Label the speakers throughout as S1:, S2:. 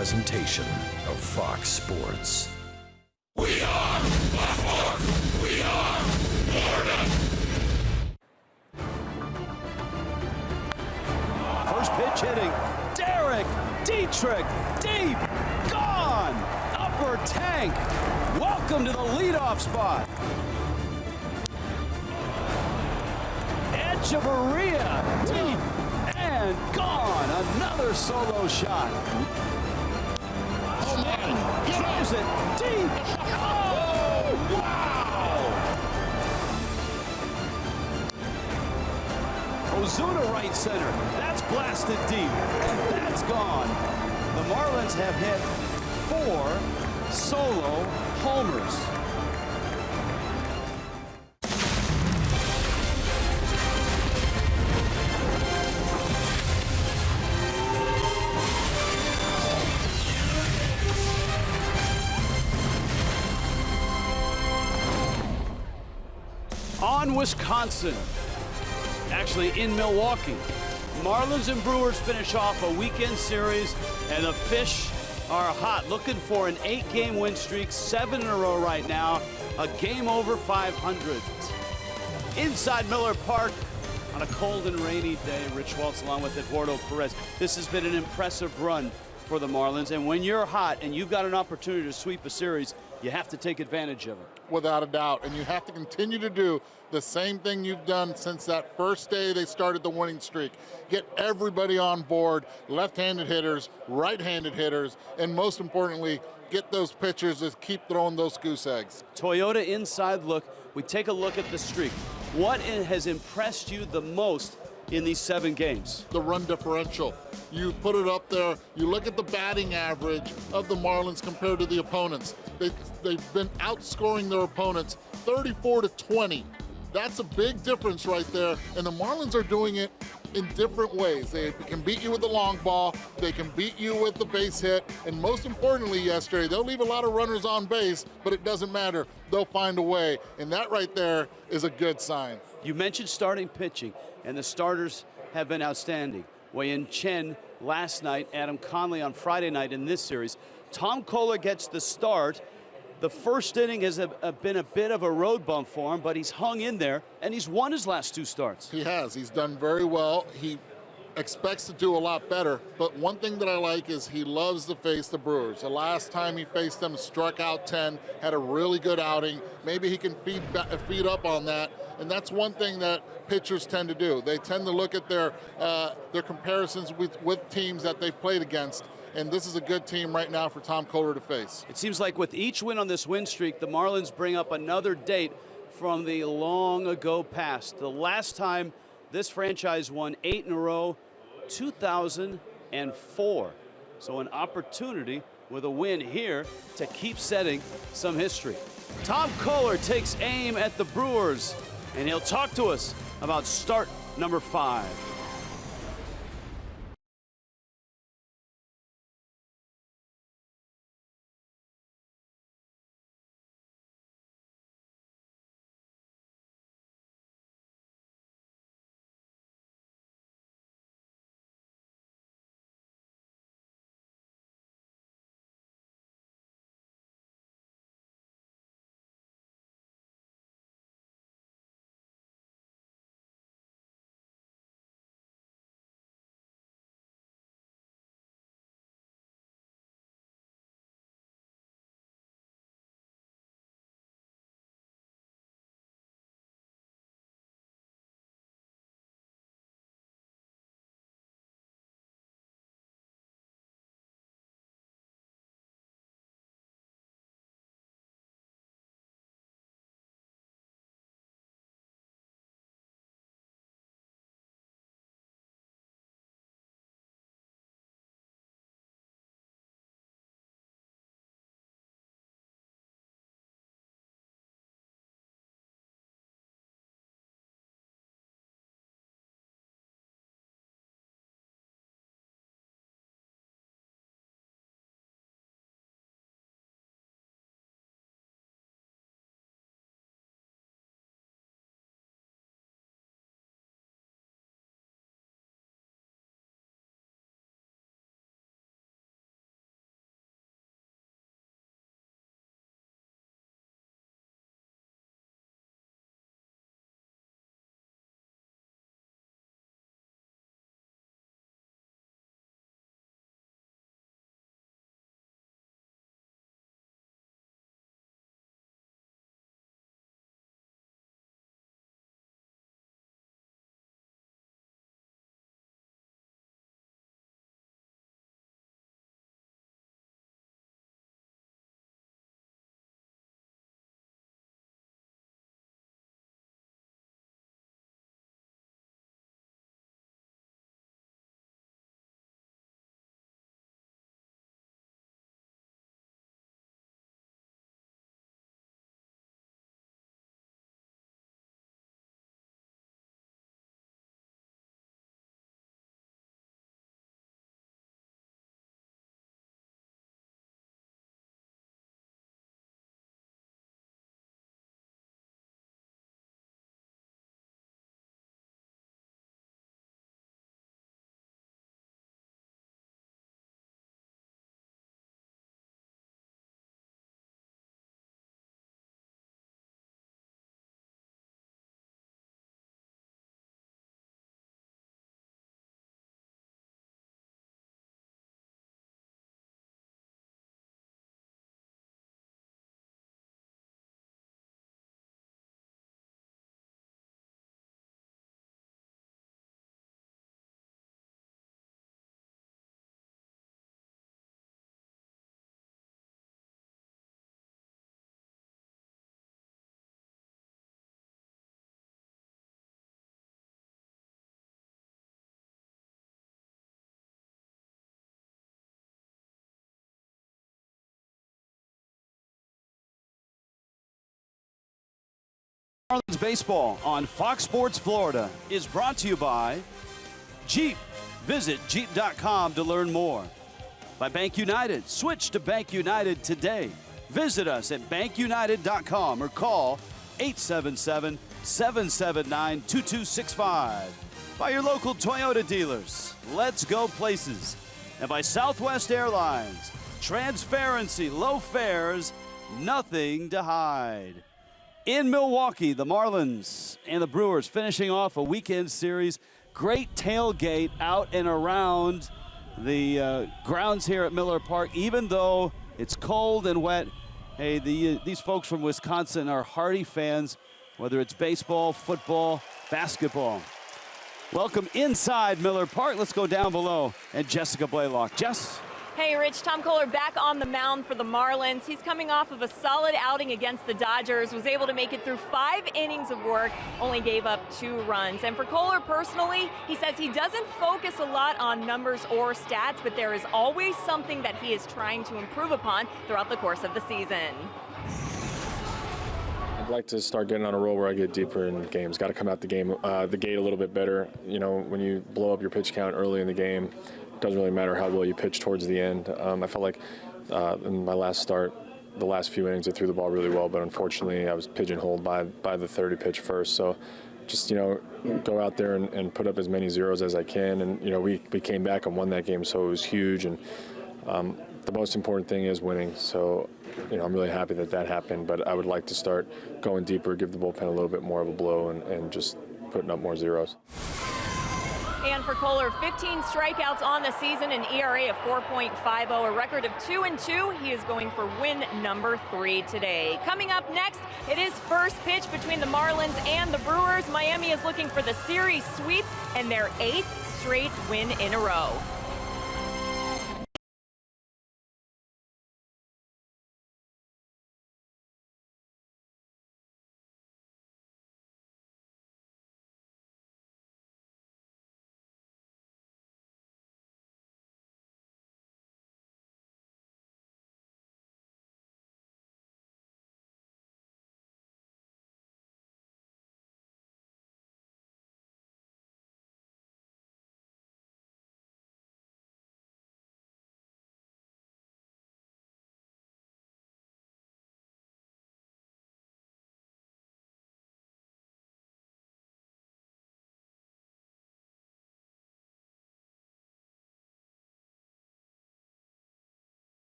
S1: presentation of Fox Sports.
S2: We are Baltimore. We are Florida.
S3: First pitch hitting. Derek Dietrich. Deep. Gone. Upper tank. Welcome to the leadoff spot. Echeverria. Deep. And gone. Another solo shot.
S2: Oh, man.
S3: Throws it deep. Oh, wow. Ozuna right center. That's blasted deep. And that's gone. The Marlins have hit 4 solo homers. On Wisconsin, actually in Milwaukee, Marlins and Brewers finish off a weekend series, and the Fish are hot, looking for an 8-game win streak, 7 in a row right now, a game over 500. Inside Miller Park on a cold and rainy day, Rich Waltz along with Eduardo Perez. This has been an impressive run for the Marlins, and when you're hot and you've got an opportunity to sweep a series, you have to take advantage of it.
S4: Without a doubt, and you have to continue to do the same thing you've done since that first day they started the winning streak. Get everybody on board, left-handed hitters, right-handed hitters, and most importantly, get those pitchers to keep throwing those goose eggs.
S3: Toyota inside look. We take a look at the streak. What has impressed you the most in these 7 games?
S4: The run differential. You put it up there, you look at the batting average of the Marlins compared to the opponents. They've been outscoring their opponents 34-20. That's a big difference right there, and the Marlins are doing it in different ways. They can beat you with the long ball, they can beat you with the base hit, and most importantly yesterday, they'll leave a lot of runners on base, but it doesn't matter. They'll find a way, and that right there is a good sign.
S3: You mentioned starting pitching, and the starters have been outstanding. Wei-Yin Chen last night, Adam Conley on Friday night in this series. Tom Kohler gets the start. The first inning has been a bit of a road bump for him, but he's hung in there, and he's won his last 2 starts.
S4: He has. He's done very well. He expects to do a lot better, but one thing that I like is he loves to face the Brewers. The last time he faced them, struck out 10, had a really good outing. Maybe he can feed up on that, and that's one thing that pitchers tend to do. They tend to look at their comparisons with teams that they've played against, and this is a good team right now for Tom Kohler to face.
S3: It seems like with each win on this win streak, the Marlins bring up another date from the long ago past. The last time this franchise won 8 in a row, 2004. So an opportunity with a win here to keep setting some history. Tom Kohler takes aim at the Brewers, and he'll talk to us about start number 5. Marlins baseball on Fox Sports Florida is brought to you by Jeep. Visit Jeep.com to learn more. By Bank United. Switch to Bank United today. Visit us at bankunited.com or call 877-779-2265. By your local Toyota dealers. Let's go places. And by Southwest Airlines. Transparency, low fares, nothing to hide. In Milwaukee, the Marlins and the Brewers finishing off a weekend series. Great tailgate out and around the grounds here at Miller Park. Even though it's cold and wet, hey, these folks from Wisconsin are hardy fans, whether it's baseball, football, basketball. Welcome inside Miller Park. Let's go down below. And Jessica Blaylock. Jess?
S5: Hey, Rich, Tom Kohler back on the mound for the Marlins. He's coming off of a solid outing against the Dodgers, was able to make it through 5 innings of work, only gave up 2 runs. And for Kohler personally, he says he doesn't focus a lot on numbers or stats, but there is always something that he is trying to improve upon throughout the course of the season.
S6: I'd like to start getting on a roll where I get deeper in games. Got to come out the gate a little bit better. You know, when you blow up your pitch count early in the game, doesn't really matter how well you pitch towards the end. I felt like in my last start, the last few innings, I threw the ball really well, but unfortunately I was pigeonholed by the 30 pitch first. So just, you know, go out there and put up as many zeros as I can. And, you know, we came back and won that game, so it was huge. And the most important thing is winning. So, you know, I'm really happy that happened, but I would like to start going deeper, give the bullpen a little bit more of a blow and just putting up more zeros.
S5: And for Kohler, 15 strikeouts on the season, an ERA of 4.50, a record of 2-2. He is going for win number 3 today. Coming up next, it is first pitch between the Marlins and the Brewers. Miami is looking for the series sweep and their 8th straight win in a row.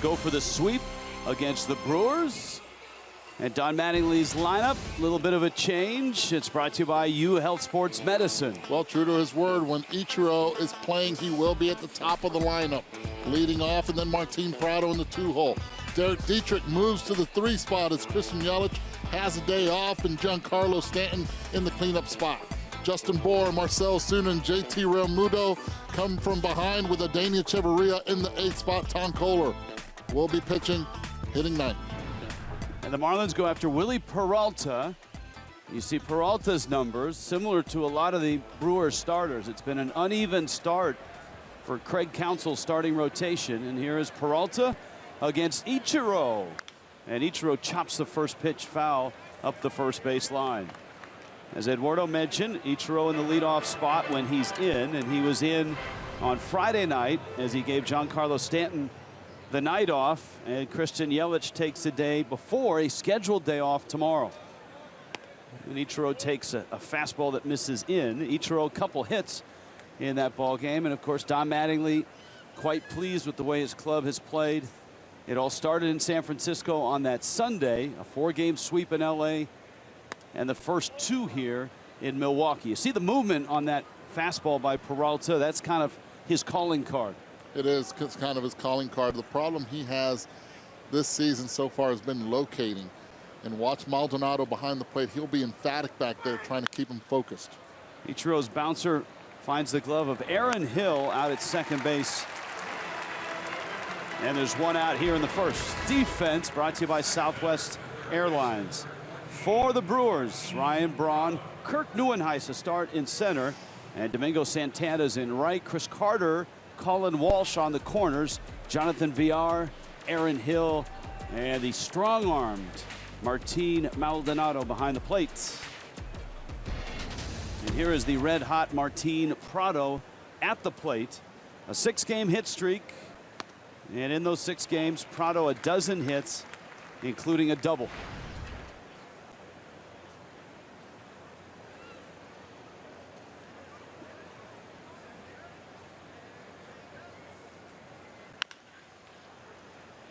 S3: Go for the sweep against the Brewers. And Don Mattingly's lineup, a little bit of a change. It's brought to you by U Health Sports Medicine.
S4: Well, true to his word, when Ichiro is playing, he will be at the top of the lineup. Leading off, and then Martin Prado in the 2-hole. Derek Dietrich moves to the 3 spot as Christian Yelich has a day off, and Giancarlo Stanton in the cleanup spot. Justin Bohr, Marcell Ozuna, and JT Realmuto come from behind with Adania Echeverria in the 8th spot. Tom Kohler will be pitching, hitting 9th.
S3: And the Marlins go after Willie Peralta. You see Peralta's numbers, similar to a lot of the Brewers starters. It's been an uneven start for Craig Counsell's starting rotation. And here is Peralta against Ichiro. And Ichiro chops the first pitch foul up the first base line. As Eduardo mentioned, Ichiro in the leadoff spot when he's in, and he was in on Friday night as he gave Giancarlo Stanton the night off, and Christian Yelich takes a day before a scheduled day off tomorrow. And Ichiro takes a fastball that misses in. Ichiro a couple hits in that ball game, and of course Don Mattingly quite pleased with the way his club has played. It all started in San Francisco on that Sunday, a 4-game sweep in LA, and the first 2 here in Milwaukee. You see the movement on that fastball by Peralta. That's kind of his calling card.
S4: It is kind of his calling card. The problem he has this season so far has been locating. And watch Maldonado behind the plate. He'll be emphatic back there trying to keep him focused.
S3: Ichiro's bouncer finds the glove of Aaron Hill out at second base. And there's one out here in the first. Defense brought to you by Southwest Airlines. For the Brewers, Ryan Braun, Kirk Neuenhuis to start in center, and Domingo Santana's in right. Chris Carter, Colin Walsh on the corners, Jonathan Villar, Aaron Hill, and the strong-armed Martin Maldonado behind the plate. And here is the red-hot Martin Prado at the plate. A 6-game hit streak. And in those 6 games, Prado a dozen hits, including a double.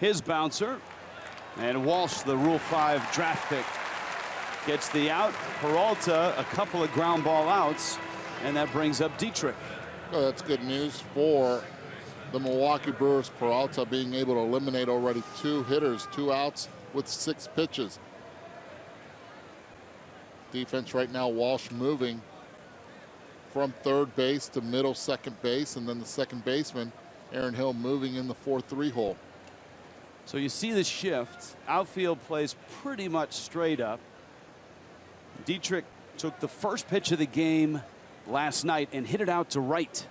S3: His bouncer, and Walsh, the Rule 5 draft pick, gets the out. Peralta, a couple of ground ball outs, and that brings up Dietrich.
S4: Oh, that's good news for the Milwaukee Brewers. Peralta being able to eliminate already 2 hitters, 2 outs with 6 pitches. Defense right now, Walsh moving from third base to middle second base, and then the second baseman, Aaron Hill, moving in the 4-3 hole.
S3: So you see the shift. Outfield plays pretty much straight up. Dietrich took the first pitch of the game last night and hit it out to right.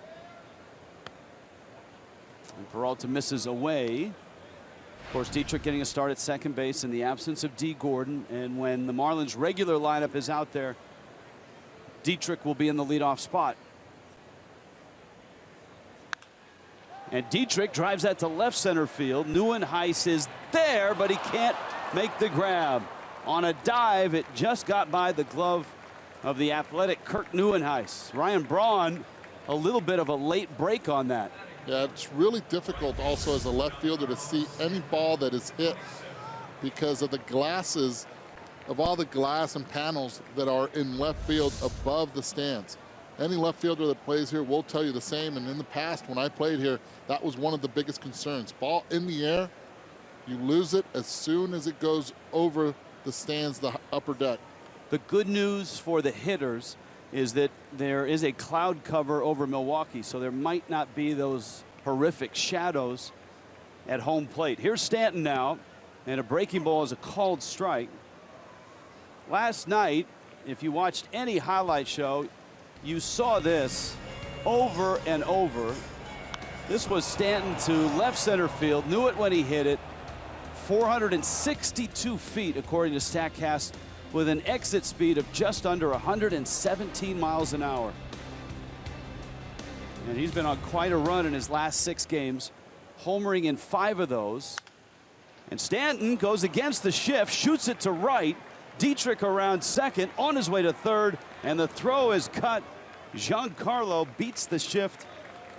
S3: And Peralta misses away. Of course, Dietrich getting a start at second base in the absence of D. Gordon. And when the Marlins' regular lineup is out there, Dietrich will be in the leadoff spot. And Dietrich drives that to left center field. Neuenhuis is there, but he can't make the grab. On a dive, it just got by the glove of the athletic Kirk Neuenhuis. Ryan Braun, a little bit of a late break on that.
S4: Yeah, it's really difficult also as a left fielder to see any ball that is hit because of the glasses, of all the glass and panels that are in left field above the stands. Any left fielder that plays here will tell you the same, and in the past when I played here, that was one of the biggest concerns. Ball in the air, you lose it as soon as it goes over the stands, the upper deck.
S3: The good news for the hitters is that there is a cloud cover over Milwaukee, so there might not be those horrific shadows at home plate. Here's Stanton now, and a breaking ball is a called strike. Last night, if you watched any highlight show, you saw this over and over. This was Stanton to left center field, knew it when he hit it. 462 feet, according to StatCast, with an exit speed of just under 117 miles an hour. And he's been on quite a run in his last 6 games, homering in 5 of those. And Stanton goes against the shift, shoots it to right. Dietrich around second, on his way to third, and the throw is cut. Giancarlo beats the shift,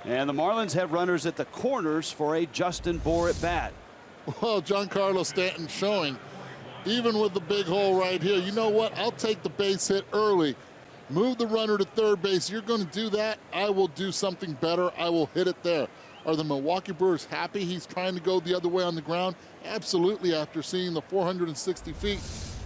S3: and the Marlins have runners at the corners for a Justin Bour at bat.
S4: Well, Giancarlo Stanton showing, even with the big hole right here, you know what? I'll take the base hit early. Move the runner to third base. You're going to do that, I will do something better. I will hit it there. Are the Milwaukee Brewers happy he's trying to go the other way on the ground? Absolutely, after seeing the 460 feet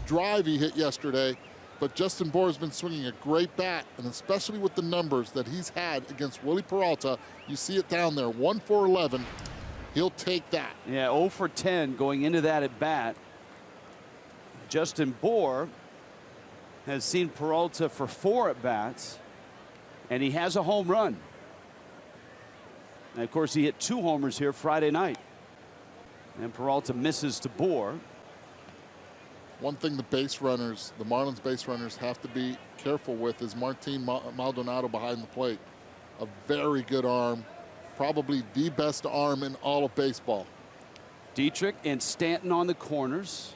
S4: drive he hit yesterday. But Justin Bour has been swinging a great bat, and especially with the numbers that he's had against Willie Peralta, you see it down there, 1 for 11. He'll take that.
S3: Yeah, 0 for 10 going into that at bat. Justin Bour has seen Peralta for 4 at bats, and he has a home run. And of course, he hit 2 homers here Friday night. And Peralta misses to Bour.
S4: One thing the base runners, the Marlins base runners, have to be careful with is Martin Maldonado behind the plate. A very good arm, probably the best arm in all of baseball.
S3: Dietrich and Stanton on the corners.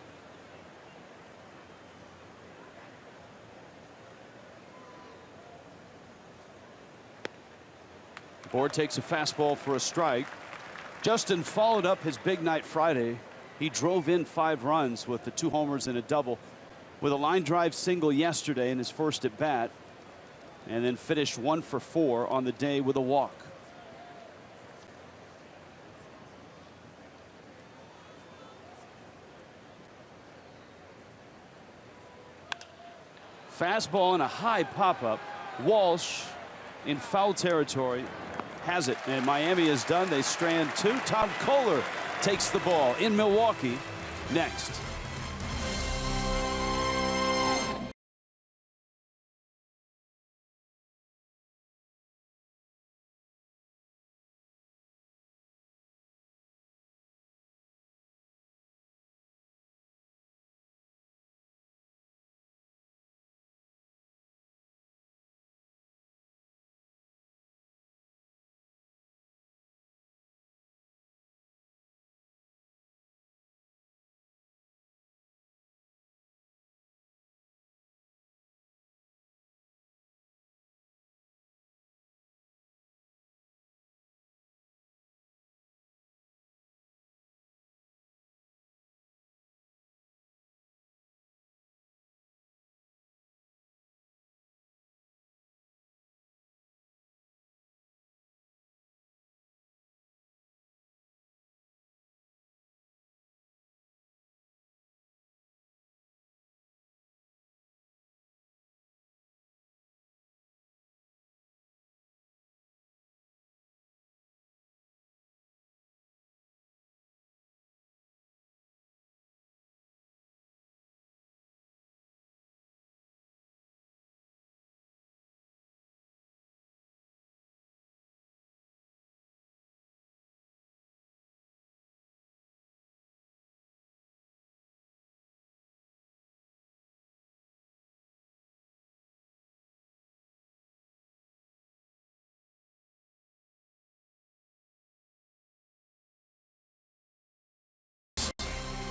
S3: Bour takes a fastball for a strike. Justin followed up his big night Friday. He drove in 5 runs with the 2 homers and a double, with a line drive single yesterday in his first at bat, and then finished 1 for 4 on the day with a walk. Fastball and a high pop-up. Walsh in foul territory has it, and Miami is done. They strand 2. Tom Kohler takes the ball in Milwaukee next.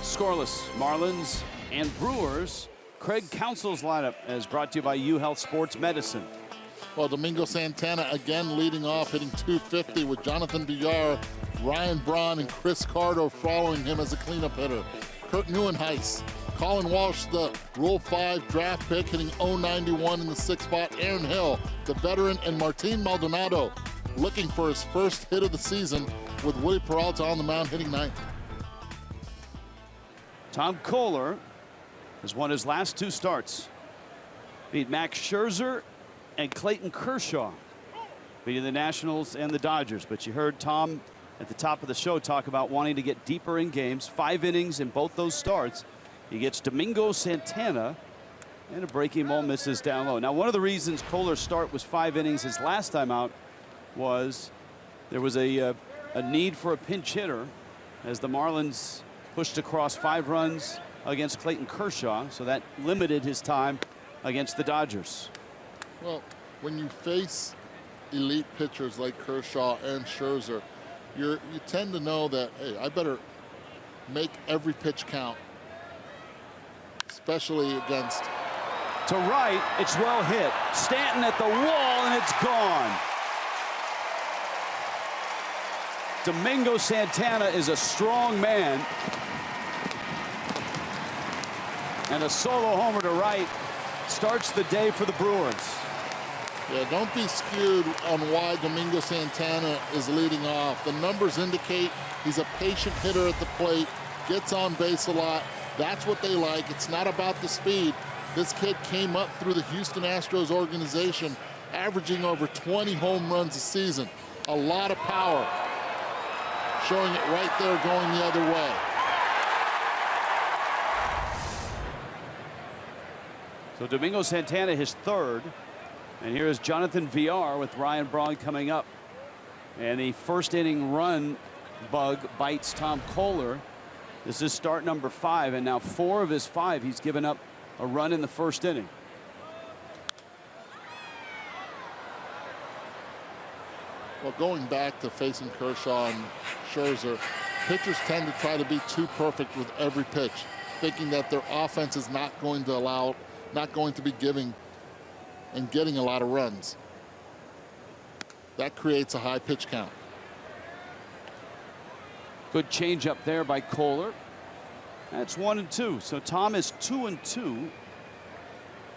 S3: Scoreless Marlins and Brewers. Craig Counsell's lineup is brought to you by U-Health Sports Medicine.
S4: Well, Domingo Santana again leading off, hitting .250 with Jonathan Villar, Ryan Braun, and Chris Carter following him as a cleanup hitter. Kurt Neuenhuis, Colin Walsh, the Rule 5 draft pick, hitting .091 in the 6th spot. Aaron Hill, the veteran, and Martin Maldonado looking for his first hit of the season with Woody Peralta on the mound hitting 9th.
S3: Tom Kohler has won his last 2 starts. Beat Max Scherzer and Clayton Kershaw, beating the Nationals and the Dodgers. But you heard Tom at the top of the show talk about wanting to get deeper in games. 5 innings in both those starts. He gets Domingo Santana, and a breaking ball misses down low. Now, one of the reasons Kohler's start was 5 innings his last time out was there was a need for a pinch hitter as the Marlins pushed across 5 runs against Clayton Kershaw, so that limited his time against the Dodgers.
S4: Well, when you face elite pitchers like Kershaw and Scherzer, you tend to know that, hey, I better make every pitch count, especially against.
S3: To right, it's well hit. Stanton at the wall, and it's gone. Domingo Santana is a strong man. And a solo homer to right starts the day for the Brewers.
S4: Yeah, don't be skewed on why Domingo Santana is leading off. The numbers indicate he's a patient hitter at the plate, gets on base a lot. That's what they like. It's not about the speed. This kid came up through the Houston Astros organization, averaging over 20 home runs a season. A lot of power. Showing it right there going the other way.
S3: So Domingo Santana, his 3rd. And here is Jonathan Villar with Ryan Braun coming up. And the first inning run bug bites Tom Kohler. This is start number 5. And now 4 of his 5, he's given up a run in the first inning.
S4: Well, going back to facing Kershaw and Scherzer, pitchers tend to try to be too perfect with every pitch, thinking that their offense is not going to be giving and getting a lot of runs. That creates a high pitch count.
S3: Good change up there by Kohler. That's 1-2. So Tom is 2-2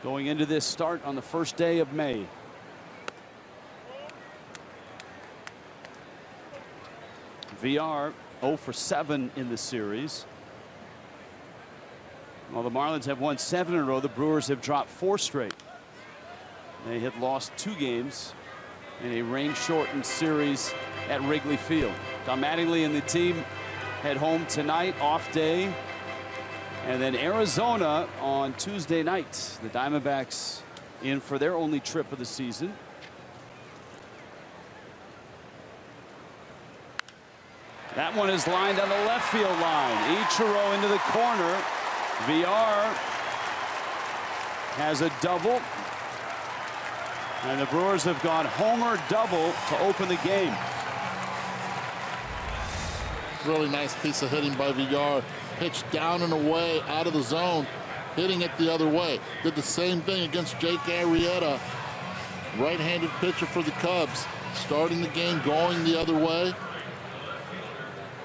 S3: going into this start on the first day of May. VR 0 for 7 in the series. While the Marlins have won 7 in a row, the Brewers have dropped 4 straight. They had lost 2 games in a rain-shortened series at Wrigley Field. Tom Mattingly and the team head home tonight, off day. And then Arizona on Tuesday night. The Diamondbacks in for their only trip of the season. That one is lined on the left field line. Ichiro into the corner. VR has a double. And the Brewers have gone homer double to open the game.
S4: Really nice piece of hitting by VR. Pitched down and away, out of the zone, hitting it the other way. Did the same thing against Jake Arrieta, right-handed pitcher for the Cubs. Starting the game, going the other way.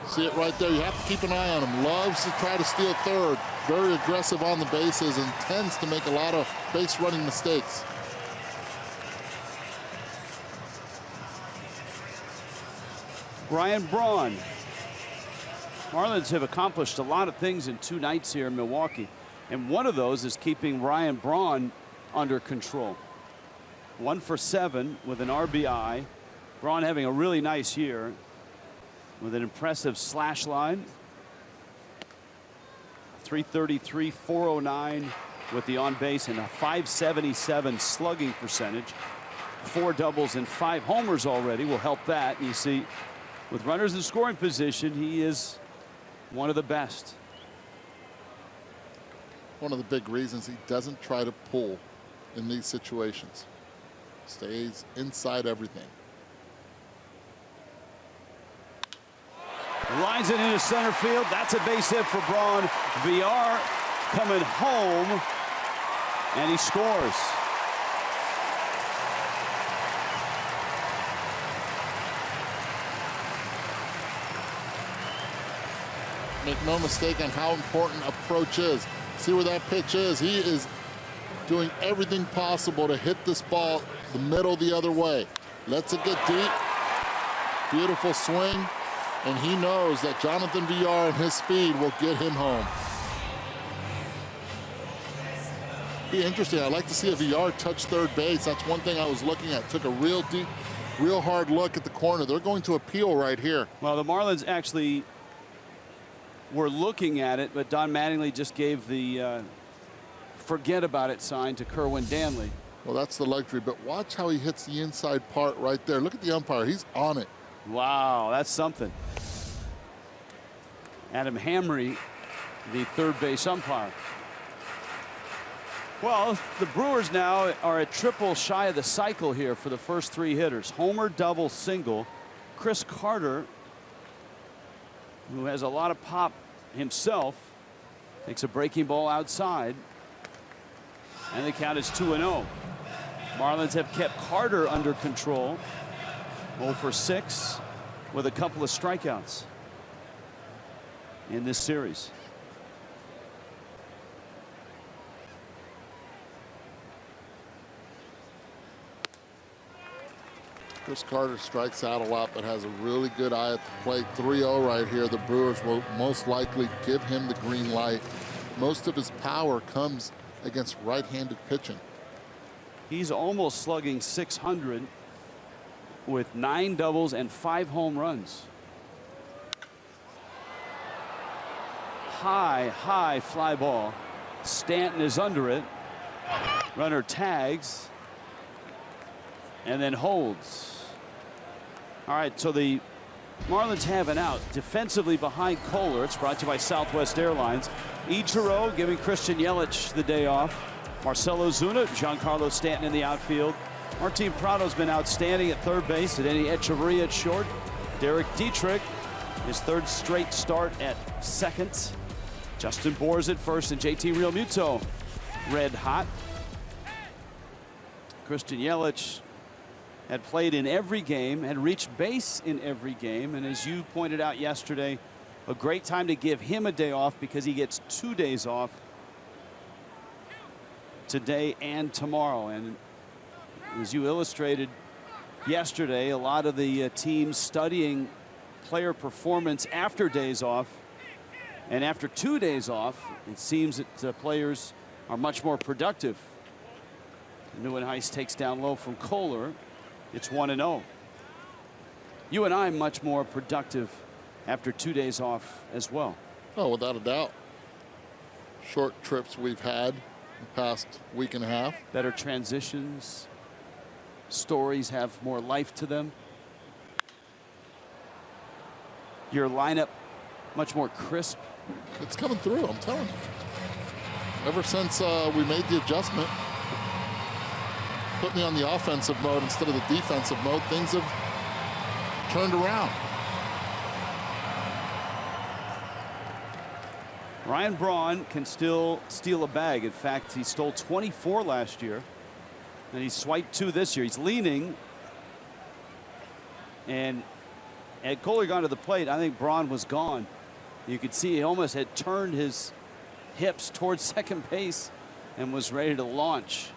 S4: See it right there. You have to keep an eye on him. Loves to try to steal third. Very aggressive on the bases and tends to make a lot of base running mistakes.
S3: Ryan Braun. Marlins have accomplished a lot of things in 2 nights here in Milwaukee. And one of those is keeping Ryan Braun under control. 1 for 7 with an RBI. Braun having a really nice year with an impressive slash line. 333, 409 with the on base and a 577 slugging percentage. 4 doubles and 5 homers already will help that. And you see, with runners in scoring position, he is one of the best.
S4: One of the big reasons he doesn't try to pull in these situations. Stays inside everything.
S3: Lines it into center field. That's a base hit for Braun. VR coming home, and he scores.
S4: Make no mistake on how important approach is. See where that pitch is. He is doing everything possible to hit this ball the middle the other way. Lets it get deep. Beautiful swing. And he knows that Jonathan VR and his speed will get him home. Be interesting. I'd like to see a VR touch third base. That's one thing I was looking at. Took a real deep, real hard look at the corner. They're going to appeal right here.
S3: Well, the Marlins actually were looking at it, but Don Mattingly just gave the forget about it sign to Kerwin Danley.
S4: Well, that's the luxury, but watch how he hits the inside part right there. Look at the umpire. He's on it.
S3: Wow, that's something. Adam Hamry, the third base umpire. Well, the Brewers now are a triple shy of the cycle here for the first 3 hitters. Homer, double, single. Chris Carter, who has a lot of pop himself, takes a breaking ball outside. And the count is 2-0. Marlins have kept Carter under control. 0 for 6 with a couple of strikeouts in this series.
S4: Chris Carter strikes out a lot, but has a really good eye at the plate. 3-0 right here. The Brewers will most likely give him the green light. Most of his power comes against right-handed pitching.
S3: He's almost slugging .600 with 9 doubles and 5 home runs. High fly ball. Stanton is under it. Runner tags and then holds. All right, so the Marlins have an out defensively behind Kohler. It's brought to you by Southwest Airlines. Ichiro giving Christian Yelich the day off. Marcelo Zuna, Giancarlo Stanton in the outfield. Martin Prado's been outstanding at third base. Eddie Echeverria at short. Derek Dietrich, his 3rd straight start at second. Justin Boers at first, and JT Realmuto red hot. Christian Yelich had played in every game, had reached base in every game, and as you pointed out yesterday, a great time to give him a day off because he gets 2 days off today and tomorrow. And as you illustrated yesterday, a lot of the teams studying player performance after days off, and after 2 days off, it seems that players are much more productive. Neuenhuis takes down low from Kohler. It's 1-0. You and I much more productive after 2 days off as well.
S4: Oh, without a doubt. Short trips we've had the past week and a half.
S3: Better transitions. Stories have more life to them. Your lineup much more crisp.
S4: It's coming through, I'm telling you. Ever since we made the adjustment, put me on the offensive mode instead of the defensive mode, things have turned around.
S3: Ryan Braun can still steal a bag. In fact, he stole 24 last year, and he swiped 2 this year. He's leaning, and had Kohler gone to the plate, I think Braun was gone. You could see he almost had turned his hips towards second base and was ready to launch.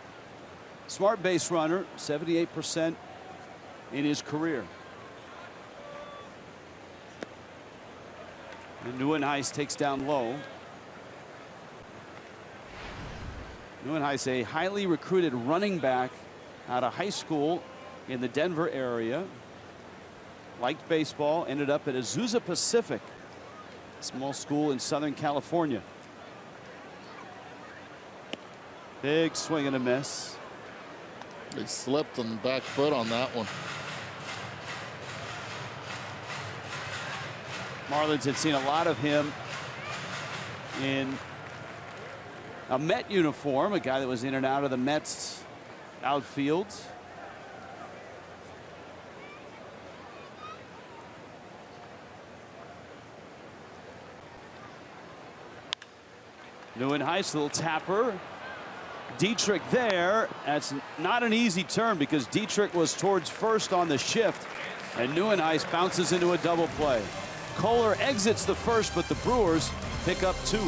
S3: Smart base runner, 78% in his career. And Nieuwenhuis takes down low. Nieuwenhuis, a highly recruited running back out of high school in the Denver area. Liked baseball, ended up at Azusa Pacific, small school in Southern California. Big swing and a miss.
S4: They slipped on the back foot on that one.
S3: Marlins had seen a lot of him in a Met uniform, a guy that was in and out of the Mets outfield. Nieuwenhuis, little tapper. Dietrich there. That's not an easy turn because Dietrich was towards first on the shift, and Nieuwenhuis bounces into a double play. Kohler exits the first, but the Brewers pick up 2.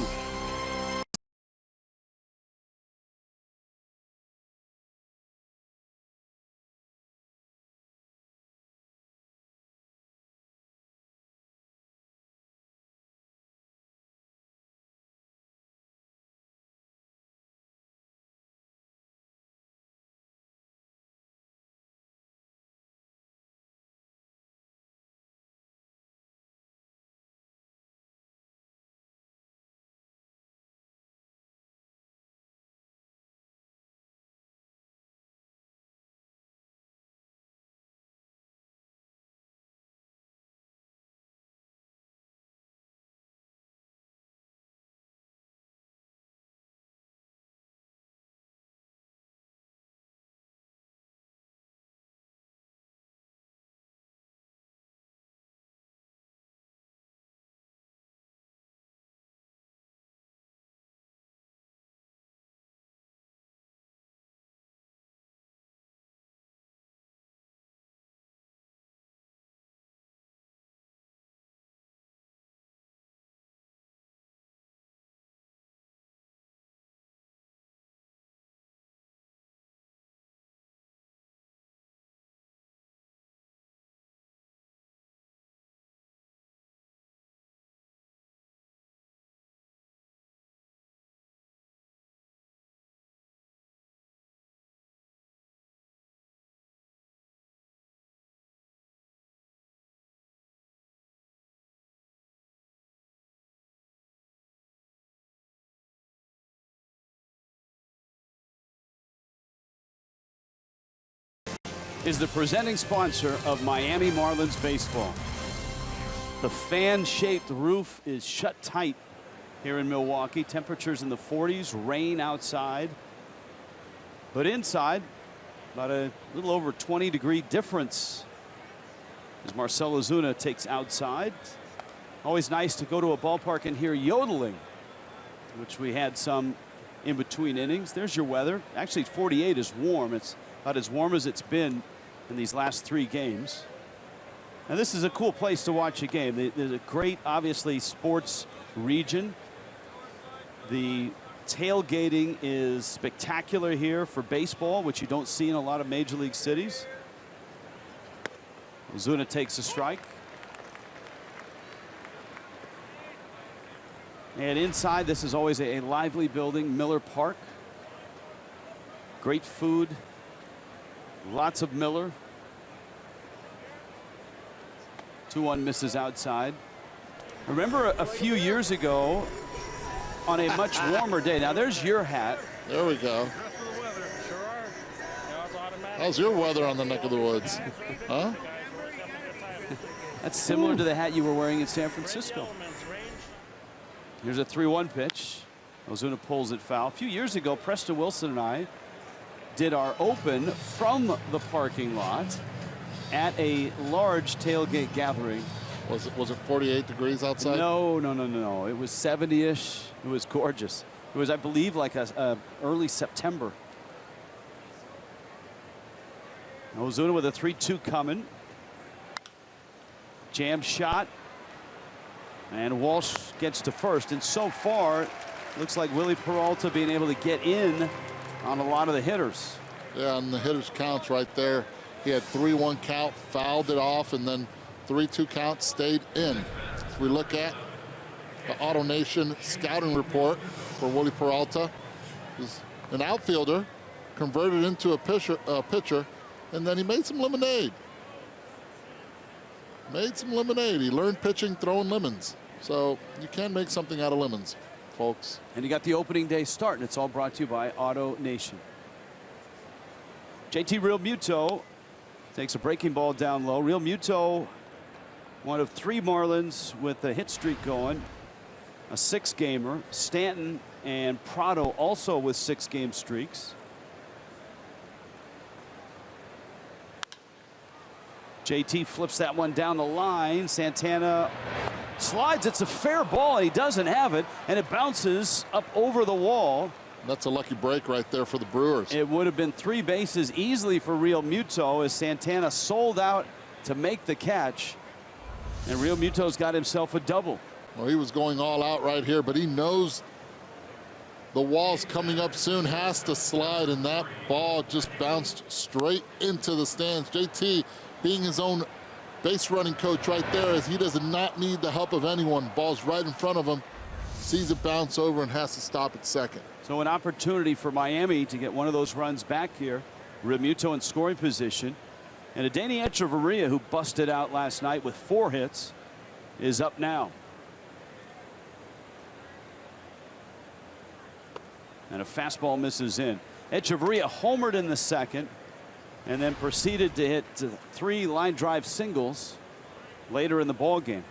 S3: Is the presenting sponsor of Miami Marlins baseball. The fan-shaped roof is shut tight here in Milwaukee. Temperatures in the 40s, rain outside. But inside, about a little over 20-degree difference as Marcell Ozuna takes outside. Always nice to go to a ballpark and hear yodeling, which we had some in between innings. There's your weather. Actually, 48 is warm. It's about as warm as it's been in these last 3 games. And this is a cool place to watch a game. There's a great, obviously, sports region. The tailgating is spectacular here for baseball, which you don't see in a lot of major league cities. Ozuna takes a strike. And inside, this is always a lively building, Miller Park. Great food. Lots of Miller. 2-1 misses outside. Remember a few years ago on a much warmer day. Now there's your hat.
S4: There we go. How's your weather on the neck of the woods? Huh?
S3: That's similar to the hat you were wearing in San Francisco. Here's a 3-1 pitch. Ozuna pulls it foul. A few years ago, Preston Wilson and I did our open from the parking lot at a large tailgate gathering.
S4: Was it 48 degrees outside?
S3: No. It was 70-ish. It was gorgeous. It was, I believe, like a early September. Ozuna with a 3-2 coming. Jam shot. And Walsh gets to first. And so far, looks like Willie Peralta being able to get in on a lot of the hitters.
S4: Yeah, and the hitters counts right there. He had 3-1 count, fouled it off, and then 3-2 count stayed in. As we look at the Auto Nation scouting report for Willie Peralta, he's an outfielder, converted into a pitcher, and then he made some lemonade. He learned pitching, throwing lemons. So you can make something out of lemons, folks.
S3: And you got the opening day start, and it's all brought to you by Auto Nation. JT Real Muto takes a breaking ball down low. Real Muto, one of 3 Marlins with a hit streak going, a 6-gamer. Stanton and Prado also with 6-game streaks. JT flips that one down the line. Santana slides. It's a fair ball. He doesn't have it, and it bounces up over the wall.
S4: That's a lucky break right there for the Brewers.
S3: It would have been 3 bases easily for Real Muto as Santana sold out to make the catch. And Real Muto's got himself a double.
S4: Well, he was going all out right here, but he knows the wall's coming up soon, has to slide, and that ball just bounced straight into the stands. JT being his own base running coach right there, as he does not need the help of anyone. Ball's right in front of him, sees it bounce over and has to stop at second.
S3: So an opportunity for Miami to get one of those runs back here. Real Muto in scoring position. And Adeiny Echeverria, who busted out last night with 4 hits, is up now. And a fastball misses in. Echeverria homered in the second and then proceeded to hit 3 line drive singles later in the ball game.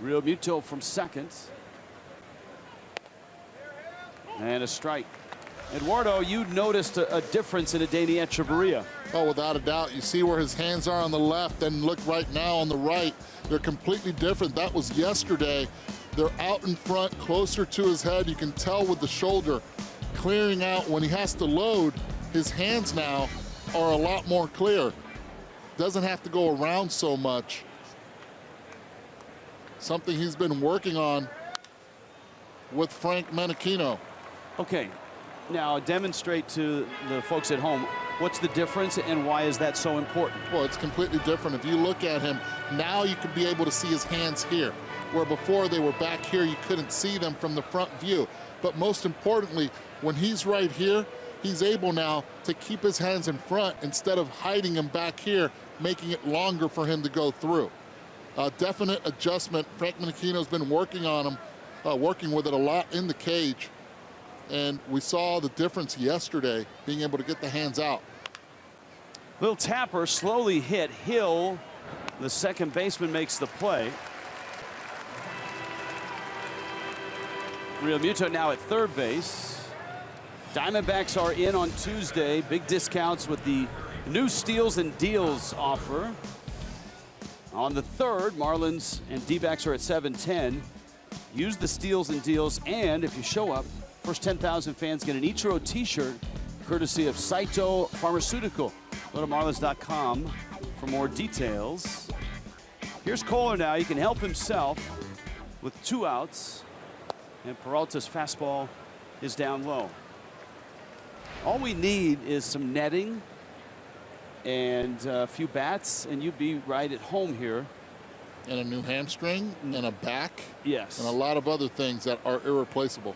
S3: Real Muto from second. And a strike. Eduardo, you noticed a difference in Adeiny Echeverria.
S4: Oh, without a doubt. You see where his hands are on the left, and look right now on the right. They're completely different. That was yesterday. They're out in front, closer to his head. You can tell with the shoulder clearing out. When he has to load, his hands now are a lot more clear. Doesn't have to go around so much. Something he's been working on with Frank Menechino.
S3: Okay, now demonstrate to the folks at home what's the difference and why is that so important?
S4: Well, it's completely different. If you look at him, now you can be able to see his hands here, where before they were back here, you couldn't see them from the front view. But most importantly, when he's right here, he's able now to keep his hands in front instead of hiding them back here, making it longer for him to go through. Definite adjustment. Frank Menechino's been working on him, working with it a lot in the cage. And we saw the difference yesterday, being able to get the hands out.
S3: Little tapper slowly hit Hill. The second baseman makes the play. Real Muto now at third base. Diamondbacks are in on Tuesday. Big discounts with the new Steals and Deals offer. On the 3rd, Marlins and D-backs are at 7-10. Use the Steals and Deals, and if you show up, first 10,000 fans get an Ichiro t-shirt courtesy of Saito Pharmaceutical. Go to marlins.com for more details. Here's Kohler now. He can help himself with 2 outs, and Peralta's fastball is down low. All we need is some netting and a few bats, and you'd be right at home here.
S4: And a new hamstring and a back.
S3: Yes.
S4: And a lot of other things that are irreplaceable.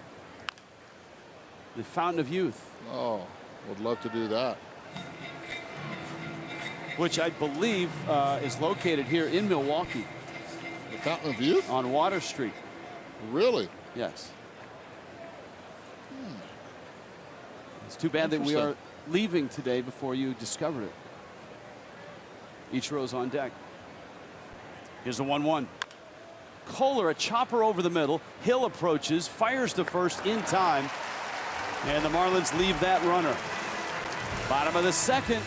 S3: the Fountain of Youth.
S4: Oh, would love to do that.
S3: Which I believe is located here in Milwaukee.
S4: The Fountain of Youth?
S3: On Water Street.
S4: Really?
S3: Yes. It's too bad that we are leaving today before you discovered it. Ichiro's on deck. Here's the 1-1. Kohler, a chopper over the middle. Hill approaches, fires to first in time. And the Marlins leave that runner. Bottom of the second.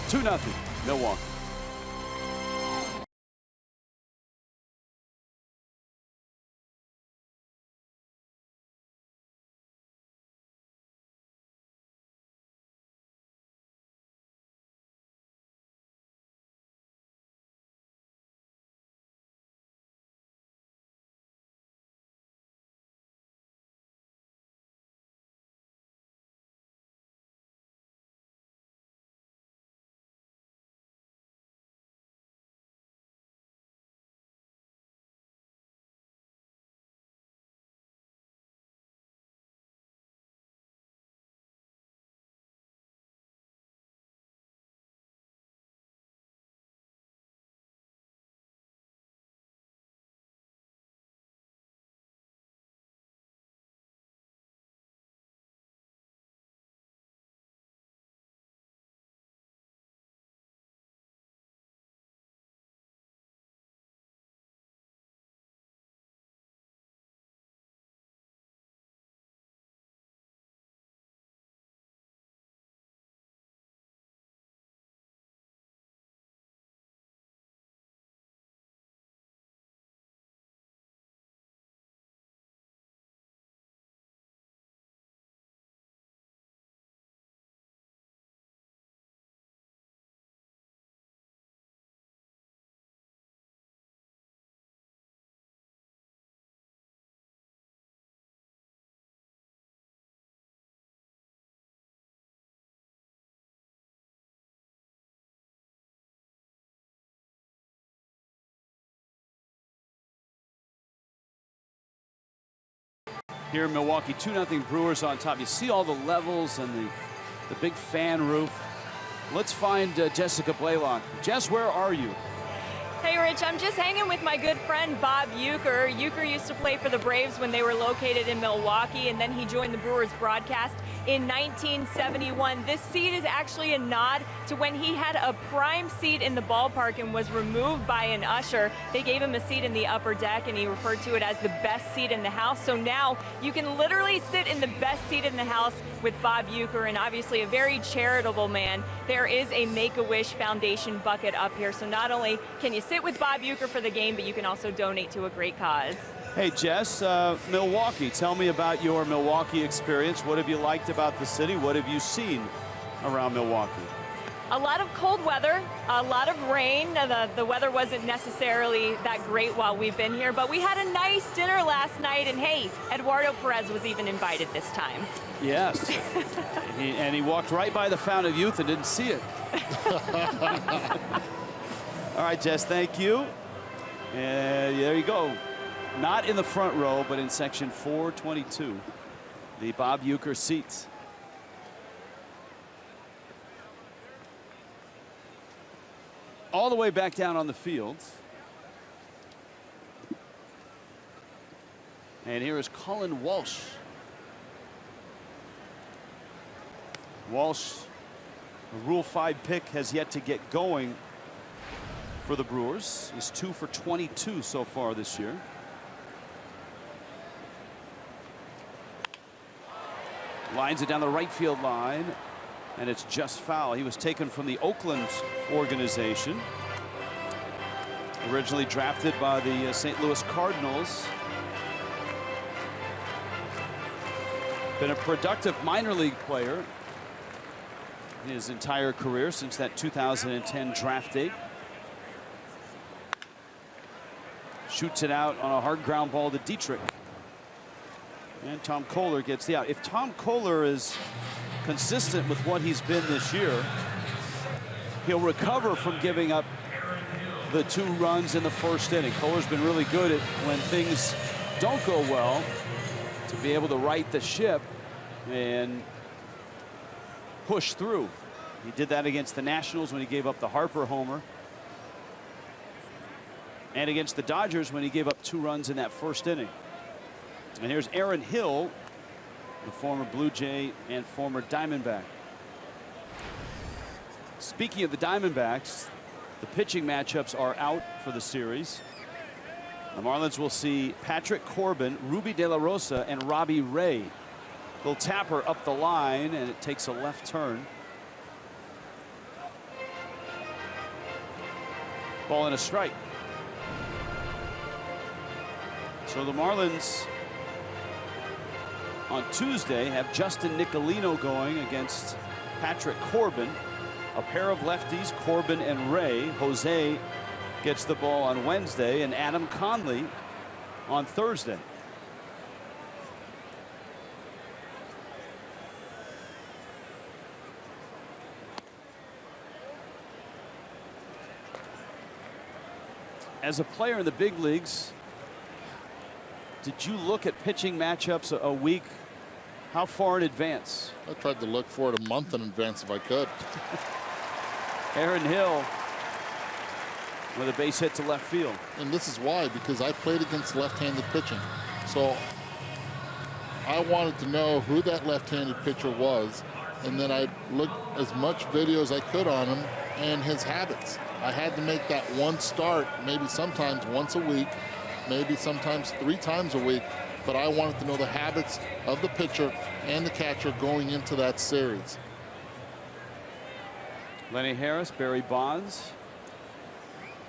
S3: 2-0 Milwaukee. Here in Milwaukee, 2-0 Brewers on top. You see all the levels and the big fan roof. Let's find Jessica Blaylock. Jess, where are you?
S5: Hey, Rich, I'm just hanging with my good friend Bob Uecker. Uecker used to play for the Braves when they were located in Milwaukee, and then he joined the Brewers broadcast in 1971. This seat is actually a nod to when he had a prime seat in the ballpark and was removed by an usher. They gave him a seat in the upper deck, and he referred to it as the best seat in the house. So now you can literally sit in the best seat in the house with Bob Uecker, and obviously a very charitable man. There is a Make-A-Wish Foundation bucket up here, so not only can you sit with Bob Uecker for the game, but you can also donate to a great cause.
S3: Hey, Jess, Milwaukee, tell me about your Milwaukee experience. What have you liked about the city? What have you seen around Milwaukee?
S5: A lot of cold weather, a lot of rain. The weather wasn't necessarily that great while we've been here, but we had a nice dinner last night, and hey, Eduardo Perez was even invited this time.
S3: Yes, and he walked right by the Fountain of Youth and didn't see it. All right, Jess, thank you. And there you go. Not in the front row, but in section 422, the Bob Uecker seats. All the way back down on the field. And here is Colin Walsh. Walsh, a Rule 5 pick, has yet to get going for the Brewers. He's 2 for 22 so far this year. Lines it down the right field line, and it's just foul. He was taken from the Oakland organization, originally drafted by the St. Louis Cardinals. Been a productive minor league player his entire career since that 2010 draft date. Shoots it out on a hard ground ball to Dietrich. And Tom Kohler gets the out. If Tom Kohler is consistent with what he's been this year, he'll recover from giving up the 2 runs in the first inning. Kohler's been really good at, when things don't go well, to be able to right the ship. and push through. He did that against the Nationals when he gave up the Harper homer, and against the Dodgers when he gave up 2 runs in that first inning. And here's Aaron Hill, the former Blue Jay and former Diamondback. Speaking of the Diamondbacks, the pitching matchups are out for the series. The Marlins will see Patrick Corbin, Ruby De La Rosa, and Robbie Ray. They'll tapper up the line, and it takes a left turn. Ball and a strike. So the Marlins on Tuesday have Justin Nicolino going against Patrick Corbin. A pair of lefties, Corbin and Ray. Jose gets the ball on Wednesday, and Adam Conley on Thursday. As a player in the big leagues, did you look at pitching matchups a week? How far in advance?
S4: I tried to look for it a month in advance if I could.
S3: Aaron Hill with a base hit to left field.
S4: And this is why, because I played against left-handed pitching. So I wanted to know who that left-handed pitcher was, and then I looked as much video as I could on him and his habits. I had to make that one start, maybe sometimes once a week, maybe sometimes 3 times a week, but I wanted to know the habits of the pitcher and the catcher going into that series.
S3: Lenny Harris, Barry Bonds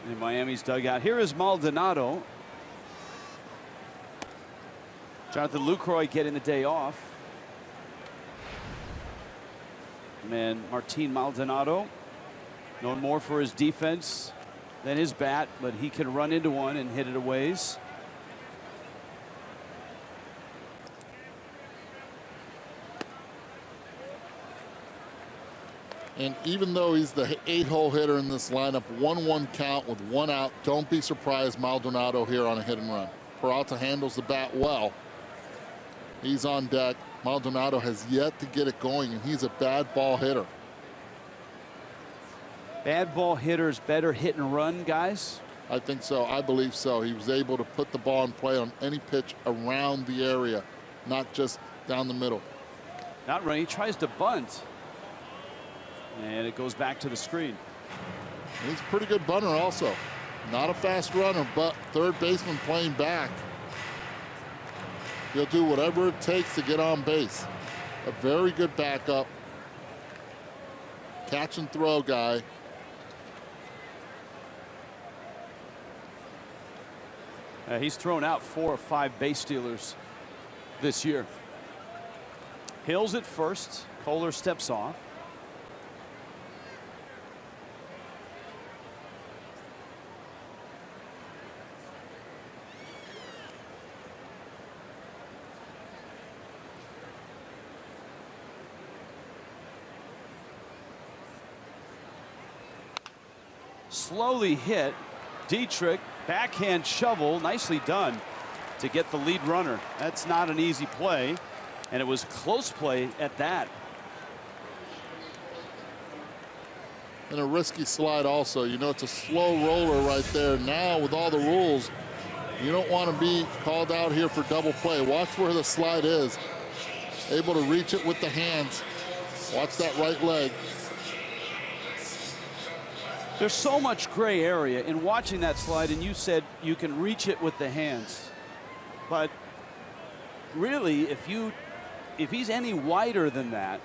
S3: in Miami's dugout. Here is Maldonado. Jonathan Lucroy getting the day off. And Martin Maldonado, known more for his defense than his bat, but he can run into one and hit it a ways.
S4: And even though he's the 8-hole hitter in this lineup, 1-1 count with 1 out, don't be surprised Maldonado here on a hit and run. Peralta handles the bat well. He's on deck. Maldonado has yet to get it going, and he's a bad ball hitter.
S3: Bad ball hitters better hit and run, guys?
S4: I think so. I believe so. He was able to put the ball in play on any pitch around the area, not just down the middle.
S3: Not running. He tries to bunt. And it goes back to the screen.
S4: He's a pretty good bunter also. Not a fast runner, but third baseman playing back. He'll do whatever it takes to get on base. A very good backup. Catch and throw guy.
S3: He's thrown out 4 or 5 base stealers this year. Hill's at first. Kohler steps off. Slowly hit. Dietrich, backhand shovel, nicely done to get the lead runner. That's not an easy play, and it was close play at that.
S4: And a risky slide also. You know, it's a slow roller right there. Now with all the rules, you don't want to be called out here for double play. Watch where the slide is. Able to reach it with the hands. Watch that right leg.
S3: There's so much gray area in watching that slide, and you said you can reach it with the hands. But really, if he's any wider than that,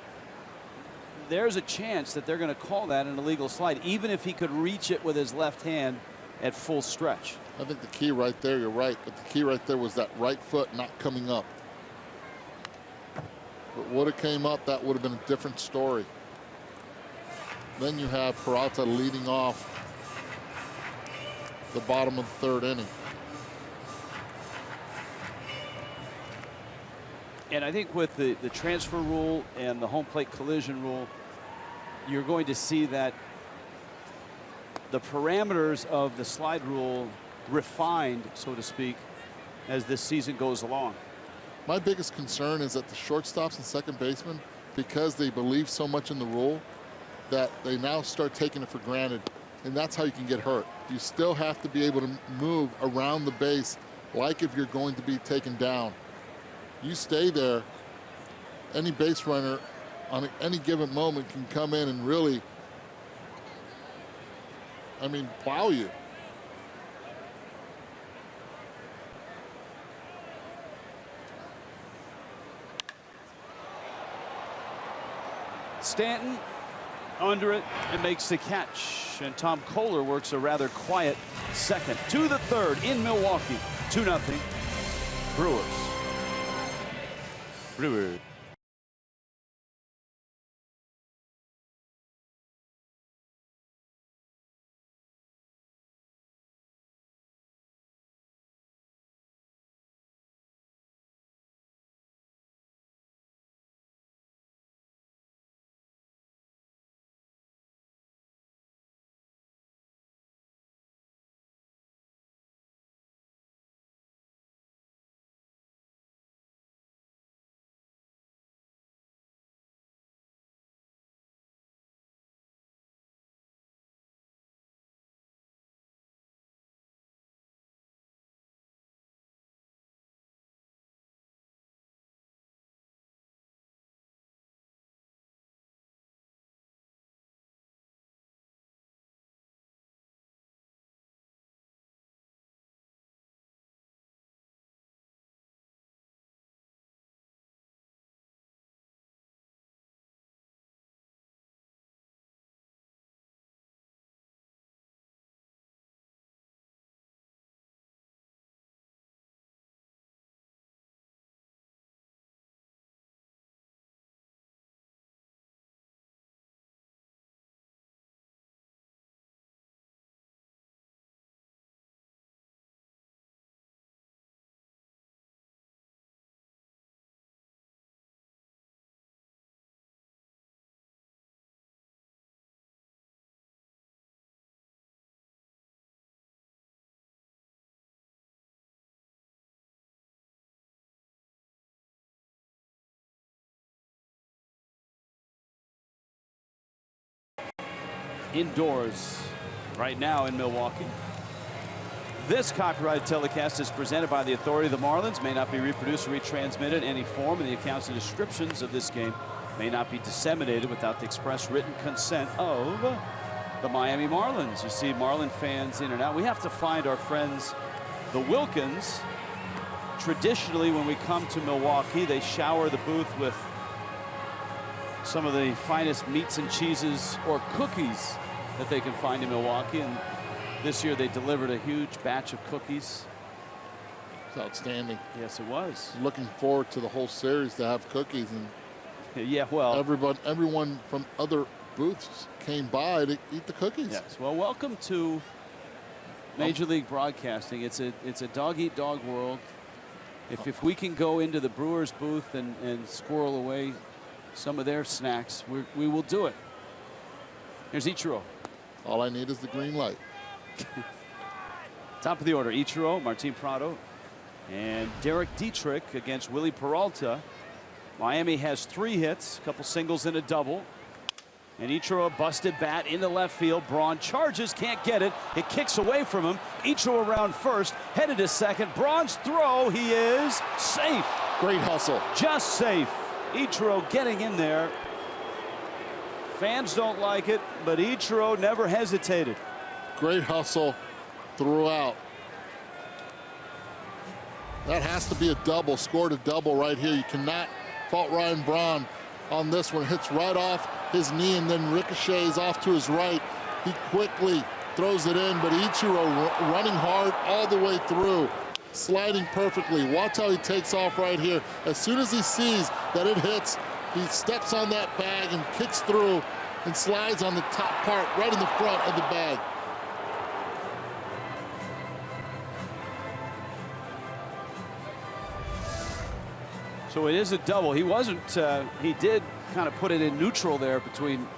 S3: there's a chance that they're going to call that an illegal slide, even if he could reach it with his left hand at full stretch.
S4: I think the key right there, you're right, but the key right there was that right foot not coming up. If it would have came up, that would have been a different story. Then you have Peralta leading off the bottom of the 3rd inning.
S3: And I think with the transfer rule and the home plate collision rule, you're going to see that the parameters of the slide rule refined, so to speak, as this season goes along.
S4: My biggest concern is that the shortstops and second basemen, because they believe so much in the rule, that they now start taking it for granted. And that's how you can get hurt. You still have to be able to move around the base like if you're going to be taken down. You stay there, any base runner on any given moment can come in and really, I mean, plow you.
S3: Stanton under it and makes the catch. And Tom Kohler works a rather quiet second. To the third in Milwaukee. 2-0. Brewers. Indoors right now in Milwaukee. This copyrighted telecast is presented by the authority of the Marlins, may not be reproduced or retransmitted in any form, and the accounts and descriptions of this game may not be disseminated without the express written consent of the Miami Marlins. You see Marlin fans in and out. We have to find our friends, the Wilkins. Traditionally, when we come to Milwaukee, they shower the booth with some of the finest meats and cheeses or cookies that they can find in Milwaukee, and this year they delivered a huge batch of cookies.
S4: It's outstanding.
S3: Yes, it was.
S4: Looking forward to the whole series to have cookies, and
S3: yeah, well,
S4: everyone from other booths came by to eat the cookies.
S3: Yes, well, welcome to Major League Broadcasting. It's a dog-eat-dog world. If we can go into the Brewers booth and squirrel away some of their snacks, we will do it. Here's Ichiro.
S4: All I need is the green light.
S3: Top of the order, Ichiro, Martin Prado, and Derek Dietrich against Willie Peralta. Miami has 3 hits, a couple singles and a double. And Ichiro, a busted bat into left field. Braun charges, can't get it. It kicks away from him. Ichiro around first, headed to second. Braun's throw, he is safe.
S4: Great hustle.
S3: Just safe. Ichiro getting in there. Fans don't like it, but Ichiro never hesitated.
S4: Great hustle throughout. That has to be a double. Scored a double right here. You cannot fault Ryan Braun on this one. Hits right off his knee and then ricochets off to his right. He quickly throws it in, but Ichiro running hard all the way through, sliding perfectly. Watch how he takes off right here. As soon as he sees that it hits, he steps on that bag and kicks through and slides on the top part right in the front of the bag.
S3: So it is a double. He wasn't, he did kind of put it in neutral there between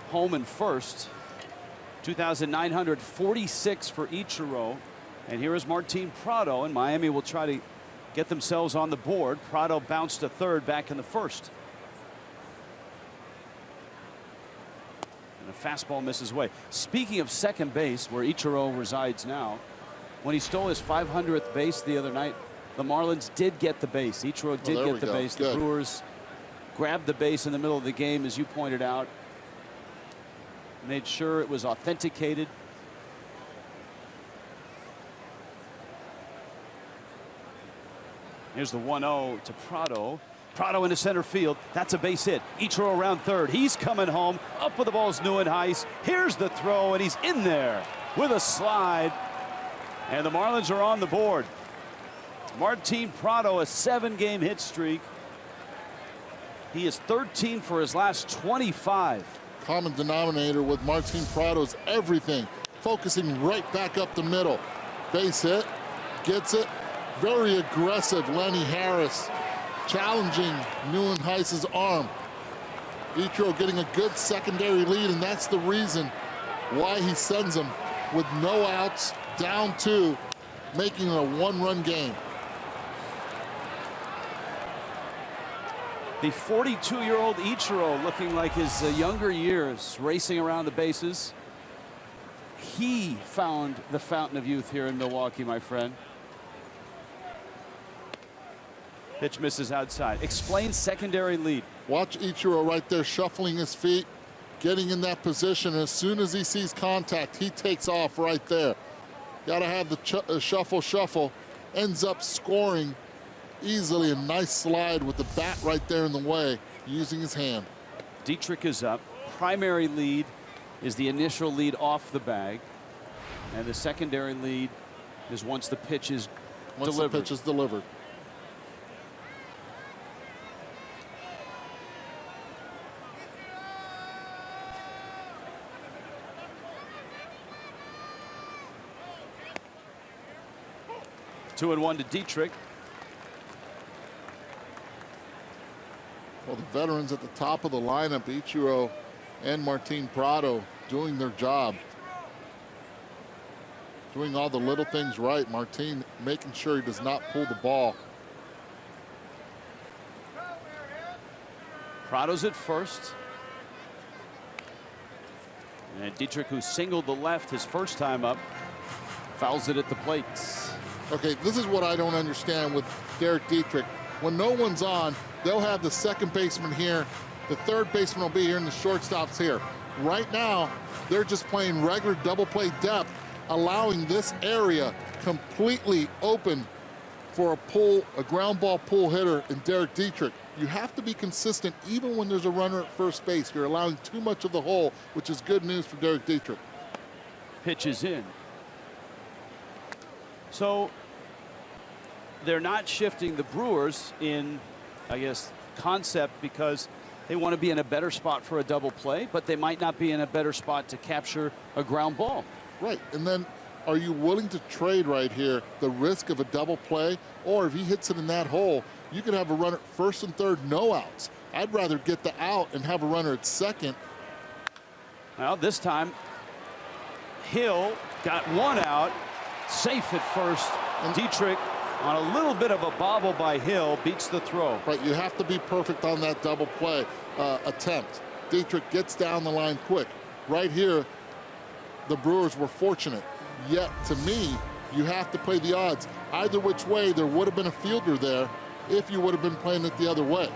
S3: home and first. 2,946 for Ichiro. And here is Martin Prado, and Miami will try to get themselves on the board. Prado bounced to third back in the first. And a fastball misses way. Speaking of second base, where Ichiro resides now, when he stole his 500th base the other night, the Marlins did get the base. Ichiro did get the base. The Brewers grabbed the base in the middle of the game, as you pointed out. Made sure it was authenticated. Here's the 1-0 to Prado. Prado into center field. That's a base hit. Ichiro around third. He's coming home. Up with the ball's Nieuwenhuis. Here's the throw, and he's in there with a slide. And the Marlins are on the board. Martin Prado, a 7-game hit streak. He is 13 for his last 25.
S4: Common denominator with Martin Prado is everything. Focusing right back up the middle. Base hit. Gets it. Very aggressive Lenny Harris challenging Nieuwenhuis's arm. Ichiro getting a good secondary lead, and that's the reason why he sends him with no outs, down 2, making it a 1-run game.
S3: The 42-year-old Ichiro looking like his younger years, racing around the bases. He found the fountain of youth here in Milwaukee, my friend. Pitch misses outside. Explain secondary lead.
S4: Watch Ichiro right there shuffling his feet, getting in that position. As soon as he sees contact, he takes off right there. Got to have the shuffle. Ends up scoring easily. A nice slide with the bat right there in the way, using his hand.
S3: Dietrich is up. Primary lead is the initial lead off the bag. And the secondary lead is once the pitch is delivered.
S4: The pitch is delivered.
S3: Two and one to Dietrich.
S4: Well, the veterans at the top of the lineup, Ichiro and Martin Prado, doing their job. Doing all the little things right. Martin making sure he does not pull the ball.
S3: Prado's at first. And Dietrich, who singled the left his first time up, fouls it at the plate.
S4: Okay, this is what I don't understand with Derek Dietrich. When no one's on, they'll have the second baseman here. The third baseman will be here and the shortstop's here. Right now, they're just playing regular double play depth, allowing this area completely open for a ground ball pull hitter in Derek Dietrich. You have to be consistent even when there's a runner at first base. You're allowing too much of the hole, which is good news for Derek Dietrich.
S3: Pitch is in. So they're not shifting the Brewers in, I guess, concept because they want to be in a better spot for a double play, but they might not be in a better spot to capture a ground ball.
S4: Right, and then are you willing to trade right here the risk of a double play? Or if he hits it in that hole, you could have a runner at first and third, no outs. I'd rather get the out and have a runner at second.
S3: Well, this time Hill got one out, safe at first. And Dietrich, on a little bit of a bobble by Hill, beats the throw.
S4: Right, you have to be perfect on that double play attempt. Dietrich gets down the line quick. Right here, the Brewers were fortunate. Yet, to me, you have to play the odds. Either which way, there would have been a fielder there if you would have been playing it the other way.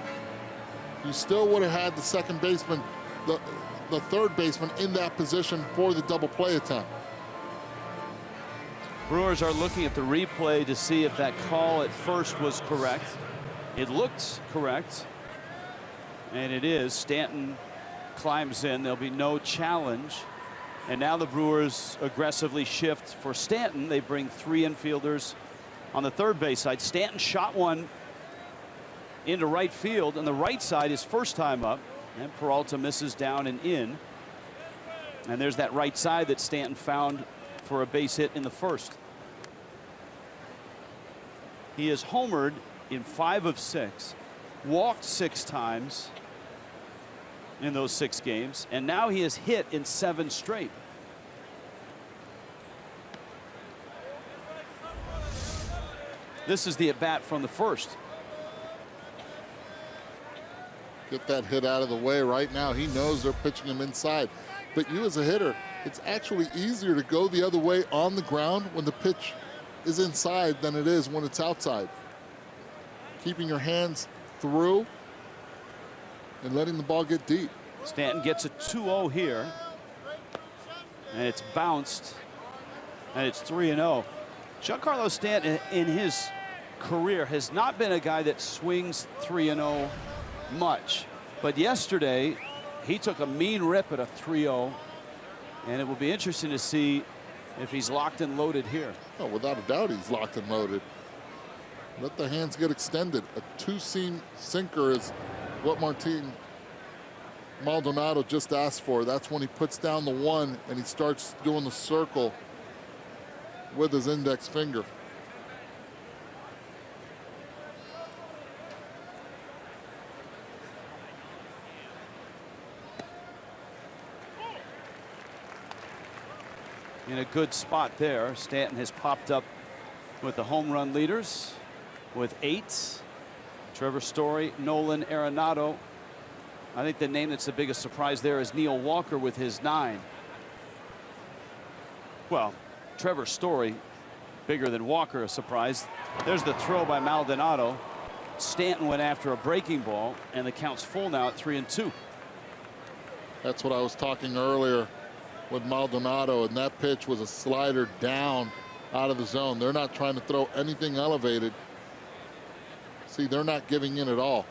S4: You still would have had the second baseman, the third baseman in that position for the double play attempt.
S3: Brewers are looking at the replay to see if that call at first was correct. It looked correct, and it is. Stanton climbs in. There'll be no challenge. And now the Brewers aggressively shift for Stanton. They bring three infielders on the third base side. Stanton shot one into right field, and the right side is first time up, and Peralta misses down and in. And there's that right side that Stanton found for a base hit in the first. He has homered in 5 of 6, walked 6 times in those 6 games, and now he has hit in 7 straight. This is the at bat from the first.
S4: Get that hit out of the way right now. He knows they're pitching him inside. But you as a hitter, it's actually easier to go the other way on the ground when the pitch is inside than it is when it's outside. Keeping your hands through and letting the ball get deep.
S3: Stanton gets a 2-0 here. And it's bounced. And it's 3-0. Giancarlo Stanton in his career has not been a guy that swings 3-0 much. But yesterday, he took a mean rip at a 3-0. And it will be interesting to see if he's locked and loaded here.
S4: Oh, without a doubt, he's locked and loaded. Let the hands get extended. A two-seam sinker is what Martin Maldonado just asked for. That's when he puts down the one and he starts doing the circle with his index finger.
S3: In a good spot there. Stanton has popped up with the home run leaders with 8. Trevor Story, Nolan Arenado. I think the name that's the biggest surprise there is Neil Walker with his 9. Well, Trevor Story bigger than Walker, a surprise. There's the throw by Maldonado. Stanton went after a breaking ball, and the count's full now at 3-2.
S4: That's what I was talking earlier with Maldonado, and that pitch was a slider down out of the zone. They're not trying to throw anything elevated. See, they're not giving in at all.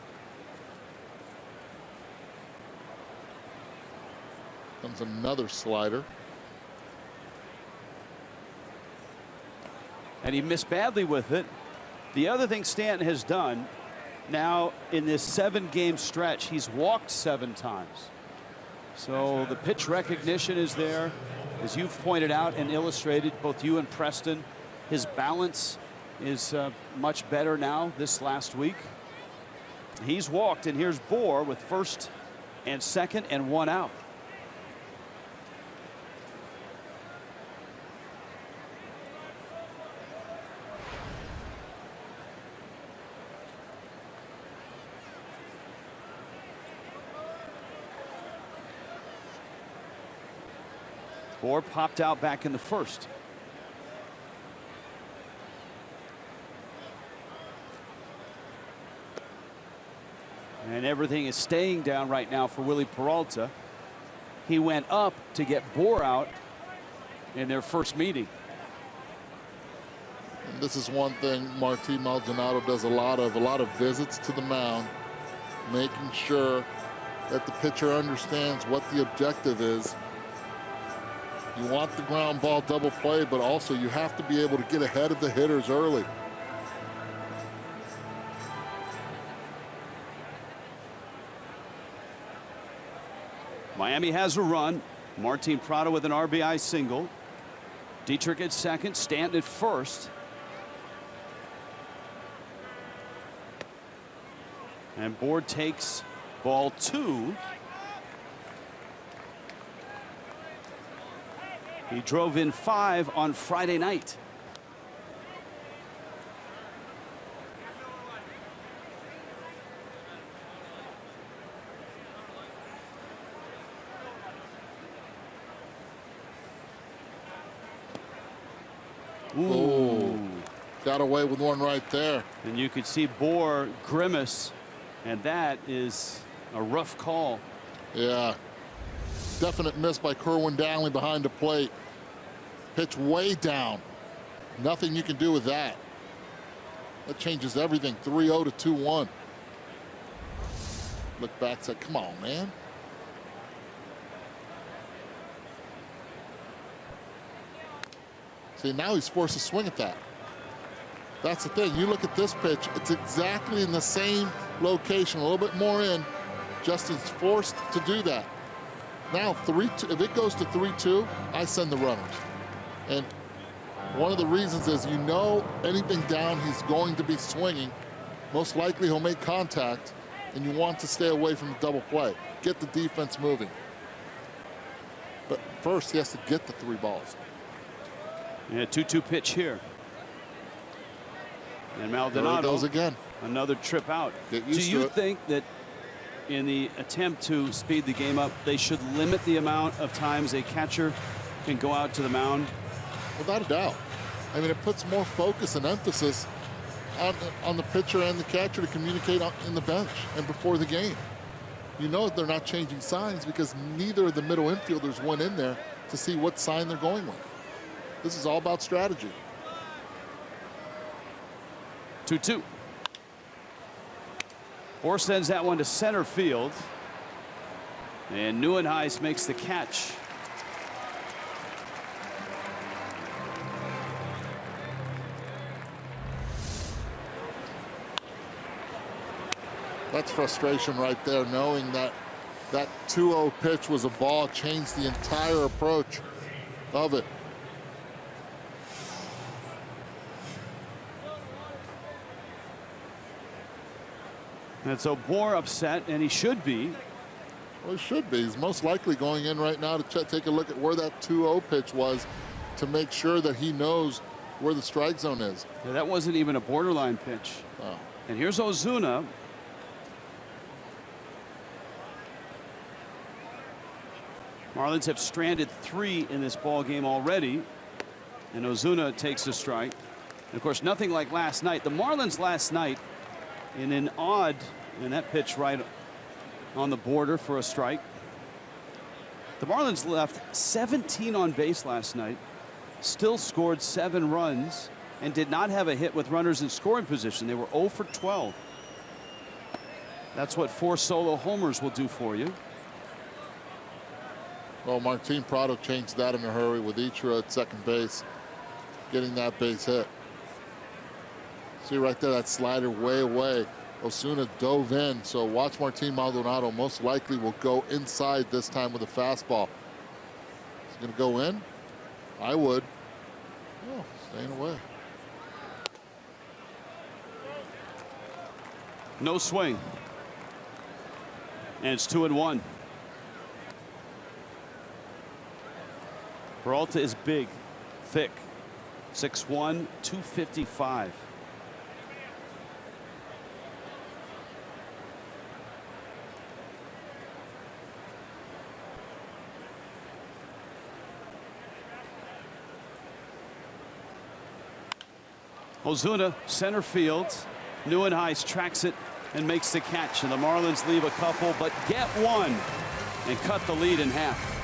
S4: Comes another slider.
S3: And he missed badly with it. The other thing Stanton has done now in this 7-game stretch, he's walked 7 times. So the pitch recognition is there, as you've pointed out and illustrated, both you and Preston. His balance is much better now this last week. He's walked, and here's Bohr with first and second and 1 out. Bohr popped out back in the first. And everything is staying down right now for Willie Peralta. He went up to get Bohr out in their first meeting.
S4: And this is one thing Martin Maldonado does a lot of visits to the mound, making sure that the pitcher understands what the objective is. You want the ground ball double play, but also you have to be able to get ahead of the hitters early.
S3: Miami has a run. Martin Prado with an RBI single. Dietrich at second, Stanton at first. And Bohr takes ball 2. He drove in 5 on Friday night.
S4: Ooh. Got away with one right there.
S3: And you could see Bohr grimace, and that is a rough call.
S4: Yeah. Definite miss by Kerwin Downey behind the plate. Pitch way down. Nothing you can do with that. That changes everything. 3-0 to 2-1. Look back, said, come on, man. See, now he's forced to swing at that. That's the thing. You look at this pitch, it's exactly in the same location, a little bit more in. Justin's forced to do that. Now, 3-2, if it goes to 3-2, I send the runners. And one of the reasons is, you know, anything down, he's going to be swinging. Most likely he'll make contact, and you want to stay away from the double play. Get the defense moving. But first, he has to get the 3 balls.
S3: Yeah, 2-2 pitch here. And
S4: There
S3: Maldonado
S4: it goes again.
S3: another trip out.
S4: Get
S3: Do
S4: used
S3: you
S4: to it.
S3: think that in the attempt to speed the game up, they should limit the amount of times a catcher can go out to the mound?
S4: Without a doubt. I mean, it puts more focus and emphasis on the pitcher and the catcher to communicate in the bench and before the game. You know they're not changing signs because neither of the middle infielders went in there to see what sign they're going with. This is all about strategy.
S3: 2-2. Orr sends that one to center field. And Nieuwenhuis makes the catch.
S4: That's frustration right there, knowing that that 2-0 pitch was a ball, changed the entire approach of it.
S3: And so Bohr upset, and he should be.
S4: Well, he should be. He's most likely going in right now to take a look at where that 2-0 pitch was to make sure that he knows where the strike zone is.
S3: Yeah, that wasn't even a borderline pitch.
S4: Oh.
S3: And here's Ozuna. Marlins have stranded 3 in this ball game already, and Ozuna takes a strike. And of course, nothing like last night. The Marlins last night, in an odd, and that pitch right on the border for a strike. The Marlins left 17 on base last night, still scored 7 runs, and did not have a hit with runners in scoring position. They were 0 for 12. That's what 4 solo homers will do for you.
S4: Well, Martin Prado changed that in a hurry with Ichiro at second base, getting that base hit. See right there, that slider way away. Ozuna dove in, so watch Martin Maldonado. Most likely will go inside this time with a fastball. He's going to go in? I would. Oh, staying away.
S3: No swing. And it's 2-1. Peralta is big, thick, 6'1", 255. Ozuna, center field. Nieuwenhuis tracks it and makes the catch. And the Marlins leave a couple, but get one and cut the lead in half.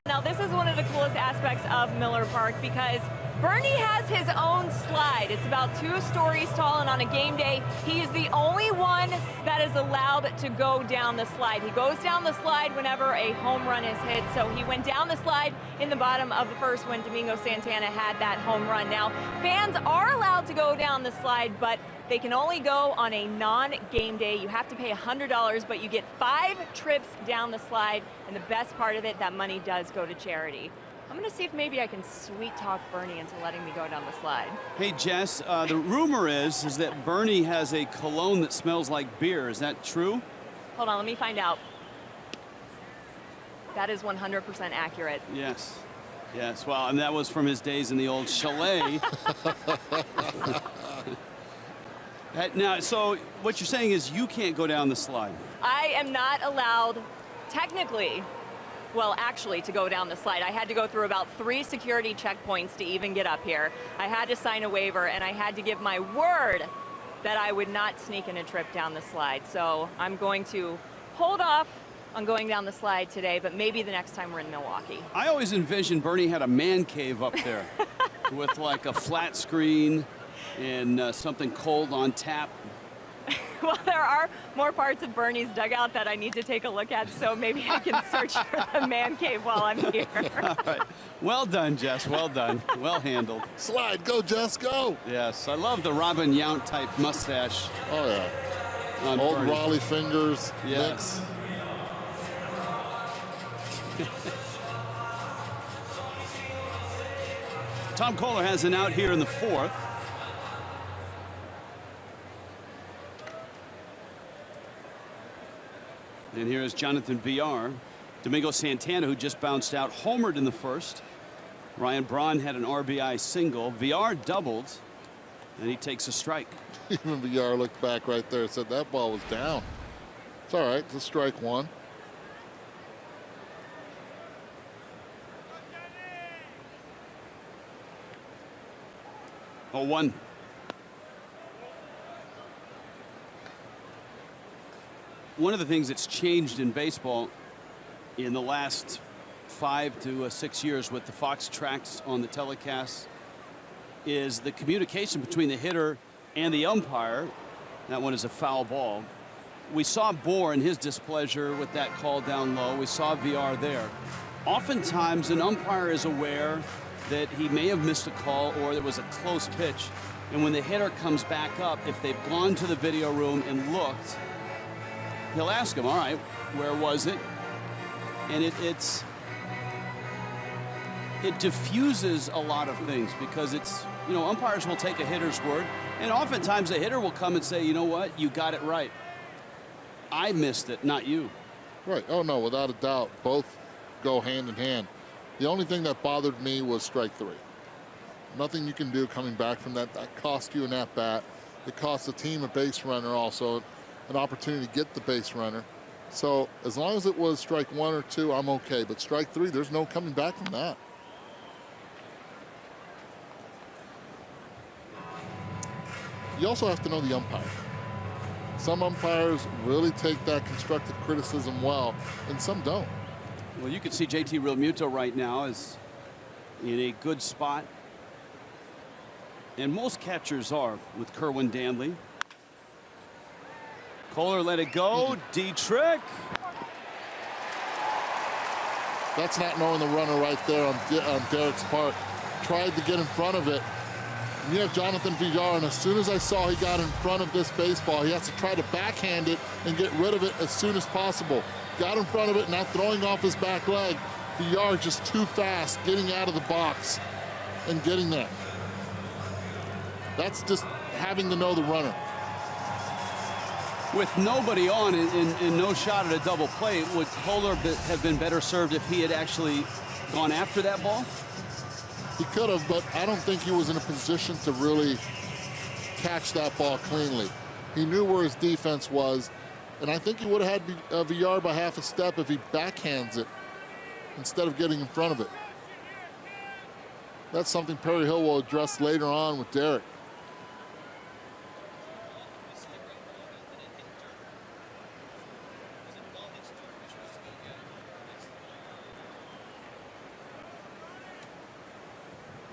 S5: Now, this is one of the coolest aspects of Miller Park because Bernie has his own slide. It's about 2 stories tall, and on a game day, he is the only one that is allowed to go down the slide. He goes down the slide whenever a home run is hit. So he went down the slide in the bottom of the first when Domingo Santana had that home run. Now, fans are allowed to go down the slide, but they can only go on a non-game day. You have to pay $100, but you get 5 trips down the slide, and the best part of it, that money does go to charity. I'm going to see if maybe I can sweet talk Bernie into letting me go down the slide.
S3: Hey, Jess, the rumor is that Bernie has a cologne that smells like beer. Is that true?
S5: Hold on, let me find out. That is 100% accurate.
S3: Yes. Yes, well, and that was from his days in the old chalet. Now, so what you're saying is you can't go down the slide.
S5: I am not allowed, technically, well, actually, to go down the slide. I had to go through about 3 security checkpoints to even get up here. I had to sign a waiver, and I had to give my word that I would not sneak in a trip down the slide. So I'm going to hold off on going down the slide today, but maybe the next time we're in Milwaukee.
S3: I always envisioned Bernie had a man cave up there with like a flat screen and something cold on tap.
S5: Well, there are more parts of Bernie's dugout that I need to take a look at, so maybe I can search for the man cave while I'm here.
S3: All right. Well done, Jess. Well done. Well handled.
S4: Slide, go, Jess, go.
S3: Yes, I love the Robin Yount type mustache.
S4: Oh, yeah.
S3: On
S4: Old
S3: Bernie.
S4: Raleigh fingers.
S3: Yes. Tom Kohler has an out here in the 4th. And here is Jonathan Villar. Domingo Santana, who just bounced out, homered in the 1st. Ryan Braun had an RBI single. Villar doubled, and he takes a strike.
S4: Even Villar looked back right there and said that ball was down. It's all right. It's a strike 1.
S3: Oh, 1. One of the things that's changed in baseball in the last 5 to 6 years with the Fox tracks on the telecast is the communication between the hitter and the umpire. That one is a foul ball. We saw Bohr in his displeasure with that call down low. We saw VR there. Oftentimes an umpire is aware that he may have missed a call or there was a close pitch. And when the hitter comes back up, if they've gone to the video room and looked, he'll ask him, all right, where was it? And it diffuses a lot of things because it's, you know, umpires will take a hitter's word, and oftentimes a hitter will come and say, you know what, you got it right. I missed it, not you.
S4: Right. Oh, no, without a doubt. Both go hand in hand. The only thing that bothered me was strike 3. Nothing you can do coming back from that. That cost you an at-bat. It cost the team a base runner also, an opportunity to get the base runner. So as long as it was strike 1 or 2, I'm okay. But strike 3, there's no coming back from that. You also have to know the umpire. Some umpires really take that constructive criticism well, and some don't.
S3: Well, you can see JT Realmuto right now is in a good spot. And most catchers are with Kerwin Danley. Kohler let it go. D-trick.
S4: That's not knowing the runner right there on Derek's part. Tried to get in front of it. And you have Jonathan Villar, and as soon as I saw he got in front of this baseball, he has to try to backhand it and get rid of it as soon as possible. Got in front of it, now throwing off his back leg. Villar just too fast, getting out of the box and getting there. That's just having to know the runner.
S3: With nobody on and no shot at a double play, would Kohler have been better served if he had actually gone after that ball?
S4: He could have, but I don't think he was in a position to really catch that ball cleanly. He knew where his defense was, and I think he would have had Villar by half a step if he backhands it instead of getting in front of it. That's something Perry Hill will address later on with Derek.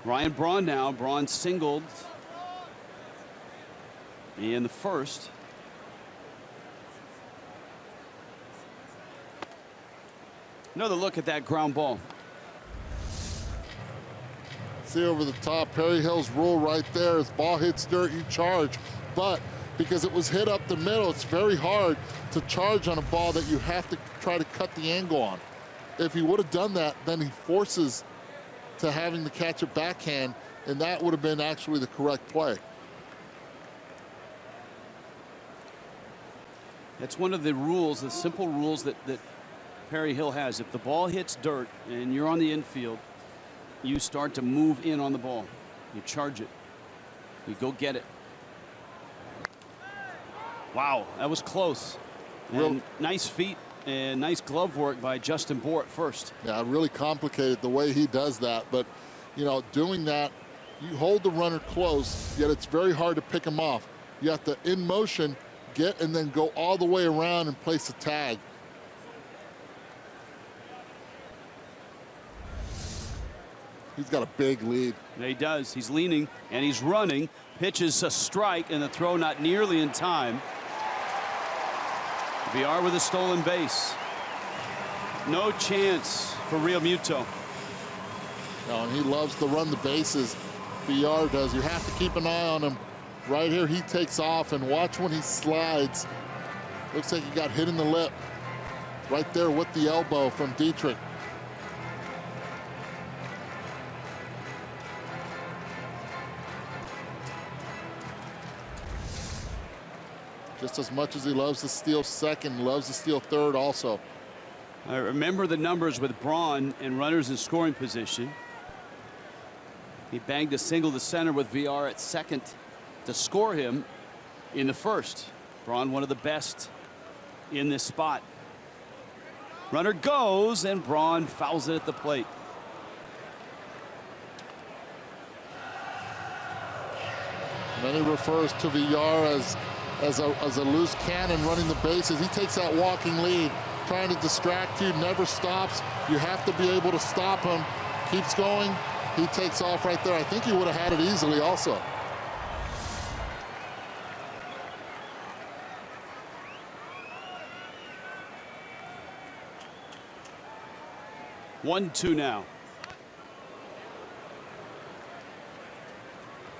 S3: Ryan Braun now. Braun singled in the first. Another look at that ground ball.
S4: See over the top, Perry Hill's rule right there is ball hits dirt, you charge. But because it was hit up the middle, it's very hard to charge on a ball that you have to try to cut the angle on. If he would have done that, then he forces to having to catch a backhand, and that would have been actually the correct play.
S3: That's one of the rules, the simple rules that Perry Hill has. If the ball hits dirt and you're on the infield, you start to move in on the ball. You charge it. You go get it. Wow, that was close. And nice feet and nice glove work by Justin Bohr at first.
S4: Yeah, really complicated the way he does that. But, you know, doing that, you hold the runner close, yet it's very hard to pick him off. You have to, in motion, get and then go all the way around and place a tag. He's got a big lead.
S3: Yeah, he does. He's leaning and he's running. Pitches a strike and the throw not nearly in time. VR with a stolen base. No chance for Real Muto.
S4: No, and he loves to run the bases. VR does. You have to keep an eye on him. Right here, he takes off, and watch when he slides. Looks like he got hit in the lip. Right there with the elbow from Dietrich. Just as much as he loves to steal second, loves to steal third also.
S3: I remember the numbers with Braun and runners in scoring position. He banged a single to center with VR at second to score him in the first. Braun, one of the best in this spot. Runner goes and Braun fouls it at the plate.
S4: And then he refers to VR as a loose cannon running the bases. He takes that walking lead, trying to distract you, never stops. You have to be able to stop him. Keeps going. He takes off right there. I think he would have had it easily also.
S3: One, two now.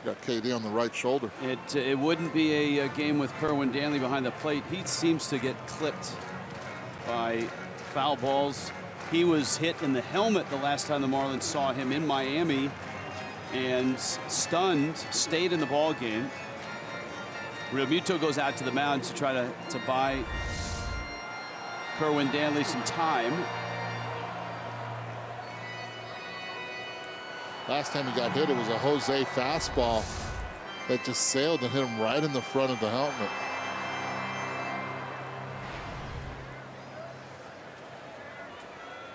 S4: Got KD on the right shoulder.
S3: It wouldn't be a game with Kerwin Danley behind the plate. He seems to get clipped by foul balls. He was hit in the helmet the last time the Marlins saw him in Miami and stunned, stayed in the ball game. Real Muto goes out to the mound to try to buy Kerwin Danley some time.
S4: Last time he got hit, it was a Jose fastball that just sailed and hit him right in the front of the helmet.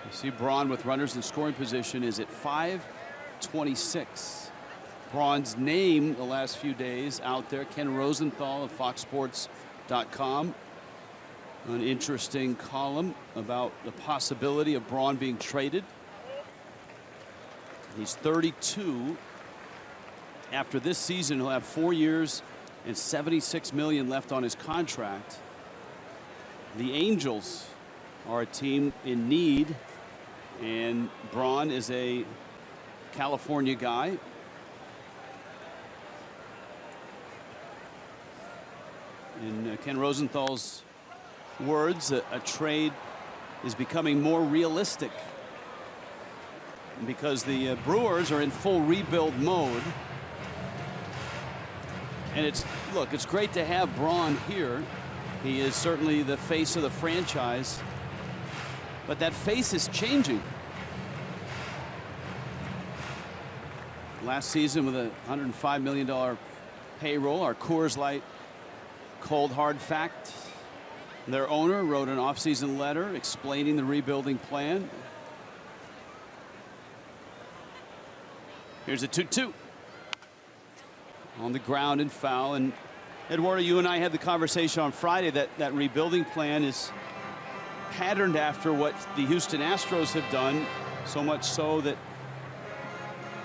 S3: You see Braun with runners in scoring position is at 526. Braun's name the last few days out there. Ken Rosenthal of FoxSports.com. An interesting column about the possibility of Braun being traded. He's 32. After this season, he'll have 4 years and $76 million left on his contract. The Angels are a team in need, and Braun is a California guy. In Ken Rosenthal's words, a trade is becoming more realistic because the Brewers are in full rebuild mode. And it's great to have Braun here. He is certainly the face of the franchise, but that face is changing. Last season with a $105 million payroll, our Coors Light cold hard fact, their owner wrote an offseason letter explaining the rebuilding plan. Here's a 2-2 on the ground and foul. And Eduardo, you and I had the conversation on Friday that rebuilding plan is patterned after what the Houston Astros have done, so much so that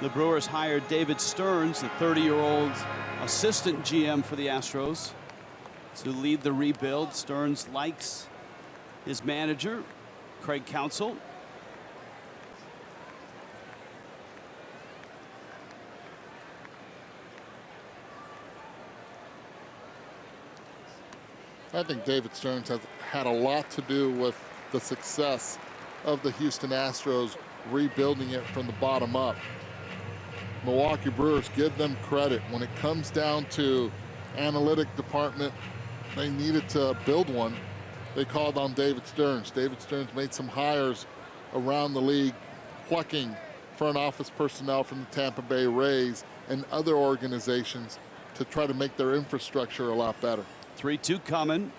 S3: The Brewers hired David Stearns, the 30-year-old assistant GM for the Astros, to lead the rebuild. Stearns likes his manager, Craig Counsell.
S4: I think David Stearns has had a lot to do with the success of the Houston Astros rebuilding it from the bottom up. Milwaukee Brewers, give them credit. When it comes down to analytic department, they needed to build one. They called on David Stearns. David Stearns made some hires around the league, plucking front office personnel from the Tampa Bay Rays and other organizations to try to make their infrastructure a lot better.
S3: 3-2 coming.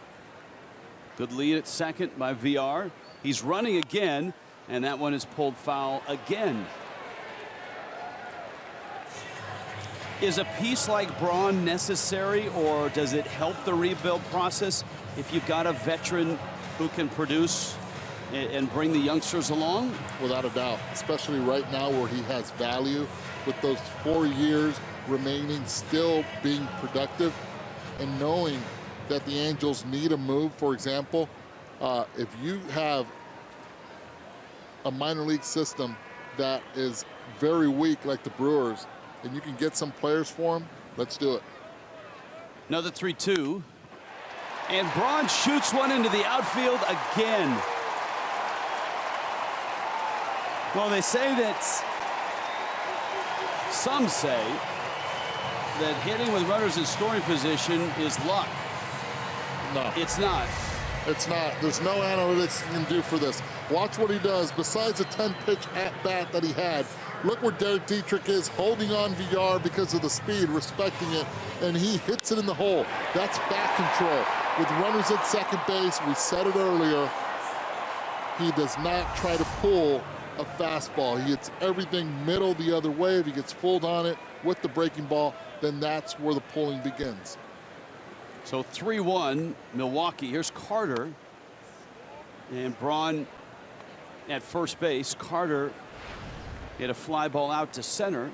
S3: Good lead at second by VR. He's running again, and that one is pulled foul again. Is a piece like Braun necessary, or does it help the rebuild process if you've got a veteran who can produce and bring the youngsters along?
S4: Without a doubt, especially right now where he has value with those 4 years remaining, still being productive, and knowing that the Angels need a move. For example, if you have a minor league system that is very weak like the Brewers, and you can get some players for them, let's do it.
S3: Another 3-2. And Braun shoots one into the outfield again. Well, they say that, some say that hitting with runners in scoring position is luck.
S4: No.
S3: It's not.
S4: It's not. There's no analytics you can do for this. Watch what he does. Besides a 10-pitch at-bat that he had, look where Derek Dietrich is, holding on VR because of the speed, respecting it, and he hits it in the hole. That's back control. With runners at second base, we said it earlier, he does not try to pull a fastball. He hits everything middle the other way. If he gets fooled on it with the breaking ball, then that's where the pulling begins.
S3: So 3-1 Milwaukee. Here's Carter, and Braun at first base. Carter hit a fly ball out to center.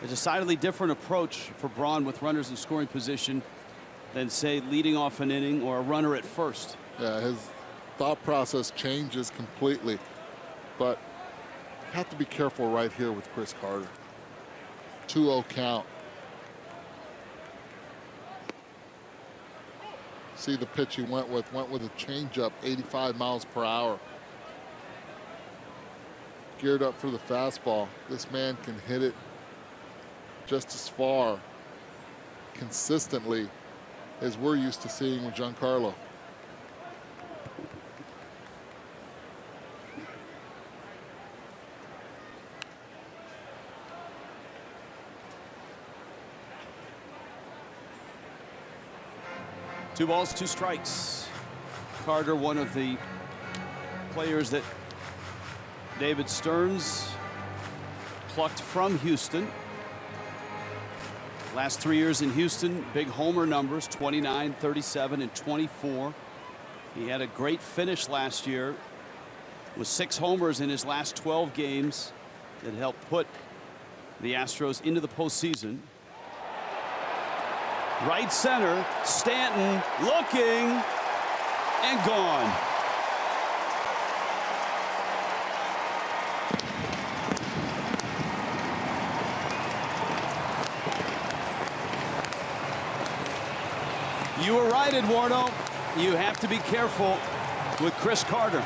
S3: A decidedly different approach for Braun with runners in scoring position than, say, leading off an inning or a runner at first.
S4: Yeah, his thought process changes completely. But you have to be careful right here with Chris Carter. 2-0 count. See the pitch he went with a changeup, 85 miles per hour. Geared up for the fastball. This man can hit it just as far consistently as we're used to seeing with Giancarlo.
S3: Two balls, two strikes. Carter, one of the players that David Stearns plucked from Houston. Last 3 years in Houston, big homer numbers, 29, 37, and 24. He had a great finish last year with 6 homers in his last 12 games that helped put the Astros into the postseason. Right center, Stanton looking and gone. You were right, Eduardo. You have to be careful with Chris Carter.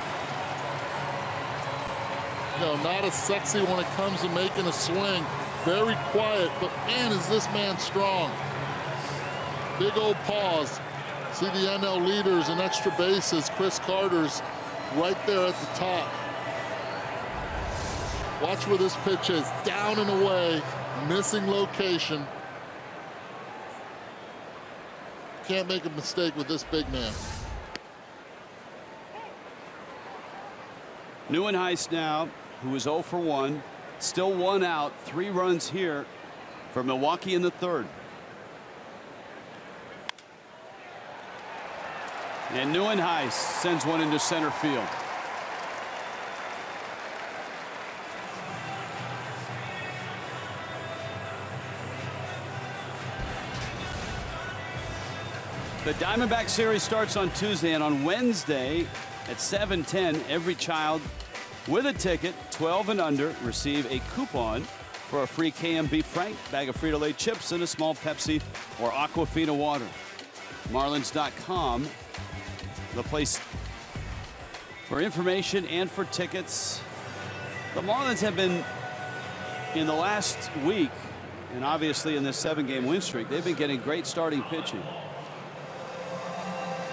S4: No, not as sexy when it comes to making a swing. Very quiet, but man, is this man strong. Big old pause. See the NL leaders and extra bases. Chris Carter's right there at the top. Watch where this pitch is. Down and away. Missing location. Can't make a mistake with this big man.
S3: Neuenhuis now, who is 0 for 1. Still 1 out. 3 runs here for Milwaukee in the third. And Neuenhuis sends one into center field. The Diamondback series starts on Tuesday, and on Wednesday at 7:10, every child with a ticket, 12 and under, receive a coupon for a free KMB Frank, bag of Frito-Lay chips, and a small Pepsi or Aquafina water. Marlins.com, the place for information and for tickets. The Marlins have been, in the last week, and obviously in this 7-game win streak, they've been getting great starting pitching.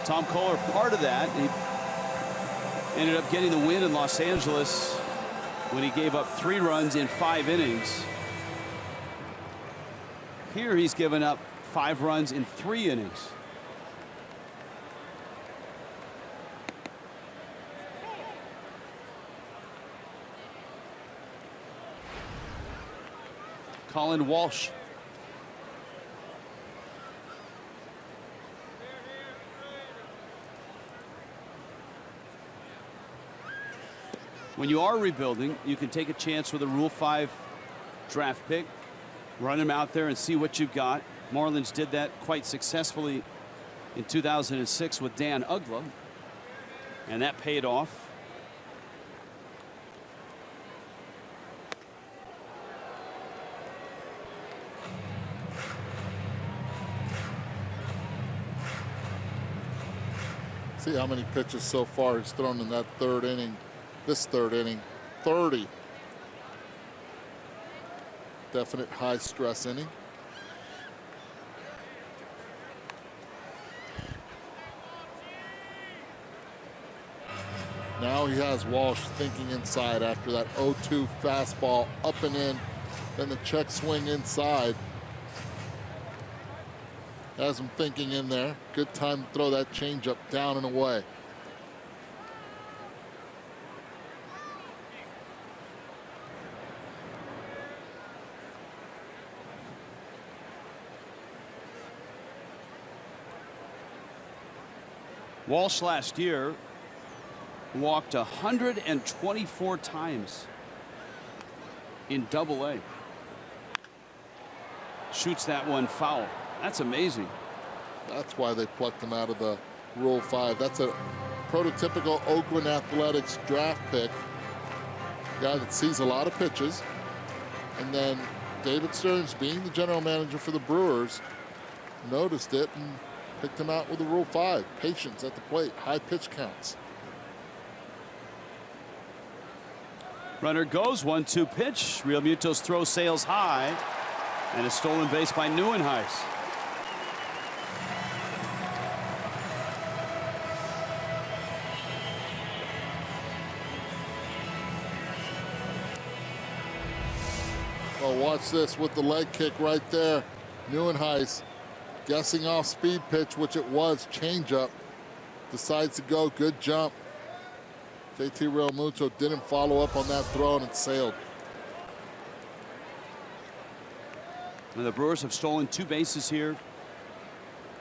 S3: Tom Kohler, part of that, he ended up getting the win in Los Angeles when he gave up 3 runs in 5 innings. Here he's given up 5 runs in 3 innings. Colin Walsh. When you are rebuilding, you can take a chance with a Rule 5 draft pick, run him out there and see what you've got. Marlins did that quite successfully in 2006 with Dan Uggla, and that paid off.
S4: See how many pitches so far he's thrown in that 3rd inning. This 3rd inning, 30. Definite high stress inning. Now he has Walsh thinking inside after that 0-2 fastball up and in, then the check swing inside. Has him thinking in there. Good time to throw that changeup down and away.
S3: Walsh last year walked 124 times in Double-A. Shoots that one foul. That's amazing.
S4: That's why they plucked him out of the Rule 5. That's a prototypical Oakland Athletics draft pick. Guy that sees a lot of pitches. And then David Stearns, being the general manager for the Brewers, noticed it and picked him out with a Rule 5. Patience at the plate, high pitch counts.
S3: Runner goes, 1-2 pitch. Real Muto's throw sails high, and a stolen base by Neuenhuis.
S4: Oh, watch this with the leg kick right there. Neuenhuis guessing off speed pitch, which it was, changeup. Decides to go, good jump. JT Realmuto didn't follow up on that throw, and it sailed.
S3: And the Brewers have stolen 2 bases here.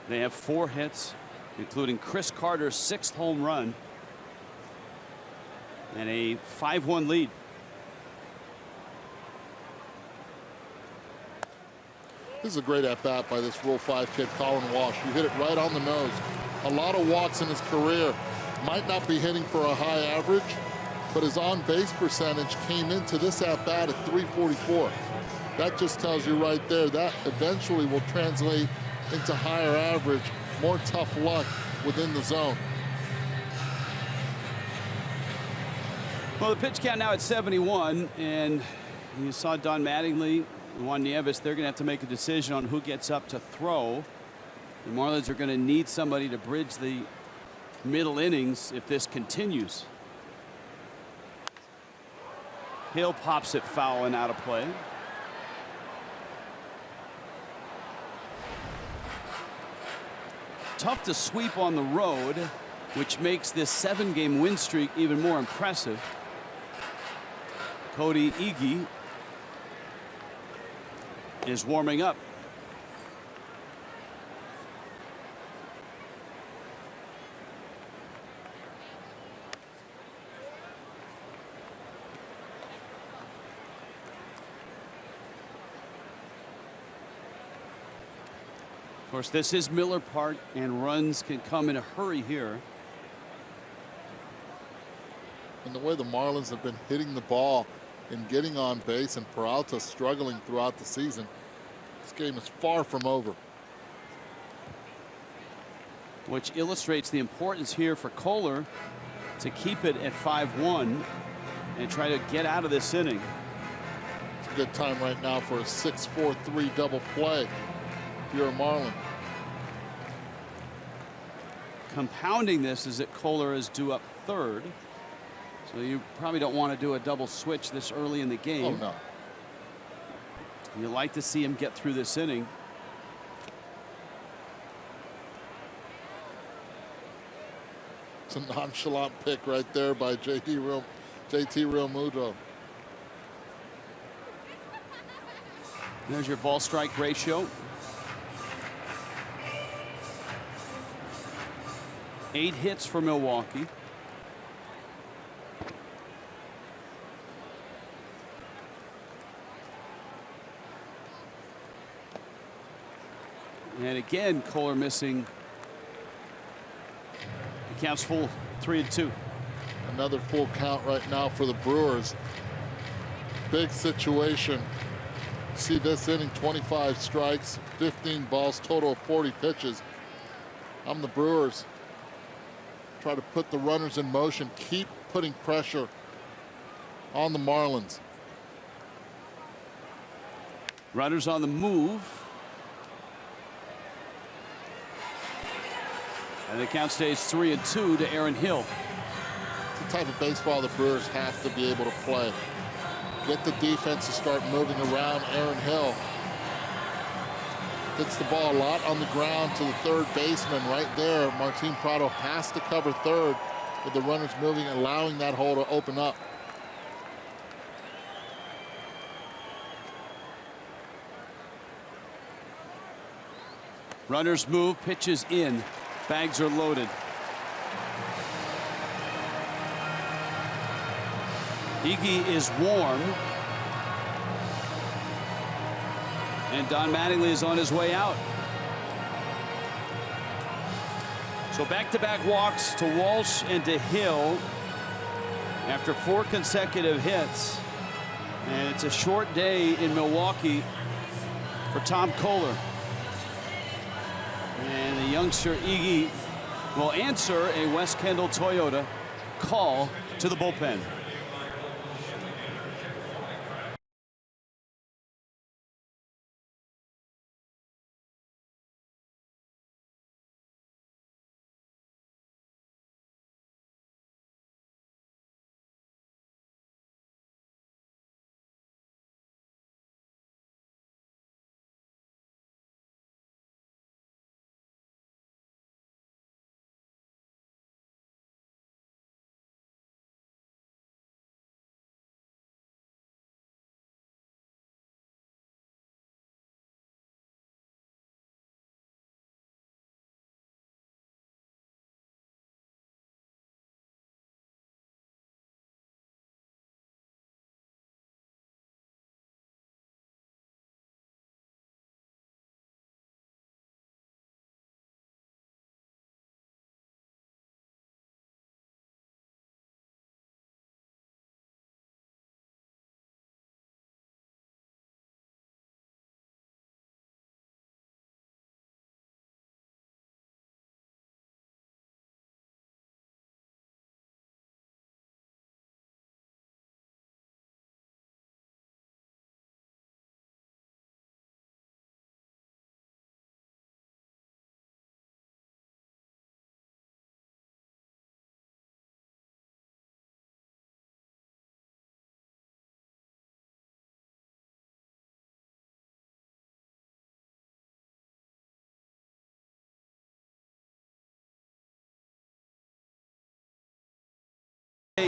S3: They have 4 hits, including Chris Carter's 6th home run, and a 5-1 lead.
S4: This is a great at-bat by this Rule 5 kid, Colin Walsh. You hit it right on the nose. A lot of walks in his career. Might not be hitting for a high average, but his on-base percentage came into this at-bat at .344. That just tells you right there that eventually will translate into higher average, more tough luck within the zone.
S3: Well, the pitch count now at 71, and you saw Don Mattingly, Juan Nieves, they're going to have to make a decision on who gets up to throw. The Marlins are going to need somebody to bridge the middle innings if this continues. Hill pops it foul and out of play. Tough to sweep on the road, which makes this 7-game win streak even more impressive. Cody Ige is warming up. course, this is Miller Park, and runs can come in a hurry here.
S4: And the way the Marlins have been hitting the ball and getting on base, and Peralta struggling throughout the season, this game is far from over.
S3: Which illustrates the importance here for Kohler to keep it at 5-1 and try to get out of this inning.
S4: It's a good time right now for a 6-4-3 double play if you're a Marlin.
S3: Compounding this is that Kohler is due up third. So you probably don't want to do a double switch this early in the game.
S4: Oh, no.
S3: You like to see him get through this inning.
S4: It's a nonchalant pick right there by JT Realmuto.
S3: There's your ball strike ratio. 8 hits for Milwaukee. And again, Kohler missing. He counts full 3-2.
S4: Another full count right now for the Brewers. Big situation. See this inning, 25 strikes, 15 balls, total of 40 pitches. I'm the Brewers. Try to put the runners in motion, keep putting pressure on the Marlins.
S3: Runners on the move. And the count stays 3-2 to Aaron Hill.
S4: It's the type of baseball the Brewers have to be able to play. Get the defense to start moving around. Aaron Hill hits the ball a lot on the ground to the third baseman right there. Martin Prado has to cover third with the runners moving, allowing that hole to open up.
S3: Runners move, pitches in. Bags are loaded. Iggy is warm. And Don Mattingly is on his way out. So back-to-back walks to Walsh and to Hill after 4 consecutive hits. And it's a short day in Milwaukee for Tom Kohler. And the youngster Iggy will answer a West Kendall Toyota call to the bullpen.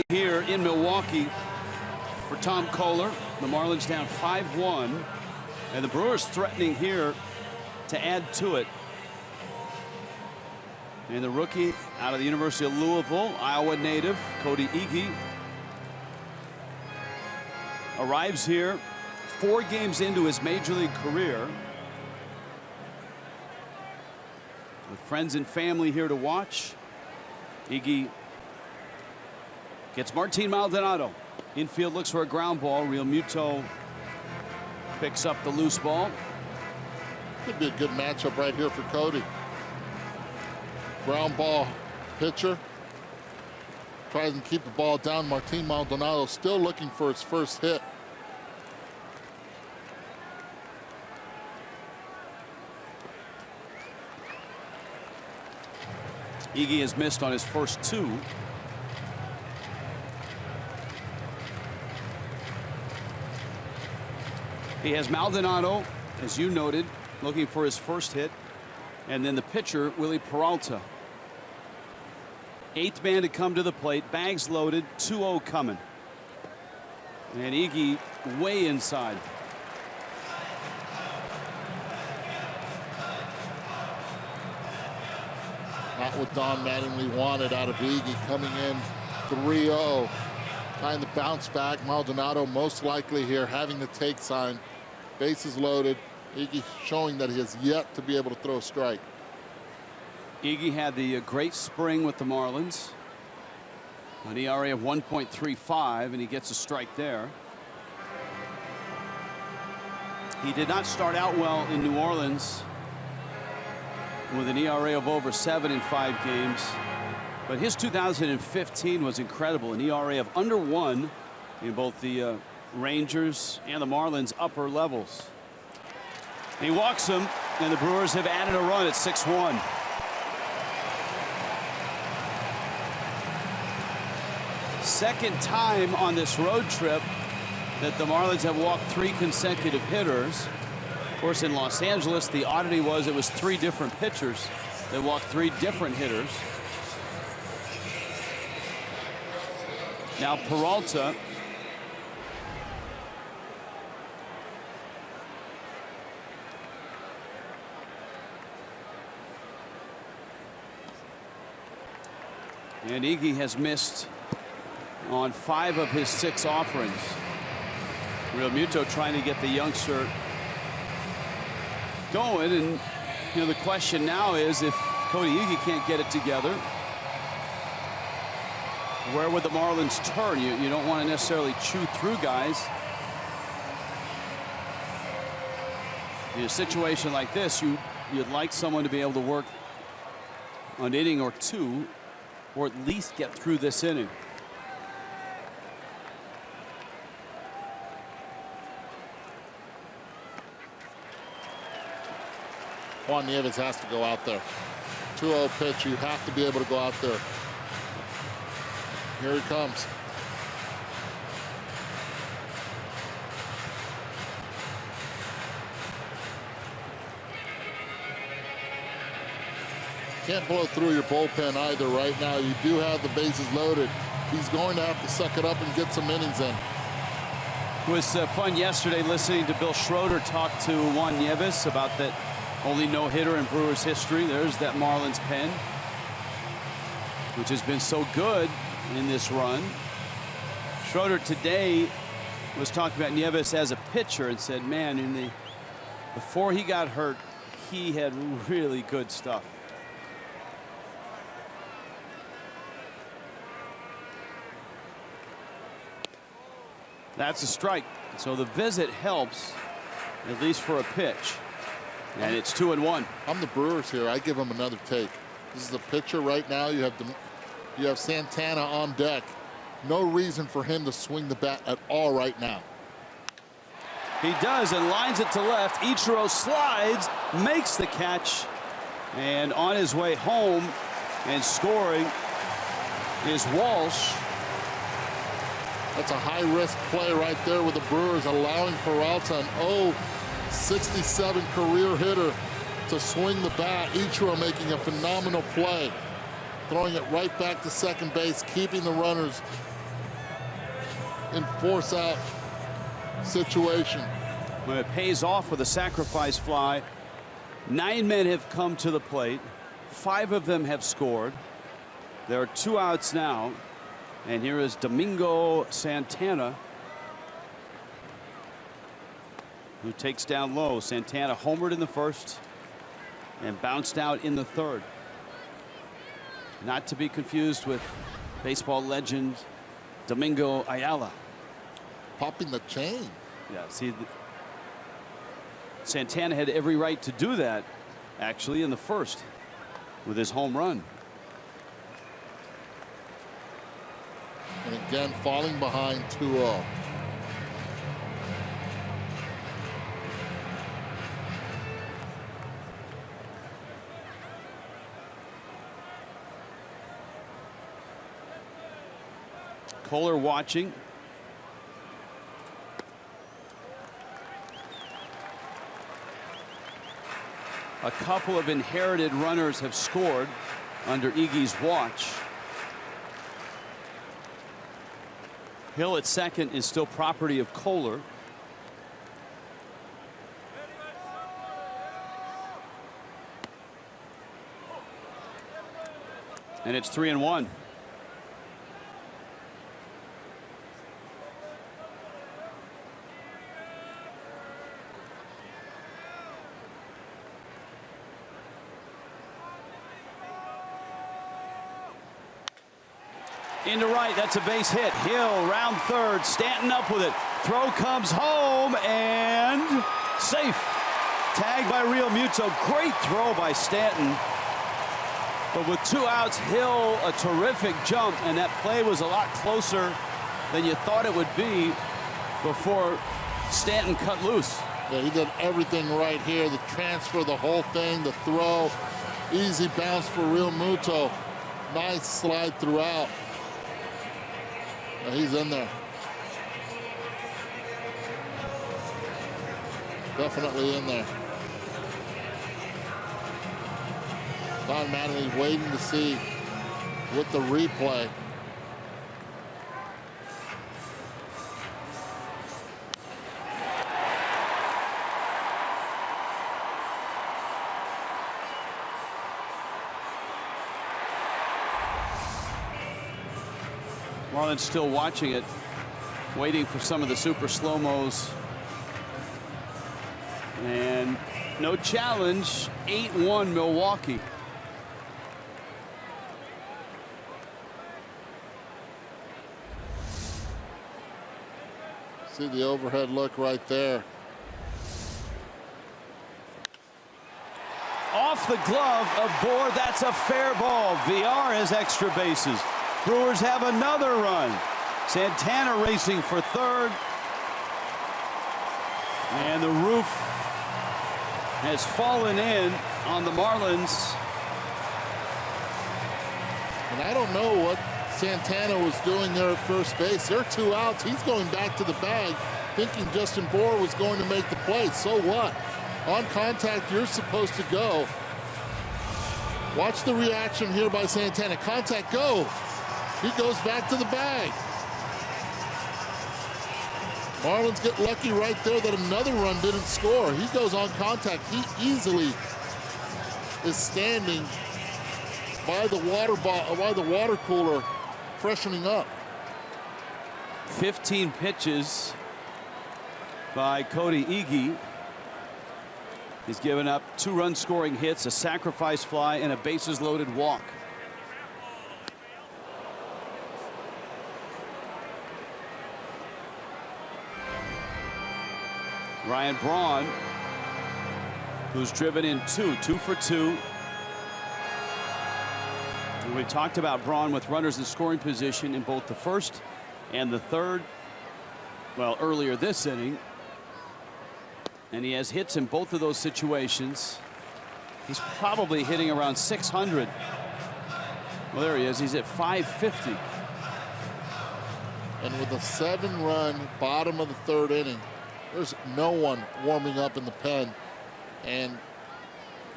S3: Here in Milwaukee for Tom Kohler. The Marlins down 5-1, and the Brewers threatening here to add to it. And the rookie out of the University of Louisville, Iowa native, Cody Iggy, arrives here 4 games into his major league career. with friends and family here to watch. Iggy gets Martin Maldonado. Infield looks for a ground ball. Real Muto picks up the loose ball.
S4: Could be a good matchup right here for Cody. Ground ball pitcher. Tries to keep the ball down. Martin Maldonado still looking for his first hit.
S3: Iggy has missed on his first 2. He has Maldonado, as you noted, looking for his first hit. And then the pitcher, Willie Peralta. 8th man to come to the plate. Bags loaded. 2-0 coming. And Iggy way inside.
S4: Not what Don Mattingly wanted out of Iggy, coming in 3-0. Trying to bounce back. Maldonado most likely here having the take sign. Bases loaded. Iggy showing that he has yet to be able to throw a strike.
S3: Iggy had the great spring with the Marlins. An ERA of 1.35, and he gets a strike there. He did not start out well in New Orleans with an ERA of over 7 in 5 games. But his 2015 was incredible. An ERA of under 1 in both the Rangers and the Marlins upper levels. He walks him, and the Brewers have added a run at 6-1. Second time on this road trip that the Marlins have walked 3 consecutive hitters. Of course, in Los Angeles, the oddity was it was 3 different pitchers that walked 3 different hitters. Now Peralta. And Iggy has missed on 5 of his 6 offerings. Real Muto trying to get the youngster going, and you know the question now is if Cody Iggy can't get it together, where would the Marlins turn? You don't want to necessarily chew through guys. In a situation like this, you'd like someone to be able to work an inning or 2, or at least get through this inning.
S4: Juan Nieves has to go out there. 2-0 pitch. You have to be able to go out there. Here he comes. Can't blow through your bullpen either right now. You do have the bases loaded. He's going to have to suck it up and get some innings in.
S3: It was fun yesterday listening to Bill Schroeder talk to Juan Nieves about that only no-hitter in Brewers history. There's that Marlins pen, which has been so good in this run. Schroeder today was talking about Nieves as a pitcher and said, man, before he got hurt, he had really good stuff. That's a strike. So the visit helps, at least for a pitch. And it's 2-1.
S4: I'm the Brewers here. I give him another take. This is a pitcher right now. You have Santana on deck. No reason for him to swing the bat at all right now.
S3: He does, and lines it to left. Ichiro slides, makes the catch, and on his way home and scoring is Walsh.
S4: That's a high-risk play right there with the Brewers, allowing Peralta, an 0.67 career hitter, to swing the bat. Ichiro making a phenomenal play, throwing it right back to second base, keeping the runners in force-out situation.
S3: When it pays off with a sacrifice fly, 9 men have come to the plate. 5 of them have scored. There are 2 outs now. And here is Domingo Santana, who takes down low. Santana homered in the first. and bounced out in the third. Not to be confused with baseball legend Domingo Ayala.
S4: Popping the chain.
S3: Yeah, see, Santana had every right to do that, actually, in the first with his home run.
S4: And again, falling behind 2-0.
S3: Kohler watching. A couple of inherited runners have scored under Iggy's watch. Hill at second is still property of Kohler. And it's 3-1. Into right, that's a base hit. Hill round third, Stanton up with it. Throw comes home and safe. Tagged by Real Muto. Great throw by Stanton. But with 2 outs, Hill a terrific jump, and that play was a lot closer than you thought it would be before Stanton cut loose.
S4: Yeah, he did everything right here. The transfer, the whole thing, the throw. Easy bounce for Real Muto. Nice slide throughout. He's in there. Definitely in there. Don Mattingly waiting to see with the replay.
S3: Marlins still watching it, waiting for some of the super slow-mos. And no challenge. 8-1 Milwaukee.
S4: See the overhead look right there.
S3: Off the glove of Bohr. That's a fair ball. VR has extra bases. Brewers have another run. Santana racing for third. And the roof has fallen in on the Marlins.
S4: And I don't know what Santana was doing there at first base. There are 2 outs. He's going back to the bag, thinking Justin Bohr was going to make the play. So what? On contact, you're supposed to go. Watch the reaction here by Santana. Contact, go. He goes back to the bag. Marlins get lucky right there that another run didn't score. He goes on contact. He easily is standing by the water cooler, freshening up.
S3: 15 pitches by Cody Iggy. He's given up 2 run-scoring hits, a sacrifice fly, and a bases-loaded walk. Ryan Braun, who's driven in 2 for 2. And we talked about Braun with runners in scoring position in both the first and the third. Well, earlier this inning. And he has hits in both of those situations. He's probably hitting around 600. Well, there he is. He's at 550.
S4: And with a 7-run bottom of the third inning, there's no one warming up in the pen. And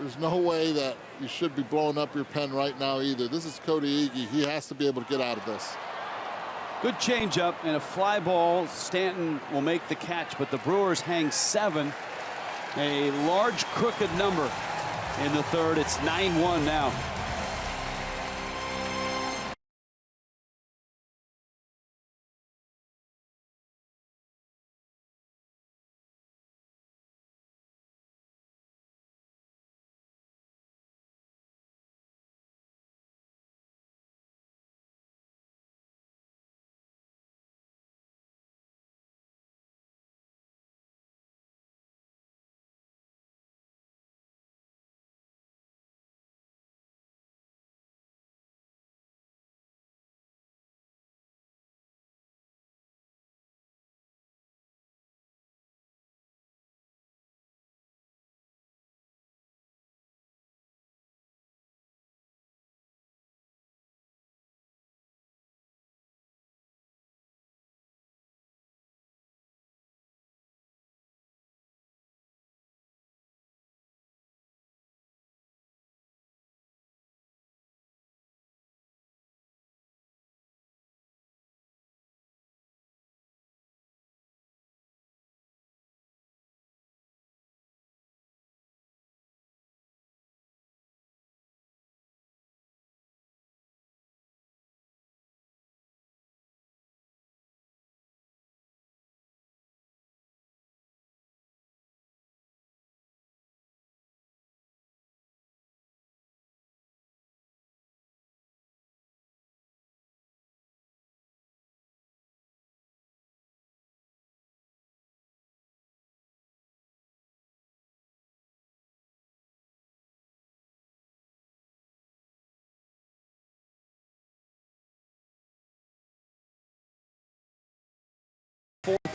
S4: there's no way that you should be blowing up your pen right now either. This is Cody Iggy. He has to be able to get out of this.
S3: Good changeup and a fly ball. Stanton will make the catch, but the Brewers hang 7. A large crooked number in the third. It's 9-1 now.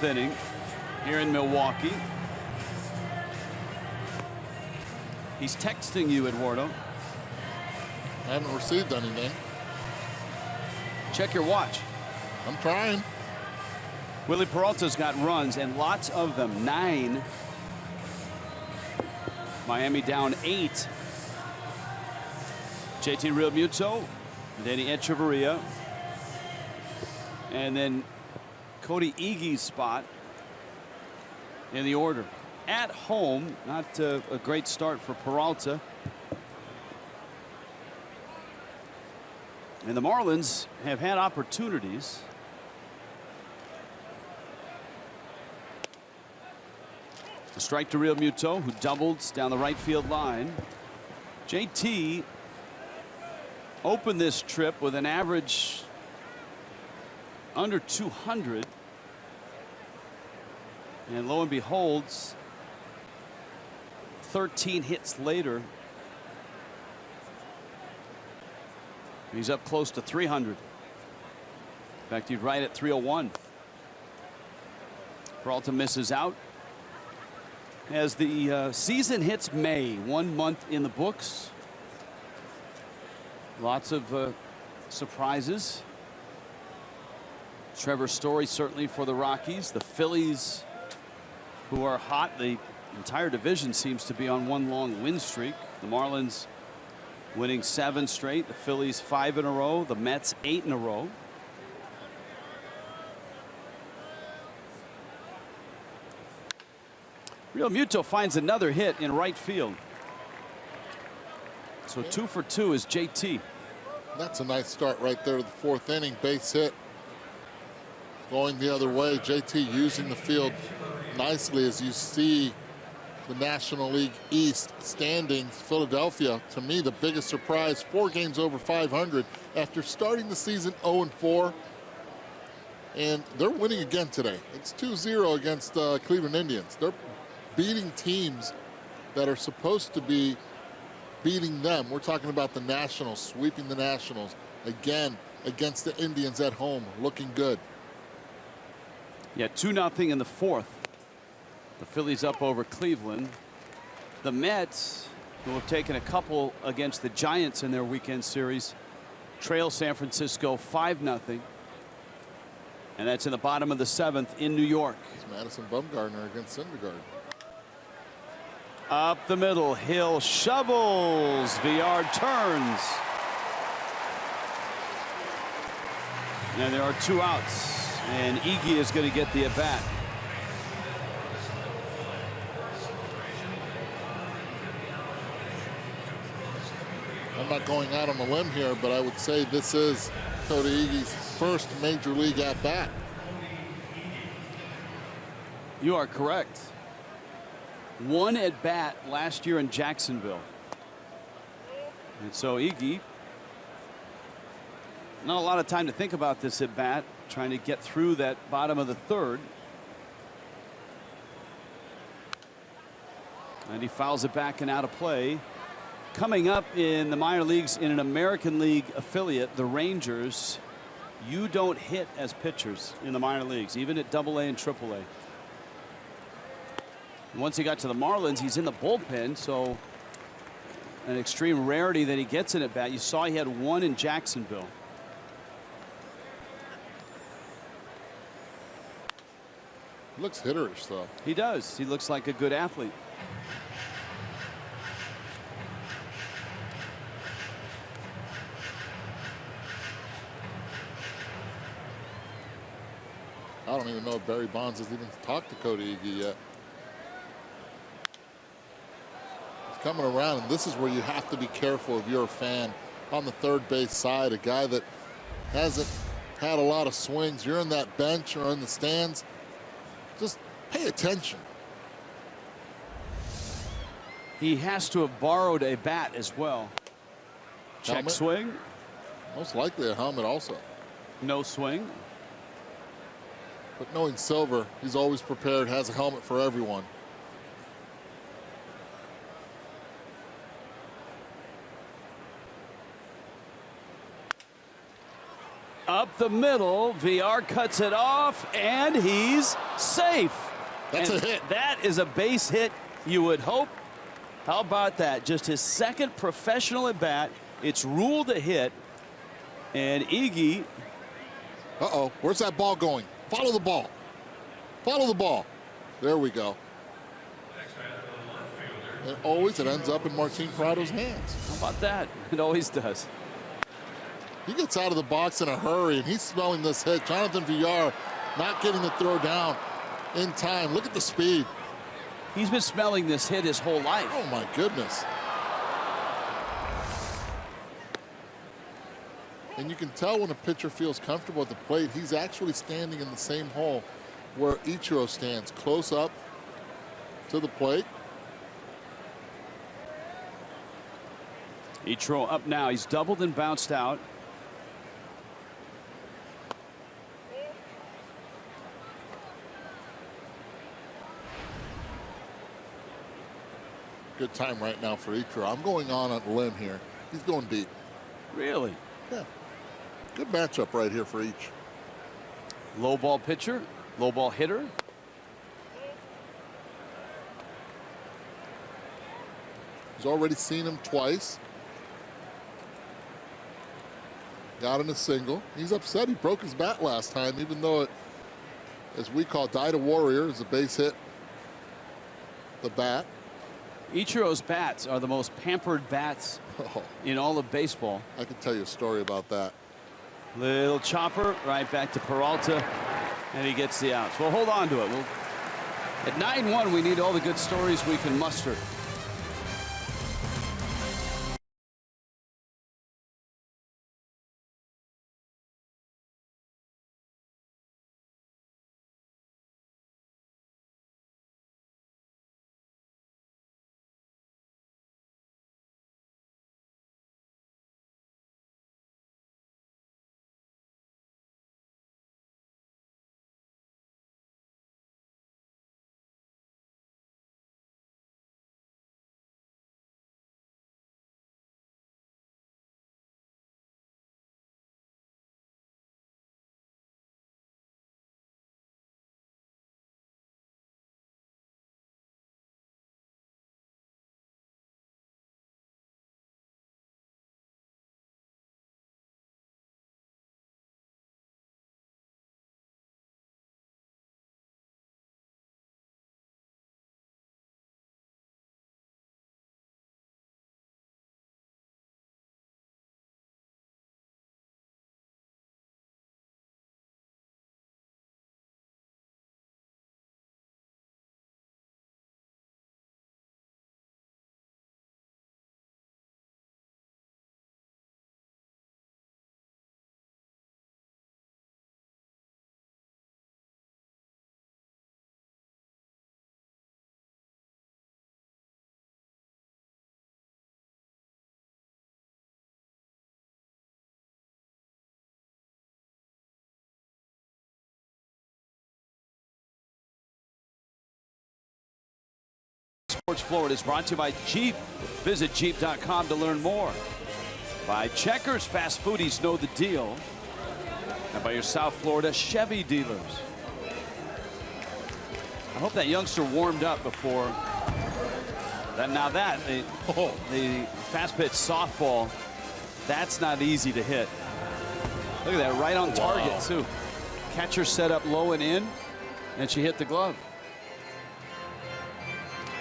S3: 4th inning here in Milwaukee. He's texting you, Eduardo.
S4: I haven't received anything.
S3: Check your watch.
S4: I'm trying.
S3: Willie Peralta's got runs, and lots of them. 9. Miami down 8. JT Realmuto, Danny Echeverria, and then Cody Eage's spot in the order. At home, not a great start for Peralta. And the Marlins have had opportunities. A strike to Realmuto, who doubled down the right field line. JT opened this trip with an average under 200. And lo and behold, 13 hits later, he's up close to 300. In fact, he's right at 301. Peralta misses out. As the season hits May, 1 month in the books. Lots of surprises. Trevor Story certainly for the Rockies. The Phillies, who are hot. The entire division seems to be on one long win streak. The Marlins winning 7 straight. The Phillies 5 in a row. The Mets 8 in a row. Realmuto finds another hit in right field. So 2 for 2 is JT.
S4: That's a nice start right there to the 4th inning. Base hit. Going the other way. JT using the field nicely as you see the National League East standings. Philadelphia, to me, the biggest surprise. 4 games over 500 after starting the season 0-4. And they're winning again today. It's 2-0 against Cleveland Indians. They're beating teams that are supposed to be beating them. We're talking about the Nationals, sweeping the Nationals again against the Indians at home. Looking good.
S3: Yeah, 2-0 in the 4th. The Phillies up over Cleveland. The Mets, who have taken a couple against the Giants in their weekend series, trail San Francisco 5-0. And that's in the bottom of the 7th in New York.
S4: It's Madison Bumgarner against Syndergaard.
S3: Up the middle, Hill shovels. Villar turns. And there are 2 outs. And Iggy is going to get the at-bat.
S4: I'm not going out on a limb here, but I would say this is Cody Iggy's first major league at-bat.
S3: You are correct. 1 at-bat last year in Jacksonville. And so Iggy, not a lot of time to think about this at-bat, trying to get through that bottom of the 3rd. And he fouls it back and out of play. Coming up in the minor leagues in an American League affiliate, the Rangers, you don't hit as pitchers in the minor leagues, even at AA and AAA. Once he got to the Marlins, he's in the bullpen, so an extreme rarity that he gets an at bat. You saw he had 1 in Jacksonville.
S4: He looks hitterish, though.
S3: He does. He looks like a good athlete.
S4: I don't even know if Barry Bonds has even talked to Cody Iggy yet. He's coming around, and this is where you have to be careful if you're a fan on the 3rd base side, a guy that hasn't had a lot of swings. You're in that bench or in the stands. Just pay attention.
S3: He has to have borrowed a bat as well. Check
S4: Helmet?
S3: swing.
S4: Most likely a helmet also.
S3: No swing.
S4: But knowing Silver, he's always prepared, has a helmet for everyone.
S3: Up the middle, VR cuts it off, and he's safe.
S4: That's a hit.
S3: That is a base hit, you would hope. How about that? Just his second professional at bat. It's ruled a hit. And Iggy.
S4: Uh-oh, where's that ball going? Follow the ball. Follow the ball. There we go. And always it ends up in Martin Prado's hands.
S3: How about that? It always does.
S4: He gets out of the box in a hurry, and he's smelling this hit. Jonathan Villar not getting the throw down in time. Look at the speed.
S3: He's been smelling this hit his whole life.
S4: Oh, my goodness. And you can tell when a pitcher feels comfortable at the plate, he's actually standing in the same hole where Ichiro stands, close up to the plate.
S3: Ichiro up now. He's doubled and bounced out.
S4: Good time right now for Ichiro. I'm going on a limb here. He's going deep.
S3: Really?
S4: Yeah. Good matchup right here for each.
S3: Low ball pitcher, low ball hitter.
S4: He's already seen him twice. Got in a single. He's upset he broke his bat last time, even though it, as we call, died a warrior, is a base hit. The bat.
S3: Ichiro's bats are the most pampered bats in all of baseball.
S4: I can tell you a story about that.
S3: Little chopper right back to Peralta, and he gets the outs. Well, hold on to it. At 9-1, we need all the good stories we can muster. Sports Florida is brought to you by Jeep. Visit Jeep.com to learn more. By Checkers Fast Foodies, know the deal. And by your South Florida Chevy dealers. I hope that youngster warmed up before that. Now that the fast pitch softball, that's not easy to hit. Look at that, right on target too. Catcher set up low and in, and she hit the glove.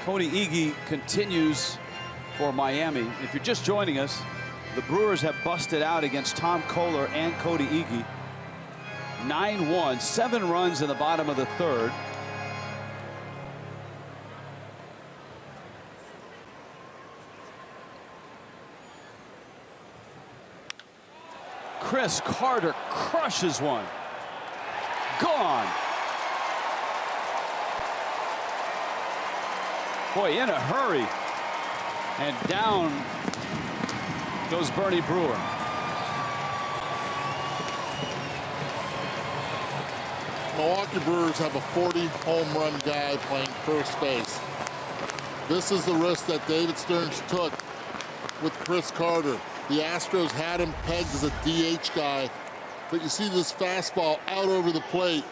S3: Cody Iggy continues for Miami. If you're just joining us, the Brewers have busted out against Tom Kohler and Cody Iggy. 9-1, 7 runs in the bottom of the third. Chris Carter crushes one. Gone. Boy, in a hurry. And down goes Bernie Brewer.
S4: Milwaukee Brewers have a 40 home run guy playing first base. This is the risk that David Stearns took with Chris Carter. The Astros had him pegged as a DH guy but you see this fastball out over the plate.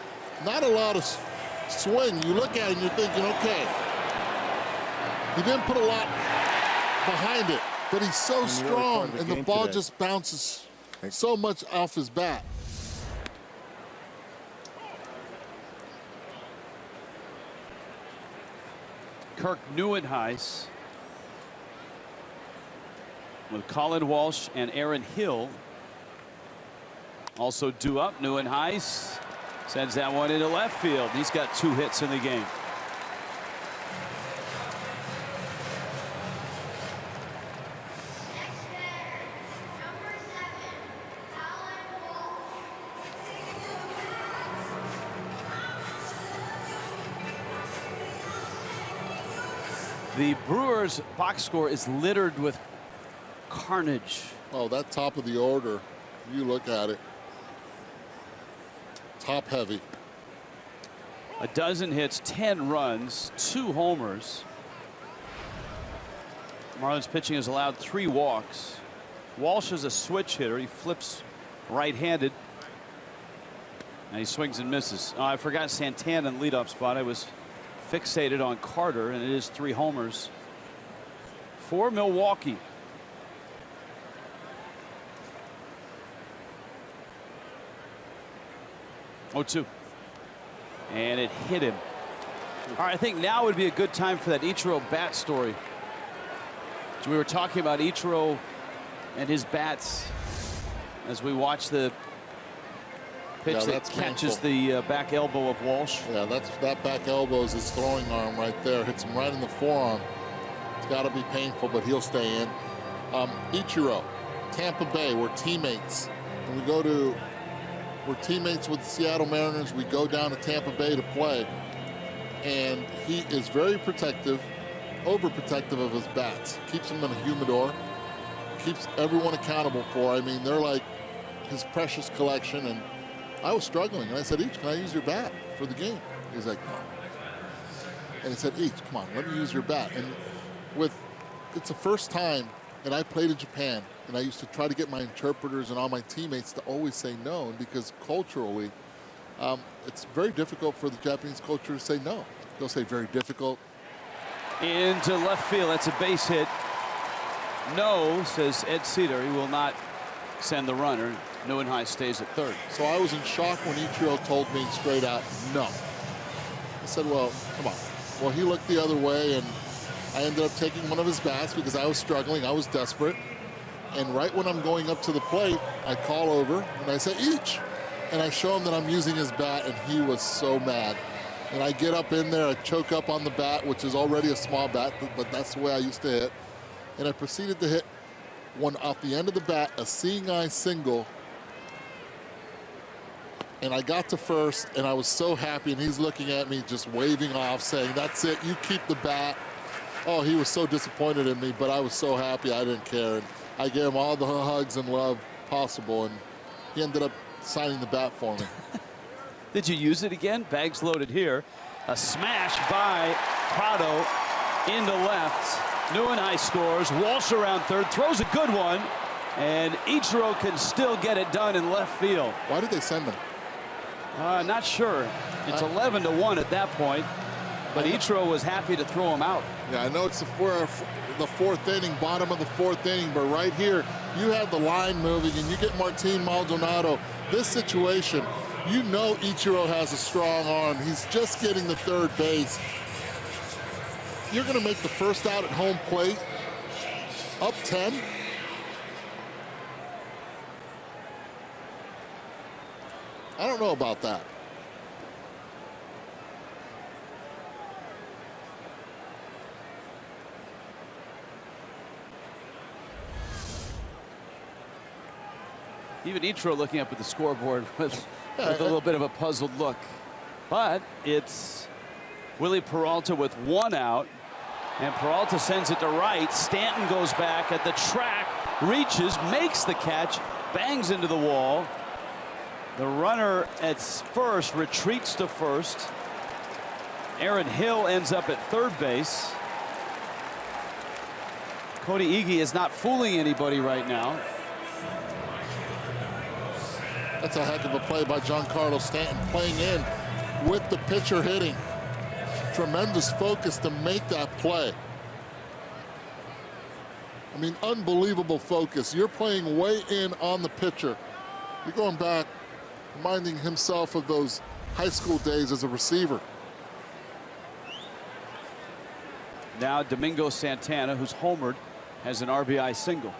S4: Not a lot of swing. You look at it and you're thinking, okay, he didn't put a lot behind it, but he's so strong, and the ball just bounces so much off his bat.
S3: Kirk Neuenhuis with Colin Walsh and Aaron Hill also due up. Neuenhuis sends that one into left field. He's got 2 hits in the game. The Brewers box score is littered with carnage.
S4: Oh, that top of the order, you look at it, top heavy.
S3: 12 hits, 10 runs, 2 homers. Marlins pitching has allowed 3 walks. Walsh is a switch hitter. He flips right-handed. And he swings and misses. Oh, I forgot Santana in the leadoff spot. I was fixated on Carter, and it is 3 homers for Milwaukee. Oh, 2. And it hit him. All right, I think now would be a good time for that Ichiro bat story. So we were talking about Ichiro and his bats as we watch the pitch that catches the back elbow of Walsh.
S4: Yeah, that back elbow is his throwing arm right there. Hits him right in the forearm. It's got to be painful, but he'll stay in. Ichiro, Tampa Bay, we're teammates. And we're teammates with the Seattle Mariners. We go down to Tampa Bay to play. And he is very protective, overprotective of his bats. Keeps them in a humidor. Keeps everyone accountable for. I mean, they're like his precious collection. And I was struggling, and I said, Each, can I use your bat for the game? He's like, no. And I said, Each, come on, let me use your bat. And it's the first time that I played in Japan, and I used to try to get my interpreters and all my teammates to always say no, and because culturally, it's very difficult for the Japanese culture to say no. They'll say very difficult.
S3: Into left field, that's a base hit. No, says Ed Cedar. He will not send the runner. Neuenhuis stays at third.
S4: So I was in shock when Ichiro told me straight out, no. I said, well, come on. Well, he looked the other way, and I ended up taking one of his bats because I was struggling. I was desperate. And right when I'm going up to the plate, I call over, and I say, Each. And I show him that I'm using his bat, and he was so mad. And I get up in there, I choke up on the bat, which is already a small bat, but that's the way I used to hit. And I proceeded to hit one off the end of the bat, a seeing eye single. And I got to first, and I was so happy, and he's looking at me just waving off, saying, that's it, you keep the bat. Oh, he was so disappointed in me, but I was so happy I didn't care. And I gave him all the hugs and love possible, and he ended up signing the bat for me.
S3: Did you use it again? Bags loaded here. A smash by Prado into left. Neuenhuis scores. Walsh around third, throws a good one, and Ichiro can still get it done in left field.
S4: Why did they send him?
S3: Not sure. It's 11-1 at that point, but Ichiro was happy to throw him out.
S4: Yeah, I know it's the fourth inning, bottom of the 4th inning, but right here, you have the line moving, and you get Martin Maldonado. This situation, you know Ichiro has a strong arm. He's just getting the third base. You're going to make the first out at home plate, up 10. I don't know about that.
S3: Even Ichiro looking up at the scoreboard with a little bit of a puzzled look. But it's Willie Peralta with 1 out. And Peralta sends it to right. Stanton goes back at the track, reaches, makes the catch, bangs into the wall. The runner at first retreats to first. Aaron Hill ends up at third base. Cody Iggy is not fooling anybody right now.
S4: That's a heck of a play by Giancarlo Stanton, playing in with the pitcher hitting. Tremendous focus to make that play. I mean, unbelievable focus. You're playing way in on the pitcher. You're going back, reminding himself of those high school days as a receiver.
S3: Now Domingo Santana, who's homered, has an RBI single.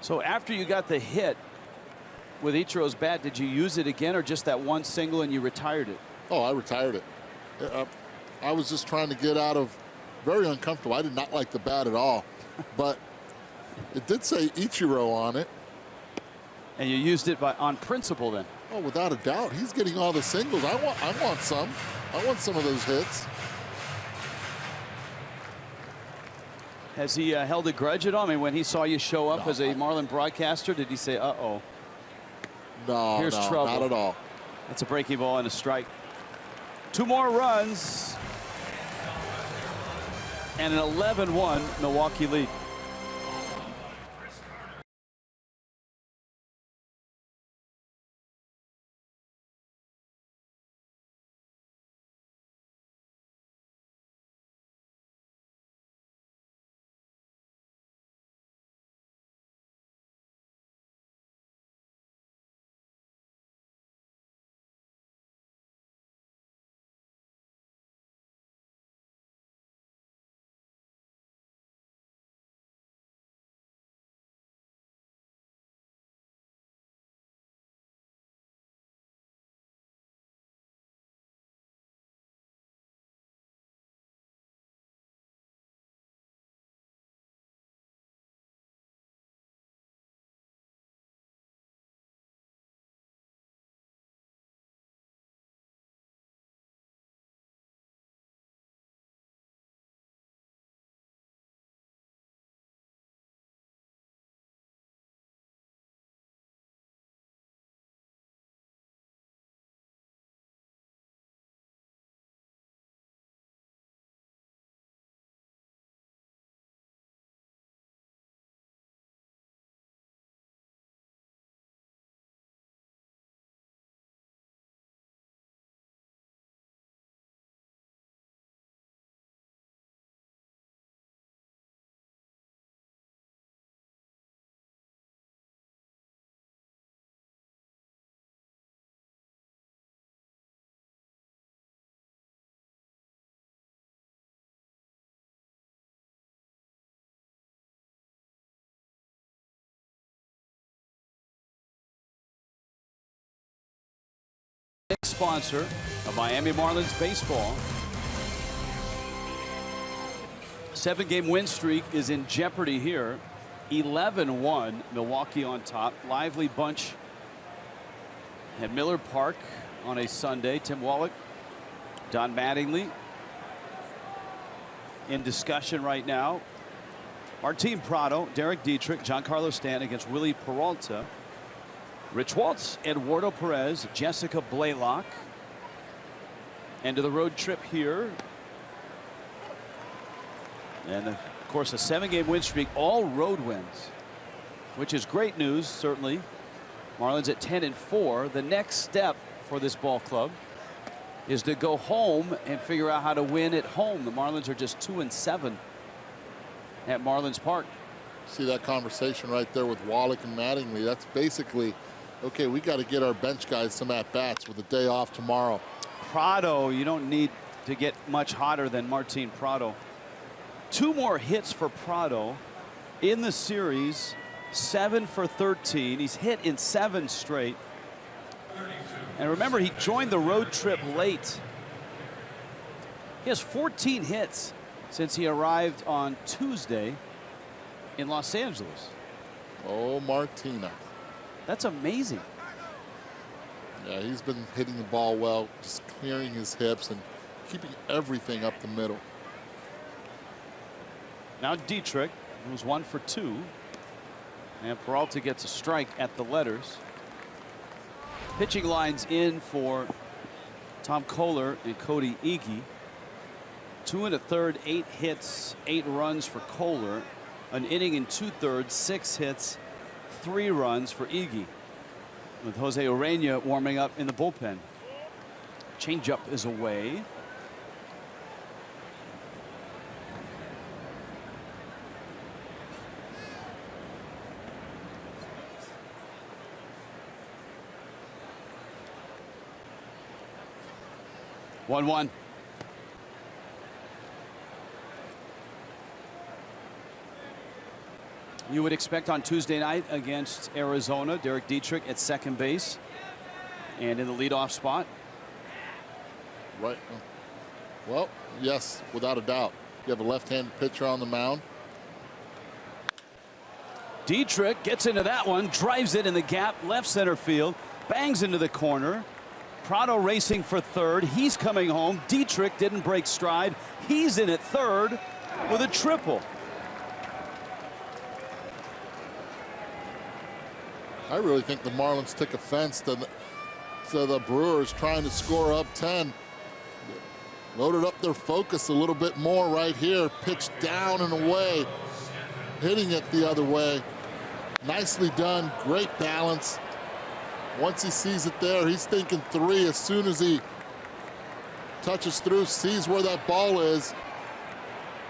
S3: So after you got the hit with Ichiro's bat, did you use it again, or just that one single and you retired it?
S4: Oh, I retired it. I was just trying to get out of, very uncomfortable. I did not like the bat at all, but it did say Ichiro on it.
S3: And you used it on principle then?
S4: Oh, without a doubt. He's getting all the singles. I want some. I want some of those hits.
S3: Has he held a grudge at all? I mean, when he saw you show up as a Marlin broadcaster, did he say, uh-oh?
S4: No,
S3: here's trouble.
S4: Not at all.
S3: That's a breaking ball and a strike. 2 more runs and an 11-1 Milwaukee lead. Sponsor of Miami Marlins baseball. 7-game win streak is in jeopardy here. 11-1 Milwaukee on top. Lively bunch at Miller Park on a Sunday. Tim Wallach, Don Mattingly in discussion right now. Martin Prado, Derek Dietrich, Giancarlo Stanton against Willie Peralta. Rich Waltz, Eduardo Perez, Jessica Blaylock. End of the road trip here. And of course, a 7-game win streak, all road wins, which is great news, certainly. Marlins at 10-4. The next step for this ball club is to go home and figure out how to win at home. The Marlins are just 2-7 at Marlins Park.
S4: See that conversation right there with Wallach and Mattingly. That's basically, okay, we got to get our bench guys some at-bats with a day off tomorrow.
S3: Prado, you don't need to get much hotter than Martin Prado. 2 more hits for Prado in the series. 7 for 13. He's hit in 7 straight. And remember, he joined the road trip late. He has 14 hits since he arrived on Tuesday in Los Angeles.
S4: Oh, Martina.
S3: That's amazing.
S4: Yeah, he's been hitting the ball well, just clearing his hips and keeping everything up the middle.
S3: Now Dietrich, who's 1 for 2. And Peralta gets a strike at the letters. Pitching lines in for Tom Kohler and Cody Iggy. 2 1/3, 8 hits, 8 runs for Kohler. an inning and 2/3, 6 hits, 3 runs for Iggy, with Jose Urena warming up in the bullpen. Changeup is away. One. You would expect on Tuesday night against Arizona, Derek Dietrich at second base and in the leadoff spot.
S4: Right. Well, yes, without a doubt. You have a left-handed pitcher on the mound.
S3: Dietrich gets into that one, drives it in the gap, left center field, bangs into the corner. Prado racing for third. He's coming home. Dietrich didn't break stride. He's in at third with a triple.
S4: I really think the Marlins took offense to the Brewers trying to score up 10. Loaded up their focus a little bit more right here. Pitched down and away. Hitting it the other way. Nicely done. Great balance. Once he sees it there, he's thinking 3 as soon as he touches through, sees where that ball is.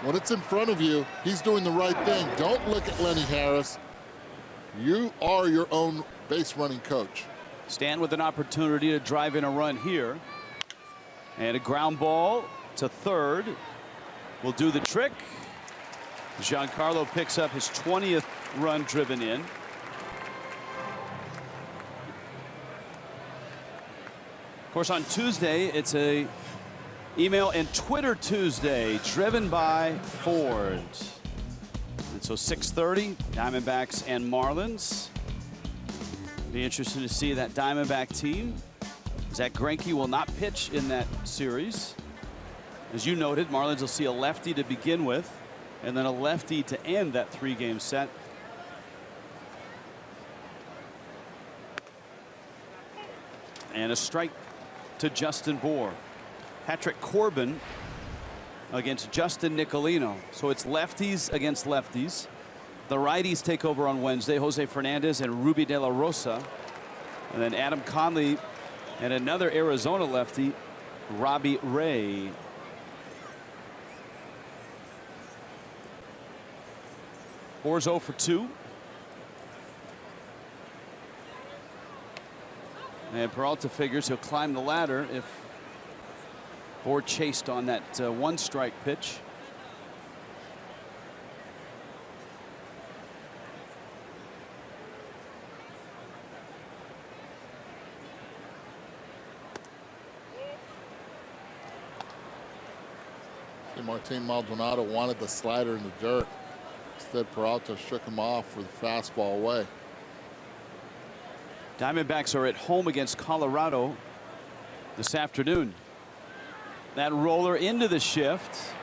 S4: When it's in front of you, he's doing the right thing. Don't look at Lenny Harris. You are your own base running coach.
S3: Stan with an opportunity to drive in a run here. And a ground ball to third will do the trick. Giancarlo picks up his 20th run driven in. Of course, on Tuesday, it's a email and Twitter Tuesday driven by Ford. And so 6:30, Diamondbacks and Marlins. Be interesting to see that Diamondback team. Zach Greinke will not pitch in that series. As you noted, Marlins will see a lefty to begin with and then a lefty to end that 3-game set. And a strike to Justin Bour. Patrick Corbin against Justin Nicolino. So it's lefties against lefties. The righties take over on Wednesday. Jose Fernandez and Ruby De La Rosa. And then Adam Conley and another Arizona lefty, Robbie Ray. Bour's 0 for 2. And Peralta figures he'll climb the ladder if Bour chased on that 1-strike pitch.
S4: Martin Maldonado wanted the slider in the dirt. Instead, Peralta shook him off with a fastball away.
S3: Diamondbacks are at home against Colorado this afternoon. That roller into the shift.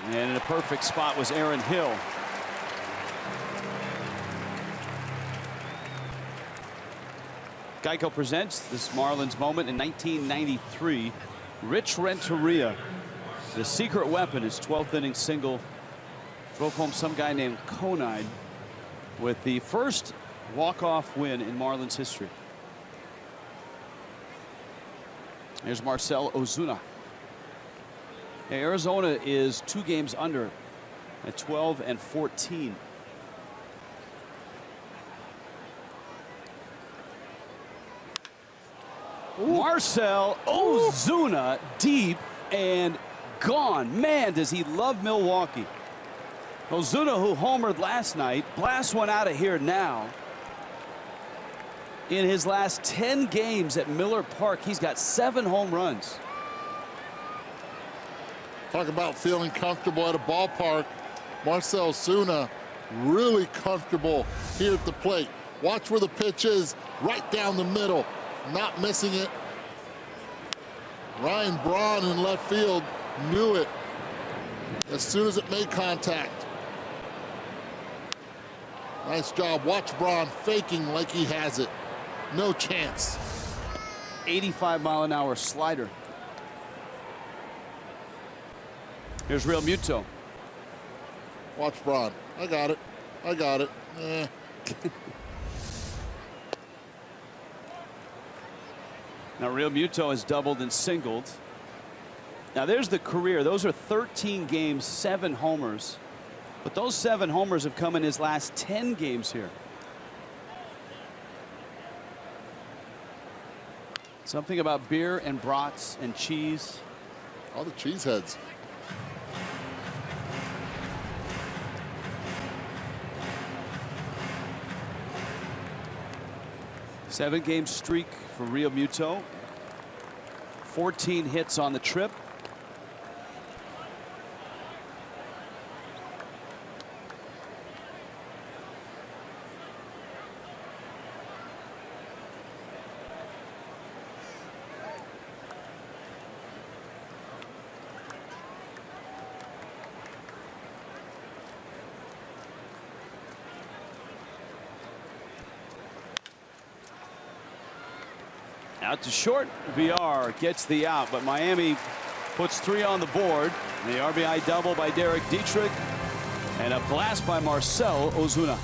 S3: And in a perfect spot was Aaron Hill. Geico presents this Marlins moment in 1993. Rich Renteria, the secret weapon, his 12th inning single, drove home some guy named Conide with the first walk-off win in Marlins history. Here's Marcell Ozuna. Arizona is 2 games under at 12 and 14. Marcell Ozuna deep and gone. Man, does he love Milwaukee. Ozuna, who homered last night, blasts one out of here now. In his last 10 games at Miller Park, he's got 7 home runs.
S4: Talk about feeling comfortable at a ballpark. Marcell Ozuna really comfortable here at the plate. Watch where the pitch is, right down the middle, not missing it. Ryan Braun in left field knew it as soon as it made contact. Nice job. Watch Braun faking like he has it. No chance.
S3: 85-mile-an-hour slider. Here's Real Muto.
S4: Watch Braun. I got it. I got it.
S3: Now, Real Muto has doubled and singled. Now, there's the career. Those are 13 games, 7 homers. But those 7 homers have come in his last 10 games here. Something about beer and brats and cheese.
S4: All the cheeseheads.
S3: Seven-game streak for Real Muto. 14 hits on the trip. Out to short. VR gets the out, but Miami puts 3 on the board. The RBI double by Derek Dietrich and a blast by Marcell Ozuna.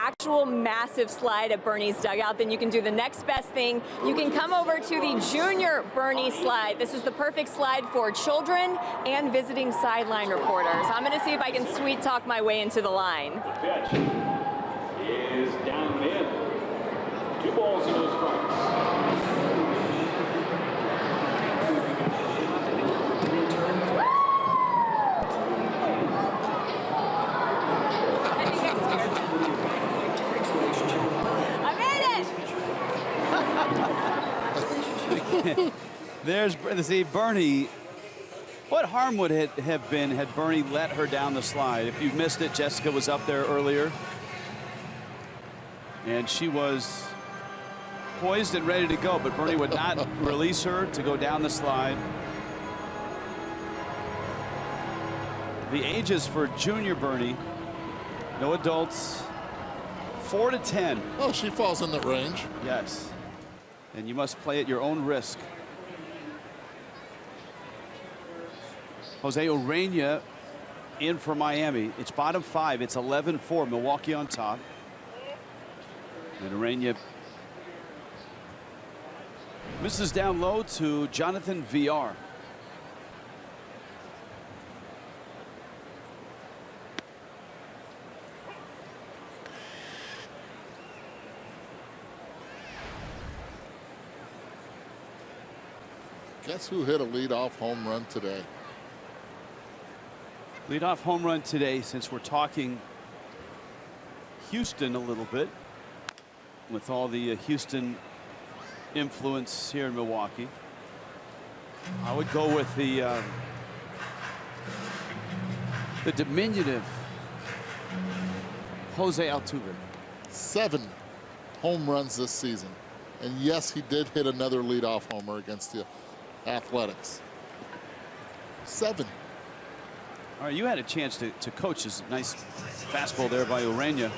S5: Actual massive slide at Bernie's dugout, then you can do the next best thing. You can come over to the junior Bernie slide. This is the perfect slide for children and visiting sideline reporters. I'm going to see if I can sweet talk my way into the line.
S2: The pitch is down mid. 2 balls and no strikes.
S3: There's Bernie. What harm would it have been had Bernie let her down the slide? If you missed it, Jessica was up there earlier. And she was poised and ready to go, but Bernie would not release her to go down the slide. The ages for junior Bernie, no adults, 4 to 10.
S4: Oh, she falls in that range.
S3: Yes. And you must play at your own risk. Jose Urena in for Miami. It's bottom 5. It's 11-4. Milwaukee on top. And Urena misses down low to Jonathan VR.
S4: Guess who hit a leadoff home run today?
S3: Leadoff home run today, since we're talking Houston a little bit, with all the Houston influence here in Milwaukee. I would go with the diminutive Jose Altuve.
S4: 7 home runs this season. And yes, he did hit another leadoff homer against the Athletics. 7.
S3: All right, you had a chance to coach. This nice fastball there by Urena.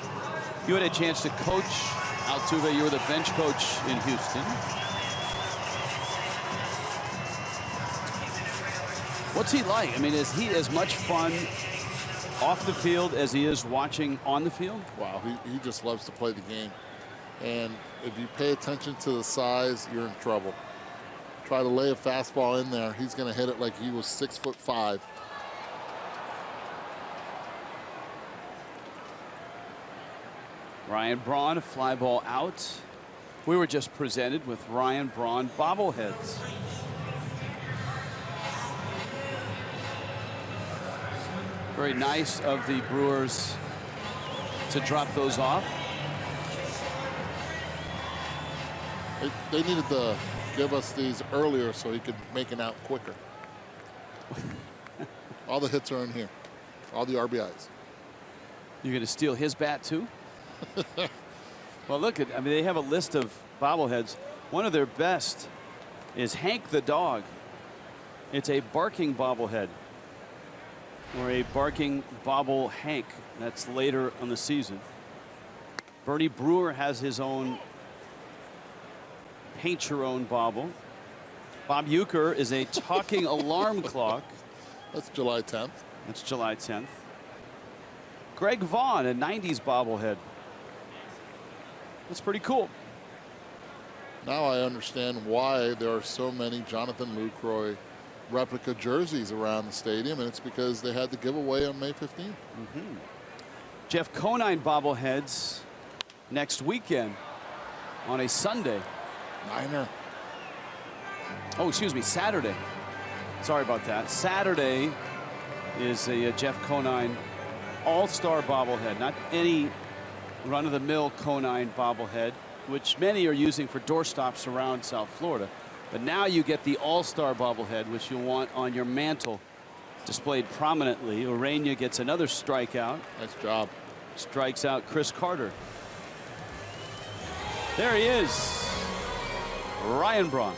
S3: You had a chance to coach Altuve. You were the bench coach in Houston. What's he like? I mean, is he as much fun off the field as he is watching on the field?
S4: Wow, he just loves to play the game. And if you pay attention to the size, you're in trouble. Try to lay a fastball in there, he's going to hit it like he was 6'5".
S3: Ryan Braun, a fly ball out. We were just presented with Ryan Braun bobbleheads. Very nice of the Brewers to drop those off.
S4: They needed to give us these earlier so he could make it out quicker. All the hits are in here. All the RBIs.
S3: You're going to steal his bat too? Well, look at, I mean, they have a list of bobbleheads. One of their best is Hank the dog. It's a barking bobblehead, or a barking bobble Hank. That's later on the season. Bernie Brewer has his own paint your own bobble. Bob Uecker is a talking alarm clock.
S4: That's July 10th.
S3: That's July 10th. Greg Vaughn, a 90s bobblehead. That's pretty cool.
S4: Now I understand why there are so many Jonathan Lucroy replica jerseys around the stadium, and it's because they had the giveaway on May 15th.
S3: Jeff Conine bobbleheads next weekend on a Sunday.
S4: Niner.
S3: Oh, excuse me, Saturday. Sorry about that. Saturday is a Jeff Conine all-star bobblehead, not any run-of-the-mill Conine bobblehead, which many are using for doorstops around South Florida. But now you get the all-star bobblehead, which you'll want on your mantle, displayed prominently. Urena gets another strikeout.
S4: Nice job.
S3: Strikes out Chris Carter. There he is, Ryan Braun.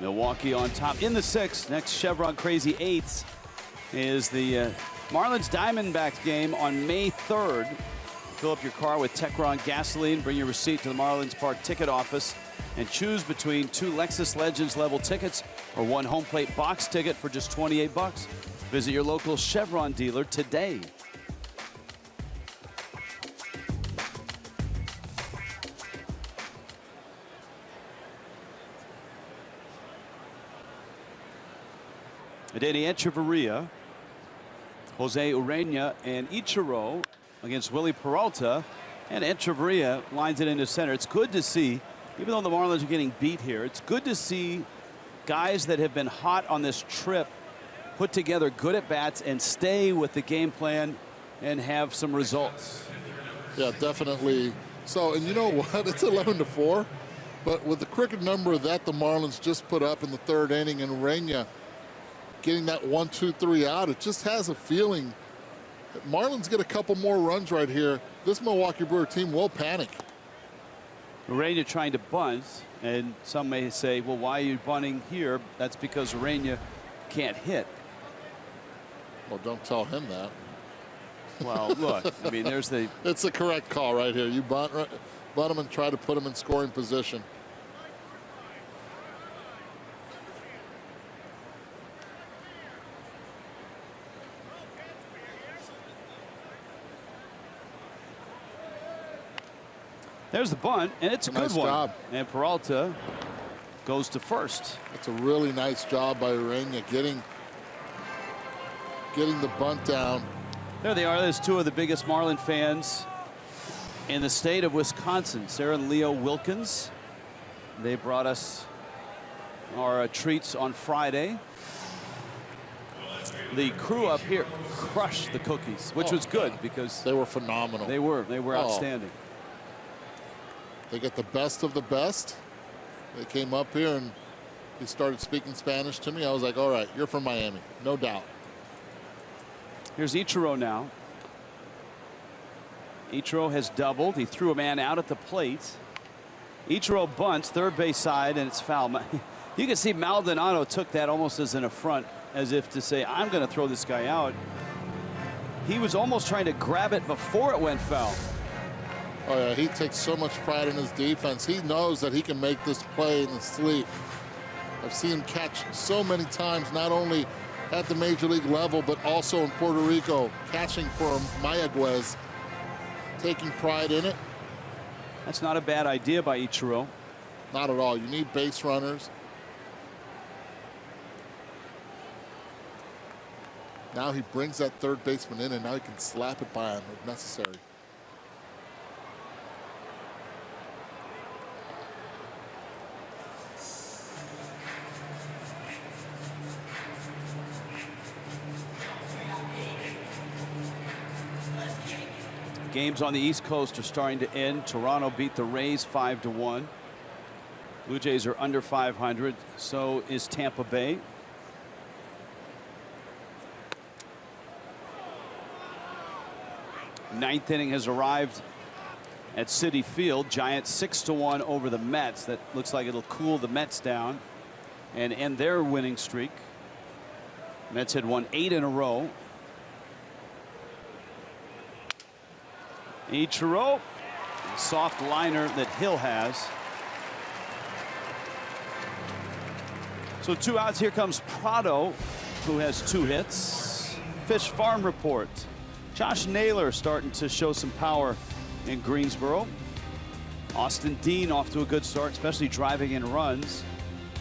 S3: Milwaukee on top in the 6th. Next Chevron Crazy 8th is the Marlins Diamondbacks game on May 3rd. Fill up your car with Techron gasoline. Bring your receipt to the Marlins Park ticket office and choose between 2 Lexus Legends level tickets or 1 home plate box ticket for just $28. Visit your local Chevron dealer today. Danny Echeverria Jose Urena and Ichiro against Willie Peralta, and Echeverria lines it into center. It's good to see, even though the Marlins are getting beat here, it's good to see guys that have been hot on this trip put together good at bats and stay with the game plan and have some results.
S4: Yeah, definitely. So, and you know what? It's 11-4, but with the crooked number that the Marlins just put up in the third inning and Urena getting that 1-2-3 out, it just has a feeling that Marlins get a couple more runs right here, this Milwaukee Brewer team will panic.
S3: Urena trying to bunt, and some may say, well, why are you bunting here? That's because Urena can't hit.
S4: Well, don't tell him that.
S3: Well, look, I mean, there's the...
S4: It's the correct call right here. You bunt him and try to put him in scoring position.
S3: There's the bunt, and it's a good one.
S4: Job.
S3: And Peralta goes to first.
S4: It's a really nice job by Urena getting the bunt down.
S3: There they are. There's two of the biggest Marlin fans in the state of Wisconsin, Sarah and Leo Wilkins. They brought us our treats on Friday. The crew up here crushed the cookies, which was good because
S4: they were phenomenal.
S3: They were outstanding.
S4: They get the best of the best. They came up here and he started speaking Spanish to me. I was like, all right, you're from Miami, no doubt.
S3: Here's Ichiro now. Ichiro has doubled. He threw a man out at the plate. Ichiro bunts third base side, and it's foul. You can see Maldonado took that almost as an affront, as if to say, I'm going to throw this guy out. He was almost trying to grab it before it went foul.
S4: Oh, yeah, he takes so much pride in his defense. He knows that he can make this play in the sleep. I've seen him catch so many times, not only at the major league level, but also in Puerto Rico, catching for Mayaguez, taking pride in it.
S3: That's not a bad idea by Ichiro.
S4: Not at all. You need base runners. Now he brings that third baseman in, and now he can slap it by him if necessary.
S3: Games on the East Coast are starting to end. Toronto beat the Rays 5-1. Blue Jays are under 500. So is Tampa Bay. Ninth inning has arrived at Citi Field. Giants 6-1 over the Mets. That looks like it'll cool the Mets down and end their winning streak. Mets had won 8 in a row. Ichiro, soft liner that Hill has. So 2 outs. Here comes Prado, who has 2 hits. Fish Farm Report. Josh Naylor starting to show some power in Greensboro. Austin Dean off to a good start, especially driving in runs.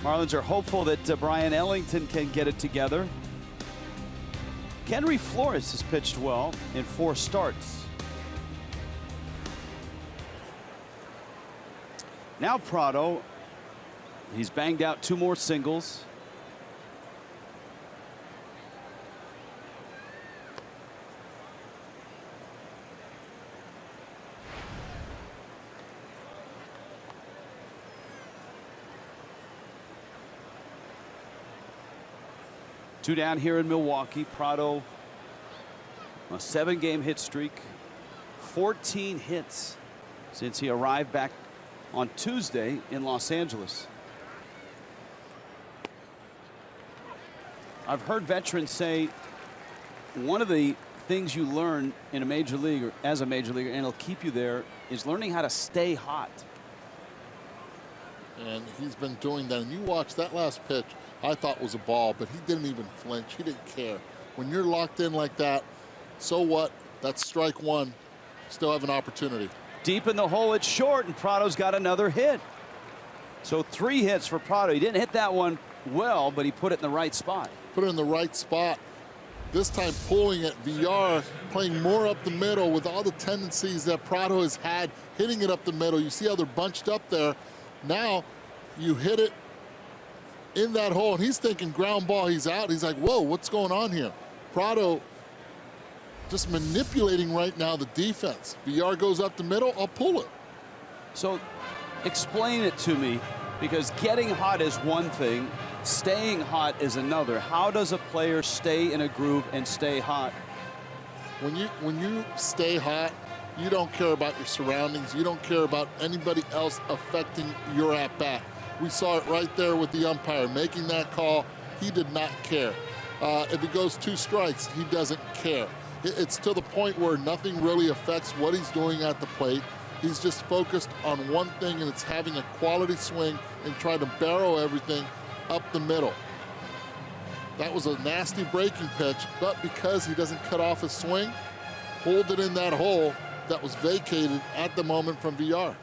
S3: Marlins are hopeful that Brian Ellington can get it together. Kenry Flores has pitched well in 4 starts. Now Prado, he's banged out 2 more singles. Two down here in Milwaukee. Prado, a 7-game hit streak, 14 hits since he arrived back on Tuesday in Los Angeles. I've heard veterans say one of the things you learn in a major league or as a major leaguer, and it'll keep you there, is learning how to stay hot.
S4: And he's been doing that. And you watch that last pitch, I thought was a ball, but he didn't even flinch. He didn't care. When you're locked in like that, so what? That's strike 1. Still have an opportunity.
S3: Deep in the hole, it's short, and Prado's got another hit. So 3 hits for Prado. He didn't hit that one well, but he put it in the right spot.
S4: Put it in the right spot. This time pulling it. VR playing more up the middle with all the tendencies that Prado has had, hitting it up the middle. You see how they're bunched up there. Now you hit it in that hole, and he's thinking ground ball, he's out. He's like, whoa, what's going on here? Prado just manipulating right now the defense. VR goes up the middle, I'll pull it.
S3: So explain it to me, because getting hot is one thing, staying hot is another. How does a player stay in a groove and stay hot?
S4: When you stay hot, you don't care about your surroundings. You don't care about anybody else affecting your at-bat. We saw it right there with the umpire making that call. He did not care. If it goes 2 strikes, he doesn't care. It's to the point where nothing really affects what he's doing at the plate. He's just focused on one thing, and it's having a quality swing and trying to barrel everything up the middle. That was a nasty breaking pitch, but because he doesn't cut off his swing, hold it in that hole that was vacated at the moment from VR.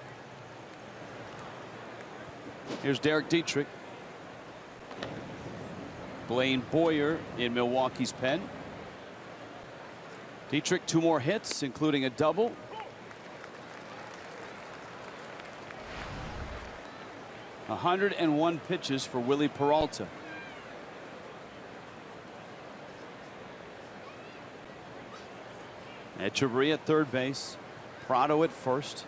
S3: Here's Derek Dietrich. Blaine Boyer in Milwaukee's pen. Dietrich 2 more hits, including a double. (101 pitches for Willie Peralta. Echeverria at third base. Prado at first.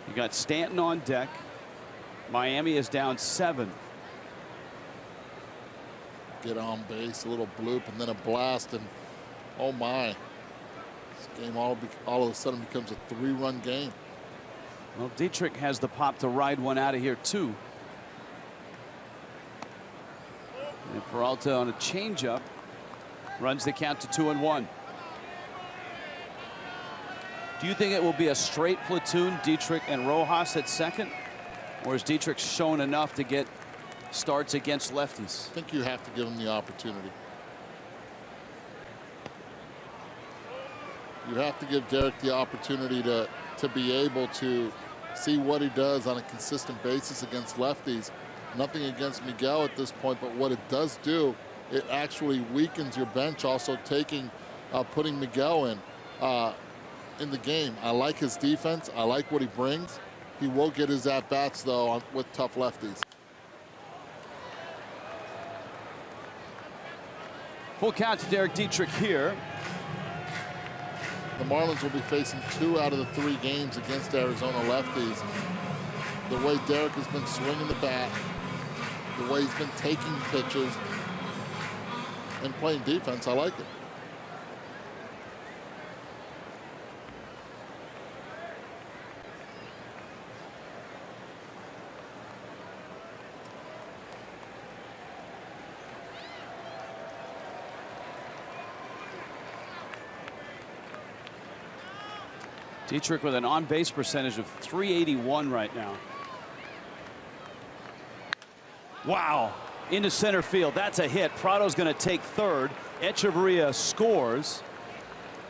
S3: You got Stanton on deck. Miami is down 7.
S4: Get on base, a little bloop, and then a blast, and oh my. This game all of a sudden becomes a 3-run game.
S3: Well, Dietrich has the pop to ride one out of here, too. And Peralta on a changeup runs the count to 2-1. Do you think it will be a straight platoon, Dietrich and Rojas at second? Or is Dietrich shown enough to get starts against lefties?
S4: I think you have to give him the opportunity. You have to give Derek the opportunity to be able to see what he does on a consistent basis against lefties. Nothing against Miguel at this point, but what it does do, it actually weakens your bench, also putting Miguel in the game. I like his defense. I like what he brings. He will get his at-bats, though, with tough lefties.
S3: Full count to Derek Dietrich here.
S4: The Marlins will be facing 2 out of the 3 games against Arizona lefties. The way Derek has been swinging the bat, the way he's been taking pitches and playing defense, I like it.
S3: Dietrich with an on-base percentage of .381 right now. Wow. Into center field. That's a hit. Prado's going to take third. Echeverria scores.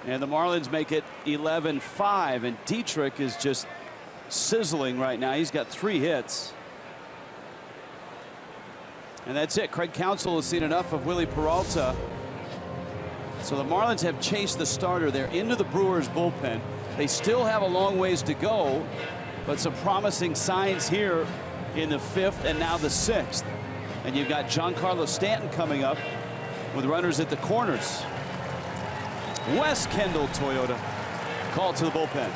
S3: And the Marlins make it 11-5. And Dietrich is just sizzling right now. He's got 3 hits. And that's it. Craig Counsell has seen enough of Willie Peralta. So the Marlins have chased the starter. They're into the Brewers bullpen. They still have a long ways to go, but some promising signs here in the 5th and now the 6th. And you've got Giancarlo Stanton coming up with runners at the corners. Wes Kendall Toyota called to the bullpen.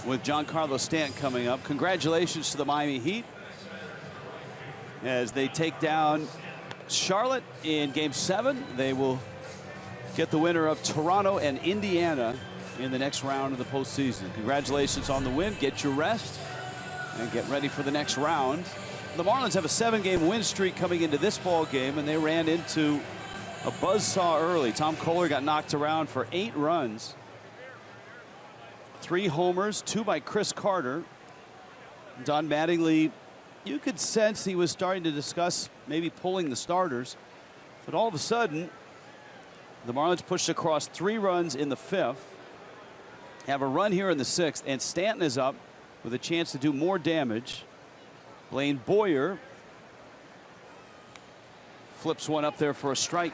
S3: with Giancarlo Stanton coming up. Congratulations to the Miami Heat as they take down Charlotte in Game 7. They will get the winner of Toronto and Indiana in the next round of the postseason. Congratulations on the win. Get your rest and get ready for the next round. The Marlins have a 7-game win streak coming into this ball game, and they ran into a buzzsaw early. Tom Kohler got knocked around for 8 runs. 3 homers, 2 by Chris Carter. Don Mattingly, you could sense he was starting to discuss maybe pulling the starters, but all of a sudden the Marlins pushed across 3 runs in the 5th, have a run here in the 6th, and Stanton is up with a chance to do more damage. Blaine Boyer flips one up there for a strike,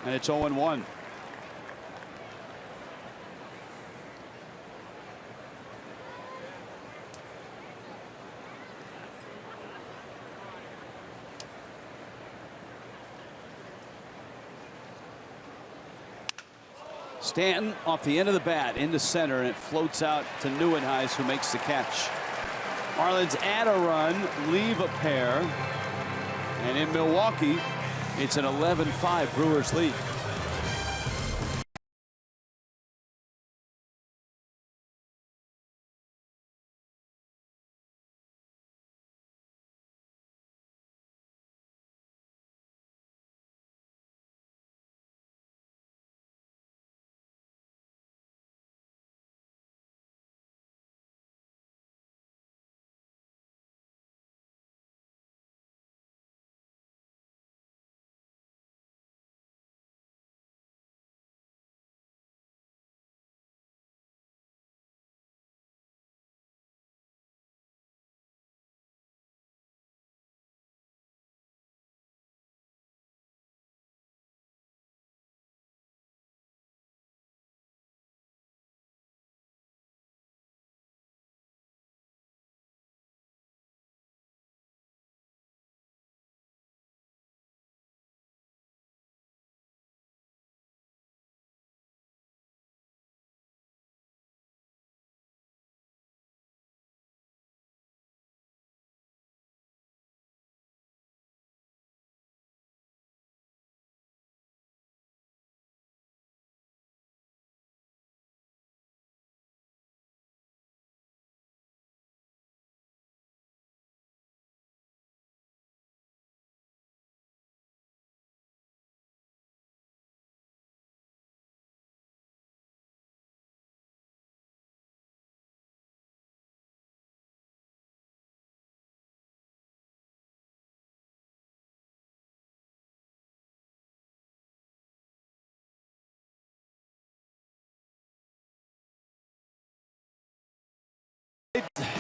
S3: and it's 0-1. Stanton off the end of the bat into center, and it floats out to Neuenhuis, who makes the catch. Marlins add a run, leave a pair, and in Milwaukee, it's an 11-5 Brewers lead.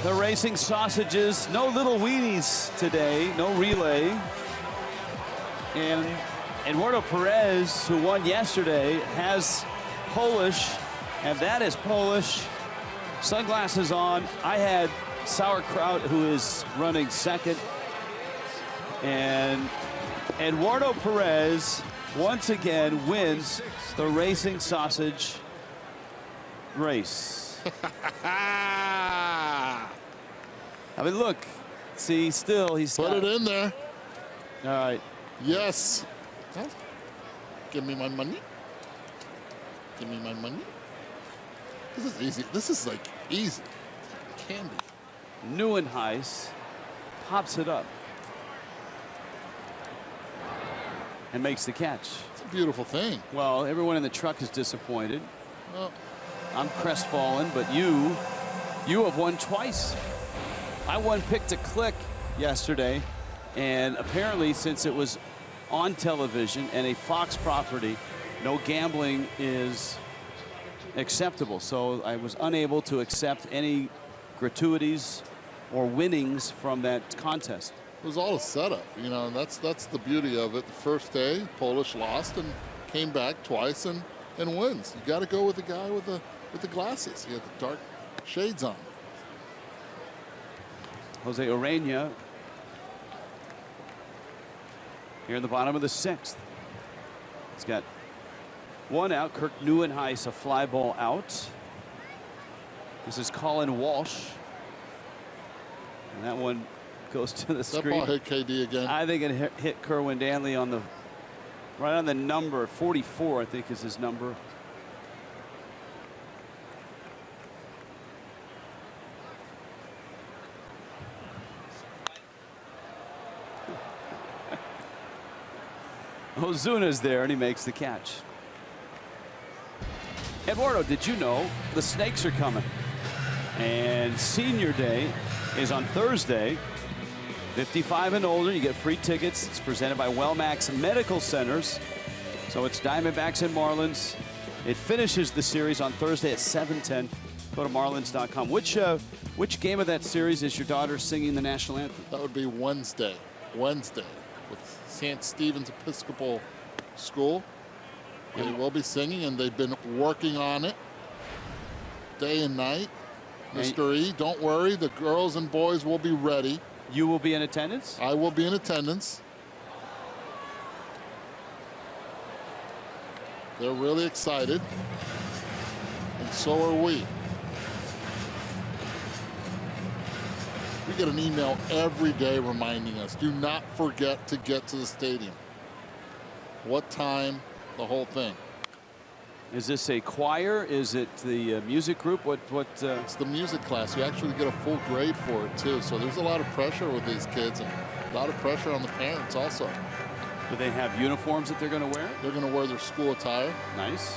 S3: The Racing Sausages, no little weenies today, no relay. And Eduardo Perez, who won yesterday, has Polish, and that is Polish. Sunglasses on. I had Sauerkraut, who is running second. And Eduardo Perez once again wins the Racing Sausage race. I mean, look, see, still he's
S4: put it in there.
S3: All right.
S4: Yes. Give me my money. Give me my money. This is easy. This is like easy candy.
S3: Neuenhuis pops it up and makes the catch.
S4: It's a beautiful thing.
S3: Well, everyone in the truck is disappointed.
S4: Well,
S3: I'm crestfallen, but you have won twice. I won Pick to Click yesterday, and apparently since it was on television and a Fox property, no gambling is acceptable. So I was unable to accept any gratuities or winnings from that contest.
S4: It was all a setup, you know, and that's the beauty of it. The first day, Polish lost and came back twice and wins. You got to go with the guy with the glasses. He had the dark shades on.
S3: Jose Urena here in the bottom of the 6th. He's got 1 out. Kirk Neuenhuis, a fly ball out. This is Colin Walsh. And that one goes to the screen.
S4: That ball hit KD again.
S3: I think it hit Kerwin Danley on the right on the number 44, I think is his number. Ozuna's there and he makes the catch. Eduardo, did you know the Snakes are coming? And senior day is on Thursday. 55 and older, you get free tickets. It's presented by Wellmax Medical Centers. So it's Diamondbacks and Marlins. It finishes the series on Thursday at 7:10. Go to marlins.com. Which game of that series is your daughter singing the national anthem?
S4: That would be Wednesday with St. Stephen's Episcopal School. They will be singing, and they've been working on it day and night. Mr. E, don't worry, the girls and boys will be ready.
S3: You will be in attendance?
S4: I will be in attendance. They're really excited, and so are we. We get an email every day reminding us, do not forget to get to the stadium. What time? The whole thing.
S3: Is this a choir? Is it the music group?
S4: It's the music class. You actually get a full grade for it too. So there's a lot of pressure with these kids, and a lot of pressure on the parents also.
S3: Do they have uniforms that they're going to wear?
S4: They're going to wear their school attire.
S3: Nice.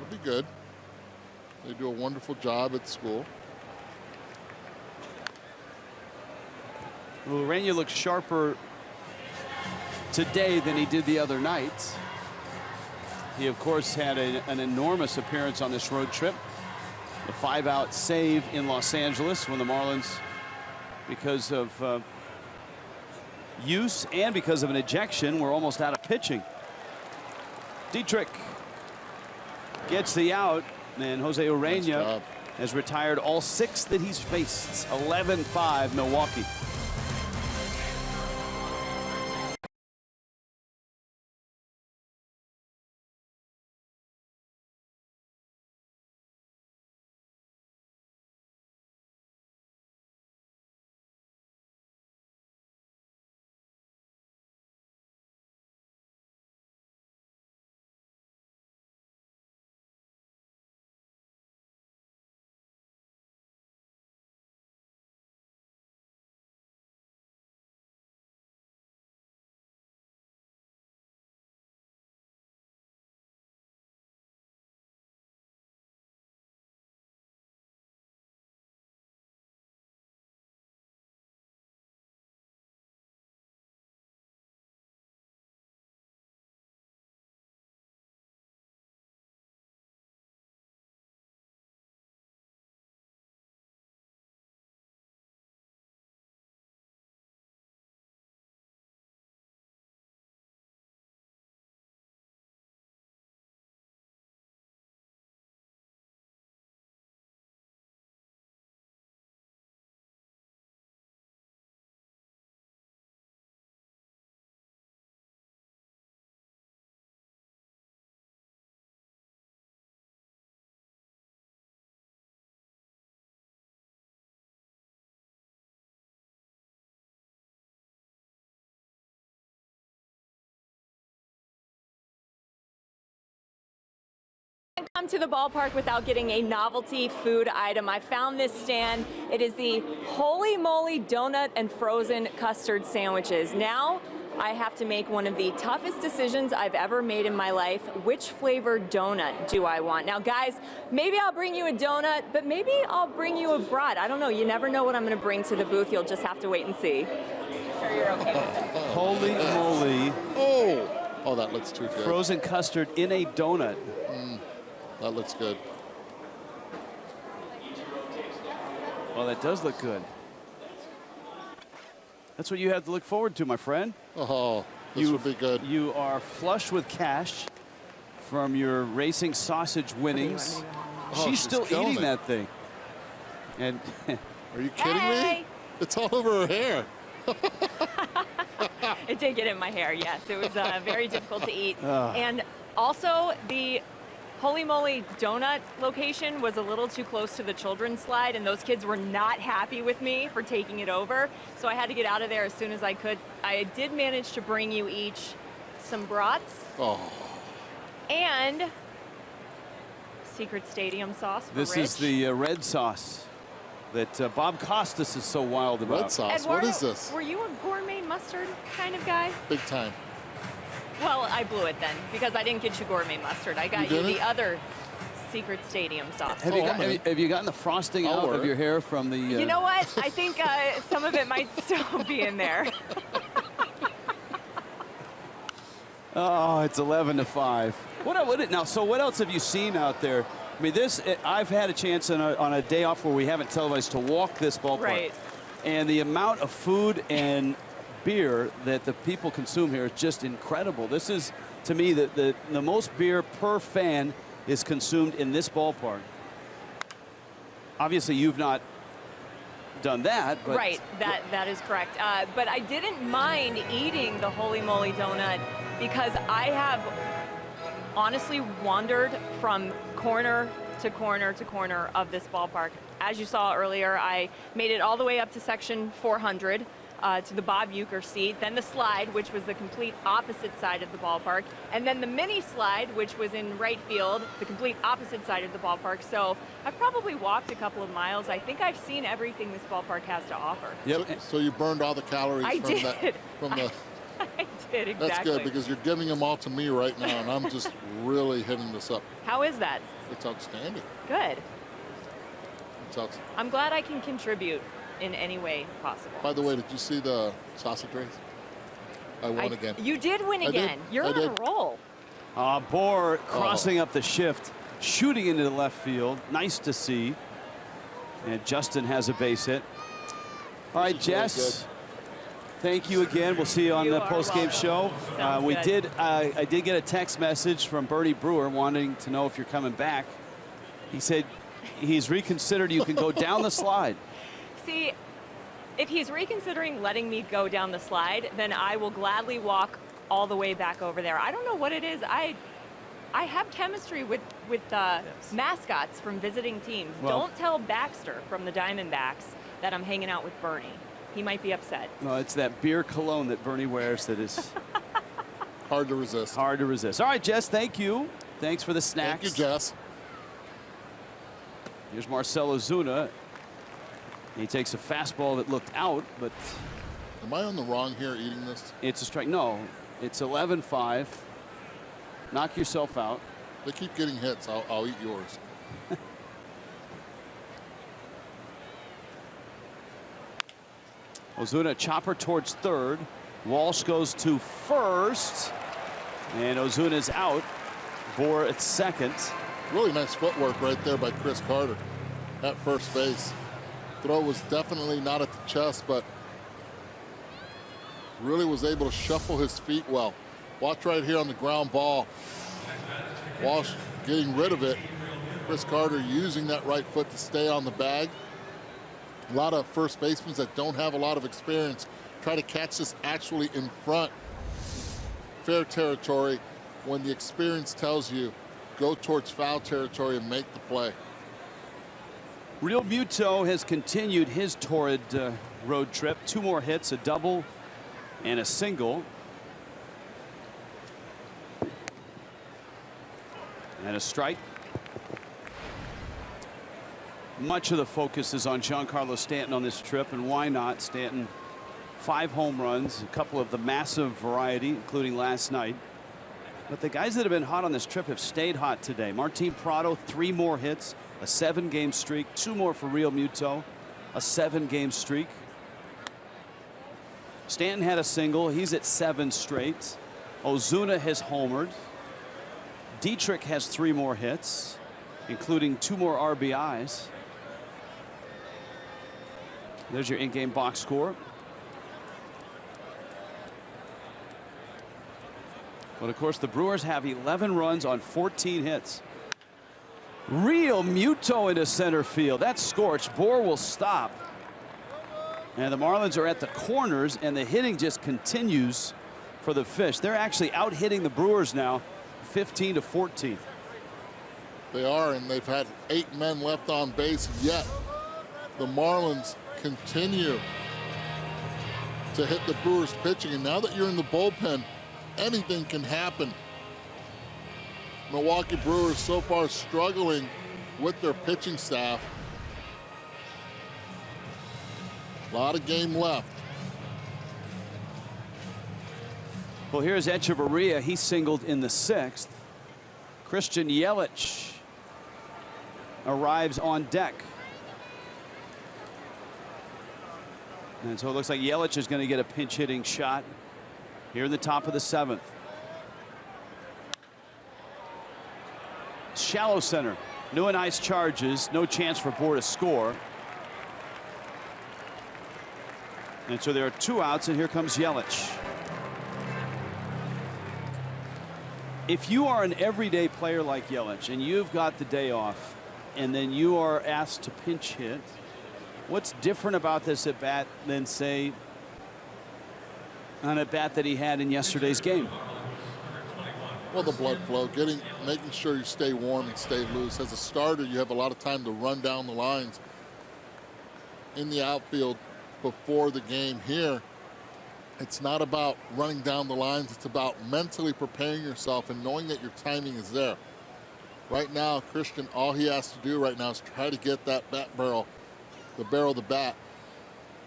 S4: It'll be good. They do a wonderful job at school.
S3: Well, Urania looks sharper today than he did the other night. He, of course, had an enormous appearance on this road trip. The 5-out save in Los Angeles when the Marlins, because of use and because of an ejection, were almost out of pitching. Dietrich gets the out, and Jose Urania has retired all 6 that he's faced. 11-5 Milwaukee.
S5: Come to the ballpark without getting a novelty food item. I found this stand. It is the Holy Moly Donut and Frozen Custard Sandwiches. Now I have to make one of the toughest decisions I've ever made in my life. Which flavor donut do I want? Now guys, maybe I'll bring you a donut, but maybe I'll bring you a brat. I don't know. You never know what I'm going to bring to the booth. You'll just have to wait and see. Sure you're okay with it.
S3: Holy moly.
S4: Oh, that looks too good.
S3: Frozen custard in a donut.
S4: That looks good.
S3: Well, that does look good. That's what you have to look forward to, my friend.
S4: Oh, this would be good.
S3: You are flush with cash from your racing sausage winnings. She's still eating that thing. And
S4: are you kidding me? It's all over her hair.
S5: It did get in my hair, yes. It was very difficult to eat. And also, the Holy Moly Donut location was a little too close to the children's slide, and those kids were not happy with me for taking it over. So I had to get out of there as soon as I could. I did manage to bring you each some brats.
S4: Oh.
S5: And secret stadium sauce for
S3: This
S5: Rich.
S3: is the red sauce that Bob Costas is so wild about.
S4: Red sauce,
S5: Eduardo,
S4: what is this?
S5: Were you a gourmet mustard kind of guy?
S4: Big time.
S5: Well, I blew it then because I didn't get you gourmet mustard. I got you the other secret stadium sauce.
S3: Have you gotten the frosting out of your hair from the...
S5: You know what? I think some of it might still be in there.
S3: Oh, it's 11-5. So what else have you seen out there? I mean, I've had a chance on a day off where we haven't televised to walk this ballpark.
S5: Right.
S3: And the amount of food and beer that the people consume here is just incredible. This is, to me, the most beer per fan is consumed in this ballpark. Obviously, you've not done that. But
S5: right, that is correct. But I didn't mind eating the Holy Moly Donut because I have honestly wandered from corner to corner to corner of this ballpark. As you saw earlier, I made it all the way up to section 400. To the Bob Uecker seat, then the slide, which was the complete opposite side of the ballpark, and then the mini slide, which was in right field, the complete opposite side of the ballpark. So I've probably walked a couple of miles. I think I've seen everything this ballpark has to offer.
S3: Yep.
S4: So you burned all the calories
S5: I
S4: from
S5: did.
S4: that.
S5: I did, exactly.
S4: That's good because you're giving them all to me right now, and I'm just really hitting this up.
S5: How is that?
S4: It's outstanding.
S5: Good.
S4: It's outstanding.
S5: I'm glad I can contribute in any way possible.
S4: By the way, did you see the sausage race? I won again.
S5: You did win again. You're on a roll.
S3: Bohr crossing up the shift, shooting into the left field. Nice to see. And Justin has a base hit. All right, Jess. Thank you again. We'll see you on the post-game show. I did get a text message from Bernie Brewer wanting to know if you're coming back. He said he's reconsidered. You can go down the slide.
S5: See, if he's reconsidering letting me go down the slide, then I will gladly walk all the way back over there. I don't know what it is. I have chemistry with mascots from visiting teams.
S3: Well,
S5: don't tell Baxter from the Diamondbacks that I'm hanging out with Bernie. He might be upset.
S3: No, it's that beer cologne that Bernie wears that is
S4: hard to resist.
S3: Hard to resist. All right, Jess, thank you. Thanks for the snacks.
S4: Thank you, Jess.
S3: Here's Marcell Ozuna. He takes a fastball that looked out, but...
S4: Am I on the wrong here eating this?
S3: It's a strike. No, it's 11-5. Knock yourself out.
S4: They keep getting hits. I'll eat yours.
S3: Ozuna chopper towards third. Walsh goes to first. And Ozuna's out. Bohr at second.
S4: Really nice footwork right there by Chris Carter at first base. Throw was definitely not at the chest, but really was able to shuffle his feet well. Watch right here on the ground ball. Walsh getting rid of it. Chris Carter using that right foot to stay on the bag. A lot of first basemen that don't have a lot of experience try to catch this actually in front. Fair territory when the experience tells you go towards foul territory and make the play.
S3: Real Muto has continued his torrid road trip. 2 more hits, a double and a single. And a strike. Much of the focus is on Giancarlo Stanton on this trip, and why not? Stanton, 5 home runs, a couple of the massive variety, including last night. But the guys that have been hot on this trip have stayed hot today. Martin Prado, 3 more hits, a 7-game streak. 2 more for Real Muto, a 7-game streak. Stanton had a single. He's at 7 straight. Ozuna has homered. Dietrich has 3 more hits, including 2 more RBIs. There's your in-game box score. But of course, the Brewers have 11 runs on 14 hits. Real Muto into center field. That's scorched. Bohr will stop. And the Marlins are at the corners, and the hitting just continues for the Fish. They're actually out hitting the Brewers now, 15-14.
S4: They are, and they've had 8 men left on base, yet the Marlins continue to hit the Brewers pitching. And now that you're in the bullpen, anything can happen. Milwaukee Brewers so far struggling with their pitching staff. A lot of game left.
S3: Well, here's Echeverria. He singled in the 6th. Christian Yelich arrives on deck. And so it looks like Yelich is going to get a pinch hitting shot here in the top of the 7th. Shallow center. New and ice charges. No chance for Bohr to score. And so there are 2 outs, and here comes Yelich. If you are an everyday player like Yelich and you've got the day off and then you are asked to pinch hit, what's different about this at bat than, say, an at bat that he had in yesterday's game?
S4: Well, the blood flow, making sure you stay warm and stay loose. As a starter, you have a lot of time to run down the lines in the outfield before the game. Here, it's not about running down the lines. It's about mentally preparing yourself and knowing that your timing is there. Right now, Christian, all he has to do right now is try to get that bat barrel, the barrel of the bat,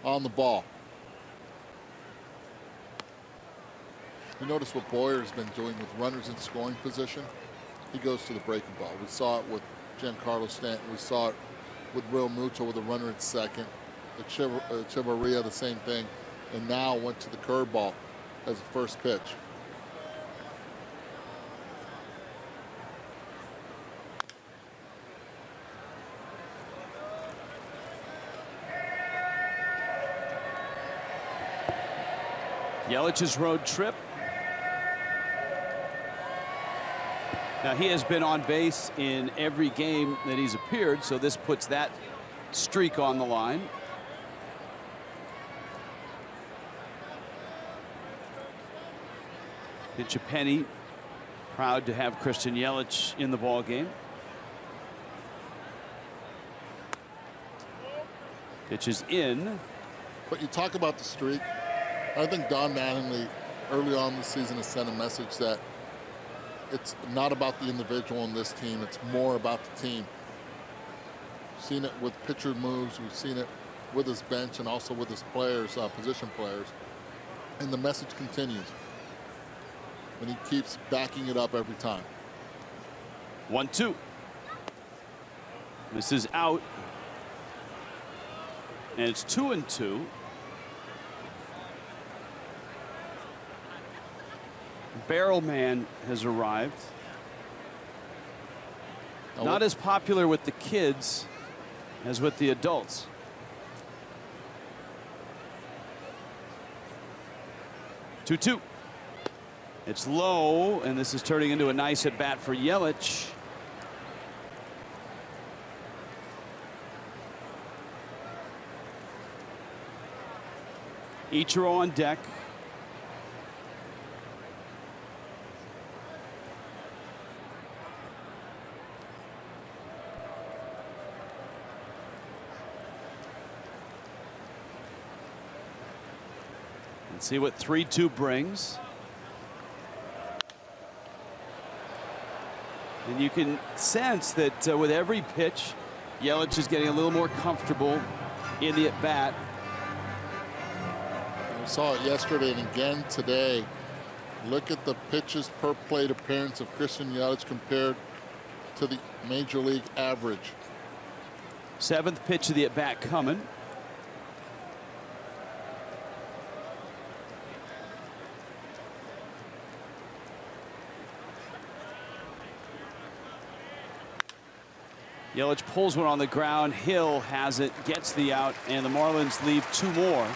S4: on the ball. You notice what Boyer's been doing with runners in scoring position? He goes to the breaking ball. We saw it with Giancarlo Stanton. We saw it with Real Muto with a runner at second. Echeverria, the same thing. And now went to the curveball as a first pitch.
S3: Yelich's road trip. Now, he has been on base in every game that he's appeared, so this puts that streak on the line. Pitch a penny. Proud to have Christian Yelich in the ball game. Pitch is in.
S4: But you talk about the streak. I think Don Mattingly early on this season has sent a message that it's not about the individual in this team. It's more about the team. We've seen it with pitcher moves. We've seen it with his bench and also with his players, position players. And the message continues. And he keeps backing it up every time.
S3: 1-2. This is out. And it's 2-2. Barrel Man has arrived. Not as popular with the kids as with the adults. Two. It's low, and this is turning into a nice at bat for Yelich. Ichiro on deck. Let's see what 3-2 brings. And you can sense that with every pitch, Yelich is getting a little more comfortable in the at-bat.
S4: We saw it yesterday and again today. Look at the pitches per plate appearance of Christian Yelich compared to the major league average.
S3: 7th pitch of the at-bat coming. Yelich pulls one on the ground. Hill has it, gets the out, and the Marlins leave 2 more.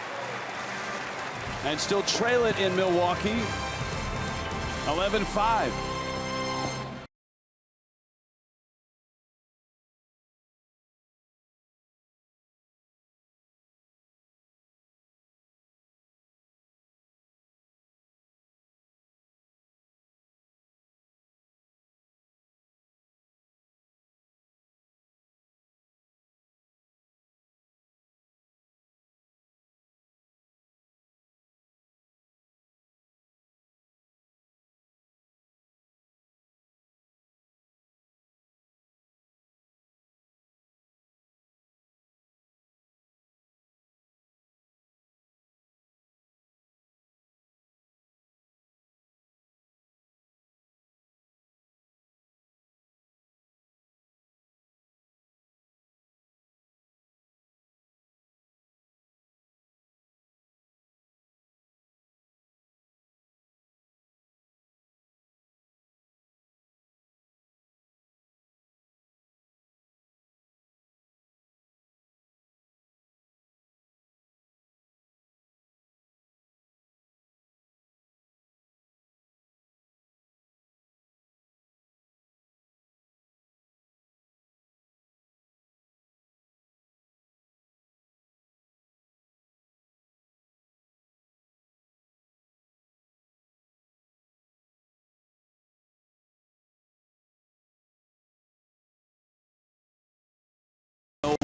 S3: And still trail it in Milwaukee. 11-5.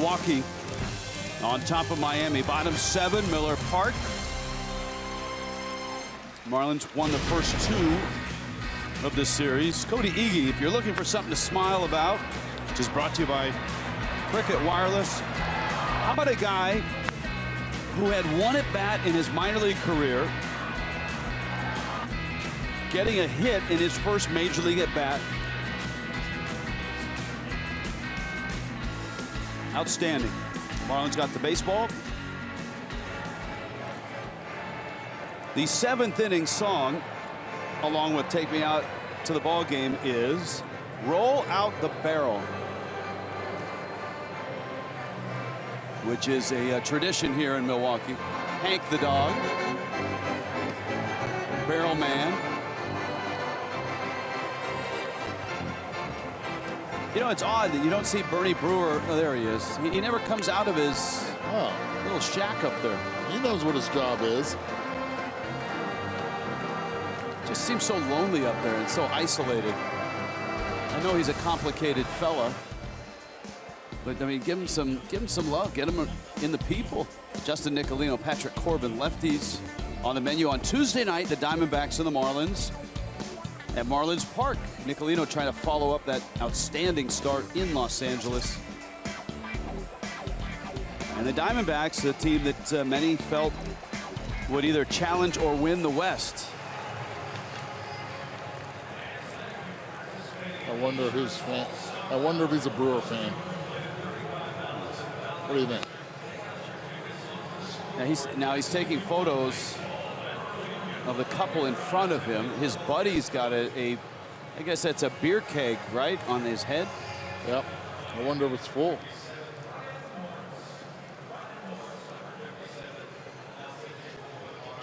S3: Milwaukee on top of Miami. Bottom 7, Miller Park. Marlins won the first 2 of this series. Cody Iggy, if you're looking for something to smile about, which is brought to you by Cricket Wireless. How about a guy who had 1 at-bat in his minor league career, getting a hit in his first major league at-bat? Outstanding. Marlins got the baseball. The 7th inning song, along with Take Me Out to the Ball Game, is Roll Out the Barrel, which is a tradition here in Milwaukee. Hank the dog, Barrel Man. You know, it's odd that you don't see Bernie Brewer. Oh, there he is. He never comes out of his little shack up there.
S4: He knows what his job is.
S3: Just seems so lonely up there and so isolated. I know he's a complicated fella, but I mean, give him some love. Get him in the people. Justin Nicolino, Patrick Corbin, lefties on the menu on Tuesday night. The Diamondbacks and the Marlins at Marlins Park. Nicolino trying to follow up that outstanding start in Los Angeles. And the Diamondbacks, a team that many felt would either challenge or win the West.
S4: I wonder who's fan. I wonder if he's a Brewer fan. What do you think?
S3: Now he's taking photos of the couple in front of him. His buddy's got I guess that's a beer keg, right, on his head.
S4: Yep. I wonder if it's full.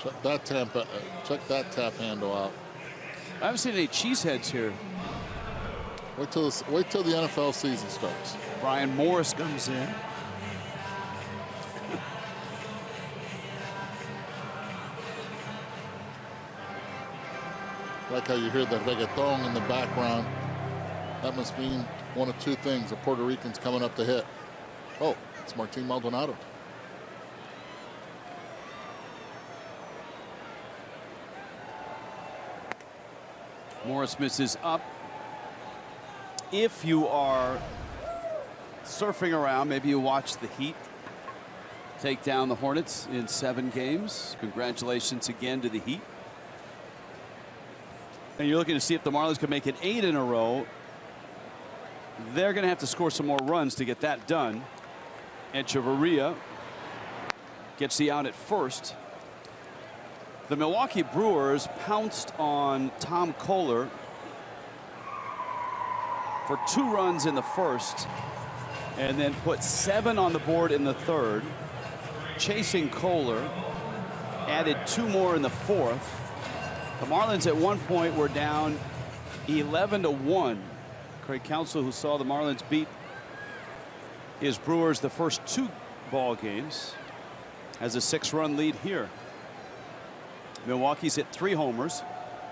S4: Check that tap handle out.
S3: I haven't seen any cheeseheads here.
S4: Wait till the NFL season starts.
S3: Brian Morris comes in.
S4: Like how you hear the reggaeton in the background. That must mean one of 2 things. A Puerto Rican's coming up to hit. Oh, it's Martin Maldonado.
S3: Morris misses up. If you are surfing around, maybe you watch the Heat take down the Hornets in 7 games. Congratulations again to the Heat. And you're looking to see if the Marlins can make it 8 in a row. They're going to have to score some more runs to get that done. Echeverria gets the out at first. The Milwaukee Brewers pounced on Tom Kohler for 2 runs in the first and then put 7 on the board in the 3rd. Chasing Kohler, added 2 more in the 4th. The Marlins at one point were down 11-1. Craig Counsell, who saw the Marlins beat his Brewers the first 2 ball games, has a 6-run lead here. Milwaukee's hit 3 homers.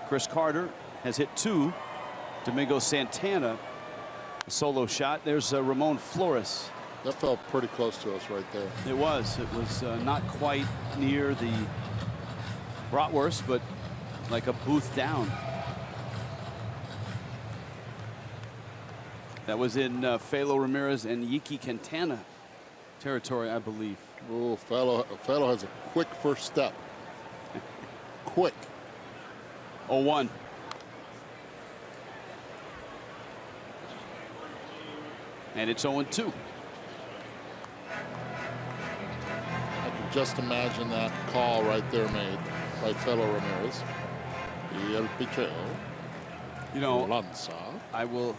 S3: Chris Carter has hit 2. Domingo Santana, a solo shot. There's Ramon Flores.
S4: That felt pretty close to us right there.
S3: It was. It was not quite near the bratwurst, but like a booth down. That was in Felo Ramirez and Yiki Quintana territory, I believe.
S4: Oh, Felo has a quick first step. Quick.
S3: 0-1. And it's 0-2.
S4: I can just imagine that call right there made by Felo Ramirez. El pitcher.
S3: You know,
S4: Lanza.
S3: I will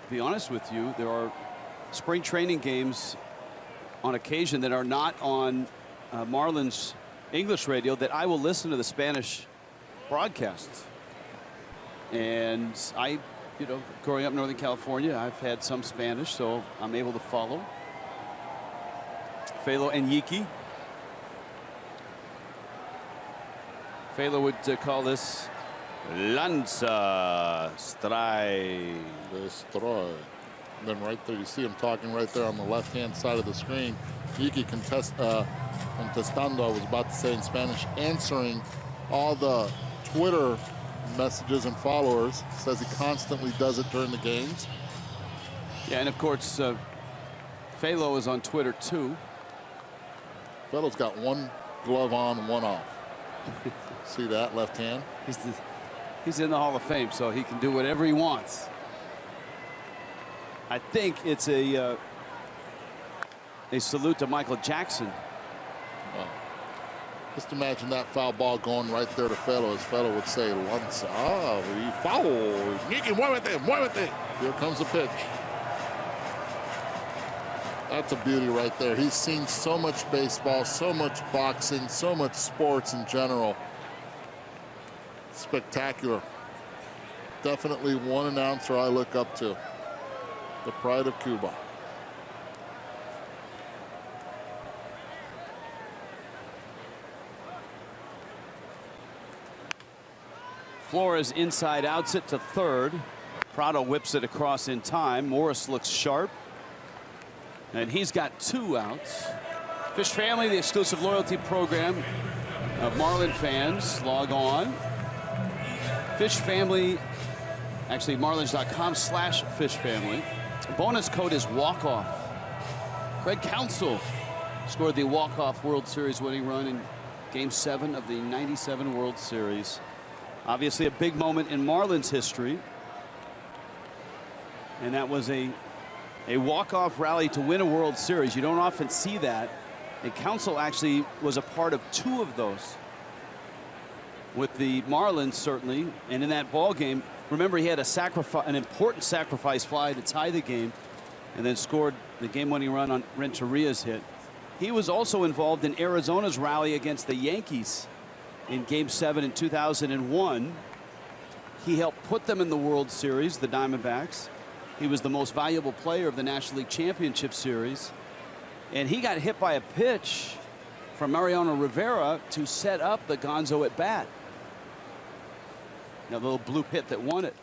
S3: be honest with you. There are spring training games on occasion that are not on Marlins English radio that I will listen to the Spanish broadcasts. And I, growing up in Northern California, I've had some Spanish, so I'm able to follow. Felo and Yiki. Felo would call this Lanza Strike.
S4: Destroy. And then right there, you see him talking right there on the left-hand side of the screen. Yuki contestando, I was about to say in Spanish, answering all the Twitter messages and followers. Says he constantly does it during the games.
S3: Yeah, and of course, Phalo is on Twitter too.
S4: Phalo's got one glove on, one off. See that left hand?
S3: He's in the Hall of Fame, so he can do whatever he wants. I think it's a salute to Michael Jackson.
S4: Well, just imagine that foul ball going right there to Phalo, as Phalo would say, lanza, foul, muévete. Here comes the pitch. That's a beauty right there. He's seen so much baseball, so much boxing, so much sports in general. Spectacular. Definitely one announcer I look up to. The pride of Cuba.
S3: Flores inside outs it to third. Prado whips it across in time. Morris looks sharp. And he's got 2 outs. Fish Family, the exclusive loyalty program of Marlin fans. Log on. Fish Family, actually Marlins.com/Fish Family. Bonus code is walk-off. Craig Counsell scored the walk-off World Series winning run in Game 7 of the '97 World Series. Obviously a big moment in Marlins history. And that was a walk-off rally to win a World Series. You don't often see that. And Counsell actually was a part of 2 of those with the Marlins, certainly. And in that ball game, remember, he had an important sacrifice fly to tie the game, and then scored the game-winning run on Renteria's hit. He was also involved in Arizona's rally against the Yankees in Game 7 in 2001. He helped put them in the World Series, the Diamondbacks. He was the most valuable player of the National League Championship Series. And he got hit by a pitch from Mariano Rivera to set up the Gonzo at bat. Now, the little blue hit that won it.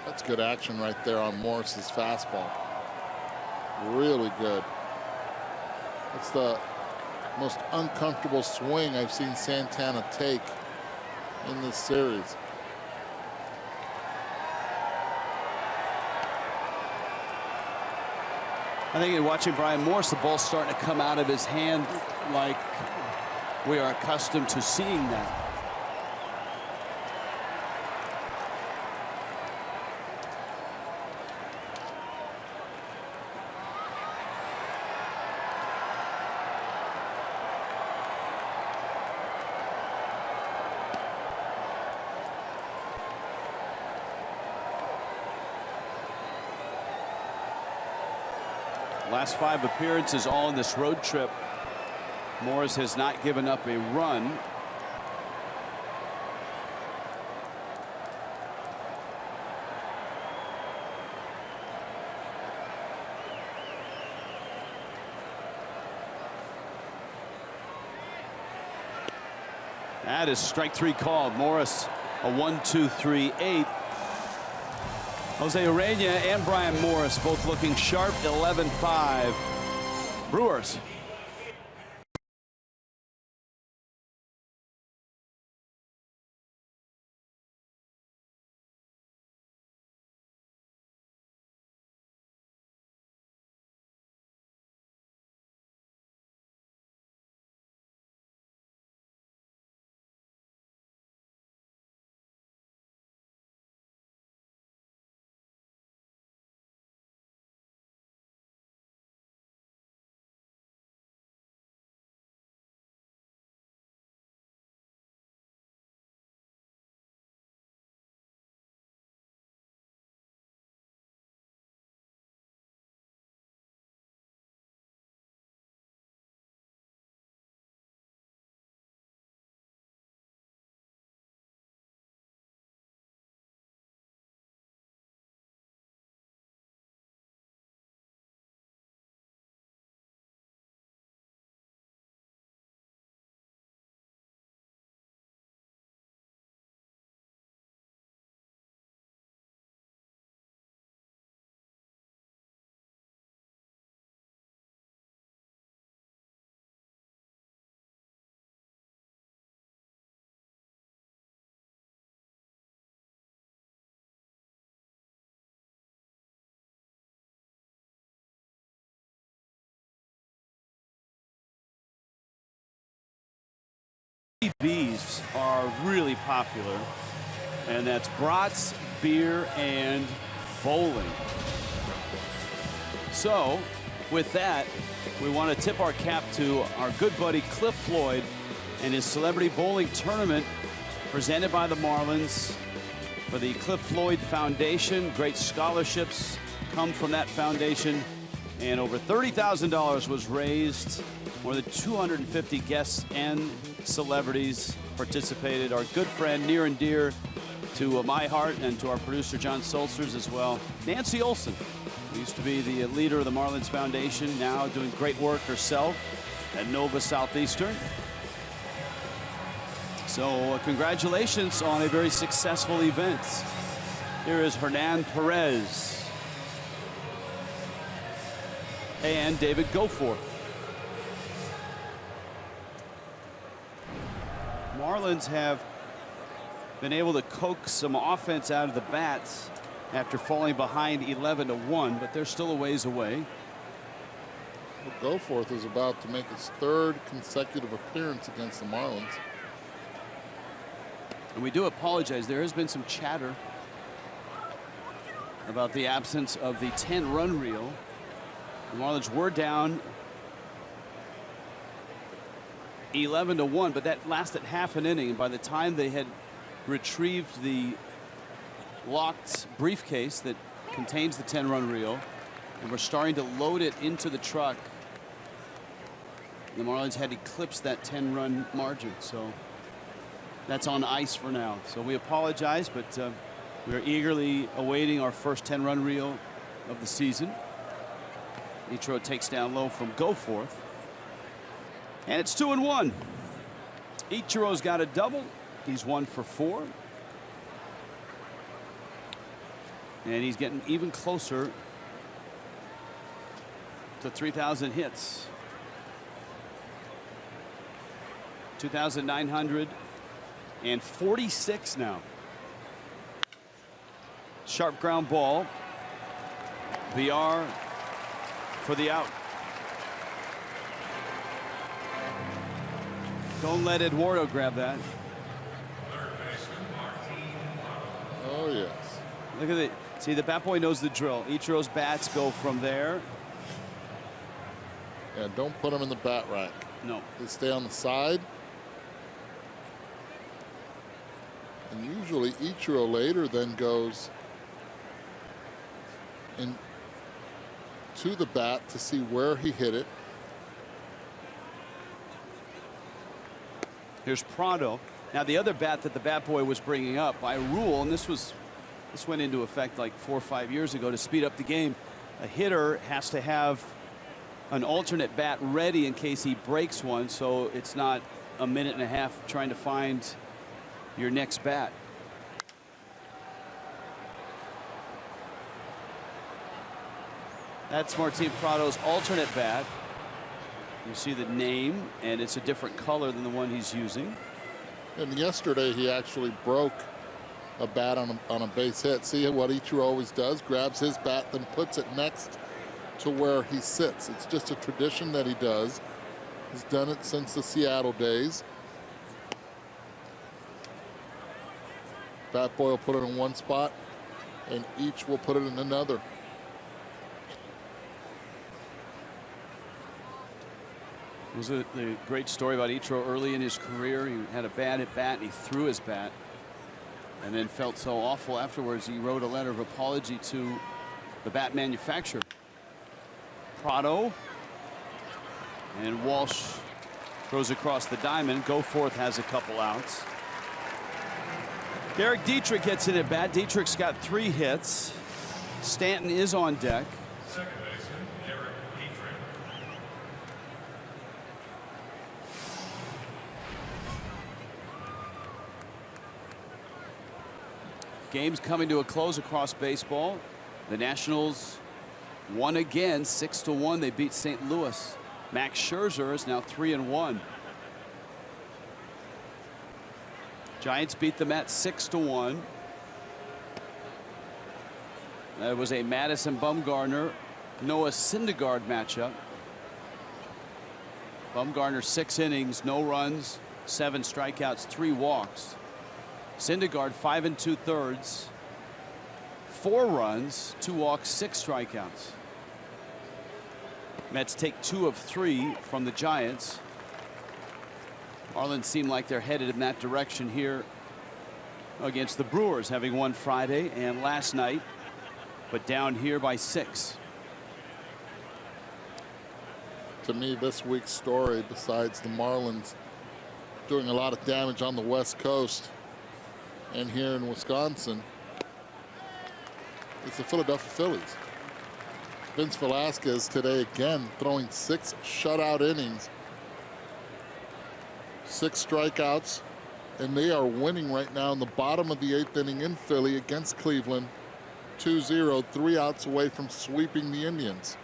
S4: That's good action right there on Morris's fastball. Really good. That's the most uncomfortable swing I've seen Santana take in this series.
S3: I think in watching Brian Morris, the ball's starting to come out of his hand like we are accustomed to seeing that. Last 5 appearances all in this road trip. Morris has not given up a run. That is strike 3 called. Morris a 1-2-3-8. Jose Urena and Brian Morris both looking sharp. 11-5 Brewers. B's are really popular, and that's brats, beer, and bowling. So with that, we want to tip our cap to our good buddy Cliff Floyd and his celebrity bowling tournament presented by the Marlins for the Cliff Floyd Foundation. Great scholarships come from that foundation, and over $30,000 was raised. More than 250 guests and celebrities participated. Our good friend, near and dear to my heart and to our producer John Sulzer's as well, Nancy Olson, who used to be the leader of the Marlins Foundation, now doing great work herself at Nova Southeastern. So congratulations on a very successful event. Here is Hernan Perez and David Goforth. Marlins have been able to coax some offense out of the bats after falling behind 11-1, but they're still a ways away.
S4: Well, Goforth is about to make his 3rd consecutive appearance against the Marlins.
S3: And we do apologize. There has been some chatter about the absence of the 10-run reel. The Marlins were down 11-1, but that lasted half an inning. And by the time they had retrieved the locked briefcase that contains the 10-run reel and were starting to load it into the truck, the Marlins had eclipsed that 10-run margin. So that's on ice for now. So we apologize, but we're eagerly awaiting our first 10-run reel of the season. Ichiro takes down low from Goforth. And it's 2-1. Ichiro's got a double. He's 1 for 4. And he's getting even closer to 3,000 hits. 2,946 now. Sharp ground ball. VR for the out. Don't let Eduardo grab that.
S4: Oh, yes.
S3: Look at it. See, the bat boy knows the drill. Ichiro's bats go from there.
S4: Yeah, don't put them in the bat rack.
S3: No.
S4: They stay on the side. And usually Ichiro later then goes in to the bat to see where he hit it.
S3: Here's Prado. Now the other bat that the bat boy was bringing up by rule, and this went into effect like 4 or 5 years ago to speed up the game. A hitter has to have an alternate bat ready in case he breaks one, so it's not a minute and a half trying to find your next bat. That's Martin Prado's alternate bat. You see the name, and it's a different color than the one he's using.
S4: And yesterday he actually broke a bat on a base hit. See what Ichiro always does? Grabs his bat, then puts it next to where he sits. It's just a tradition that he does. He's done it since the Seattle days. Bat boy will put it in one spot, and each will put it in another.
S3: It was a great story about Ichiro early in his career. He had a bad at bat, and he threw his bat, and then felt so awful afterwards. He wrote a letter of apology to the bat manufacturer. Prado, and Walsh throws across the diamond. Goforth has a couple outs. Derek Dietrich gets in at bat. Dietrich's got 3 hits. Stanton is on deck.
S7: Second baseman, Derek Dietrich.
S3: Game's coming to a close across baseball. The Nationals won again, 6-1. They beat St. Louis. Max Scherzer is now 3-1. Giants beat the Mets 6-1. That was a Madison Bumgarner, Noah Syndergaard matchup. Bumgarner 6 innings, no runs, 7 strikeouts, 3 walks. Syndergaard 5 2/3, 4 runs, 2 walks, 6 strikeouts. Mets take 2 of 3 from the Giants. Marlins seem like they're headed in that direction here against the Brewers, having won Friday and last night, but down here by 6.
S4: To me, this week's story, besides the Marlins doing a lot of damage on the West Coast and here in Wisconsin, it's the Philadelphia Phillies. Vince Velasquez today again throwing 6 shutout innings, 6 strikeouts, and they are winning right now in the bottom of the 8th inning in Philly against Cleveland, 2-0, 3 outs away from sweeping the Indians.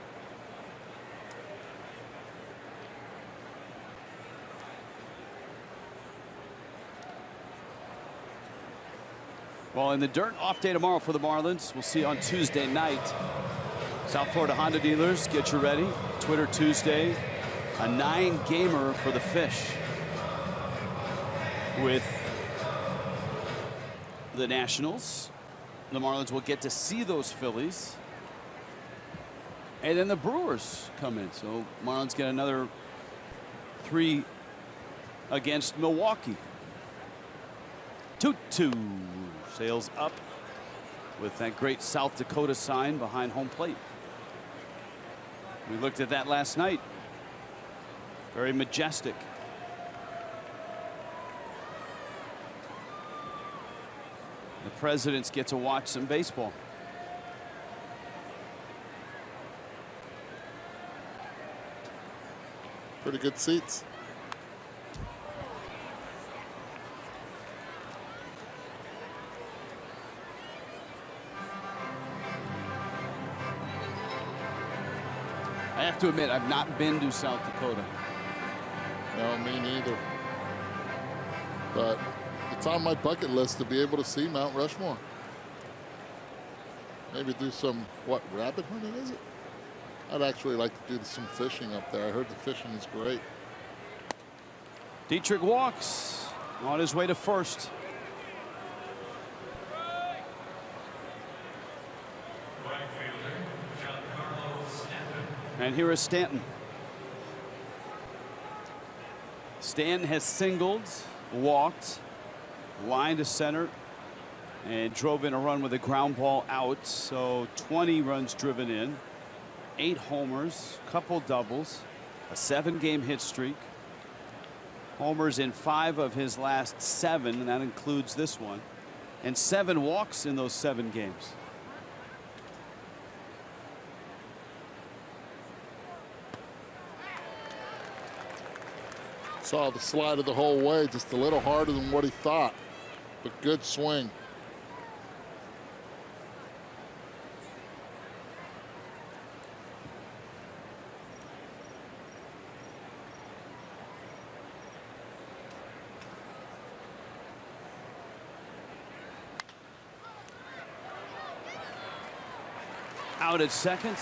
S3: Well, in the dirt, off day tomorrow for the Marlins. We'll see on Tuesday night. South Florida Honda dealers, get you ready. Twitter Tuesday, a 9-gamer for the Fish with the Nationals. The Marlins will get to see those Phillies. And then the Brewers come in. So Marlins get another 3 against Milwaukee. 2-2. Sails up with that great South Dakota sign behind home plate. We looked at that last night. Very majestic. The presidents get to watch some baseball.
S4: Pretty good seats.
S3: I have to admit, I've not been to South Dakota.
S4: No, me neither. But it's on my bucket list to be able to see Mount Rushmore. Maybe do some, what, rabbit hunting is it? I'd actually like to do some fishing up there. I heard the fishing is great.
S3: Dietrich walks on his way to first. And here is Stanton. Stanton has singled, walked, line to center, and drove in a run with a ground ball out. So 20 runs driven in, 8 homers, couple doubles, a 7-game hit streak. Homers in 5 of his last 7, and that includes this one, and 7 walks in those 7 games.
S4: Saw the slider the whole way, just a little harder than what he thought, but good swing.
S3: Out at second,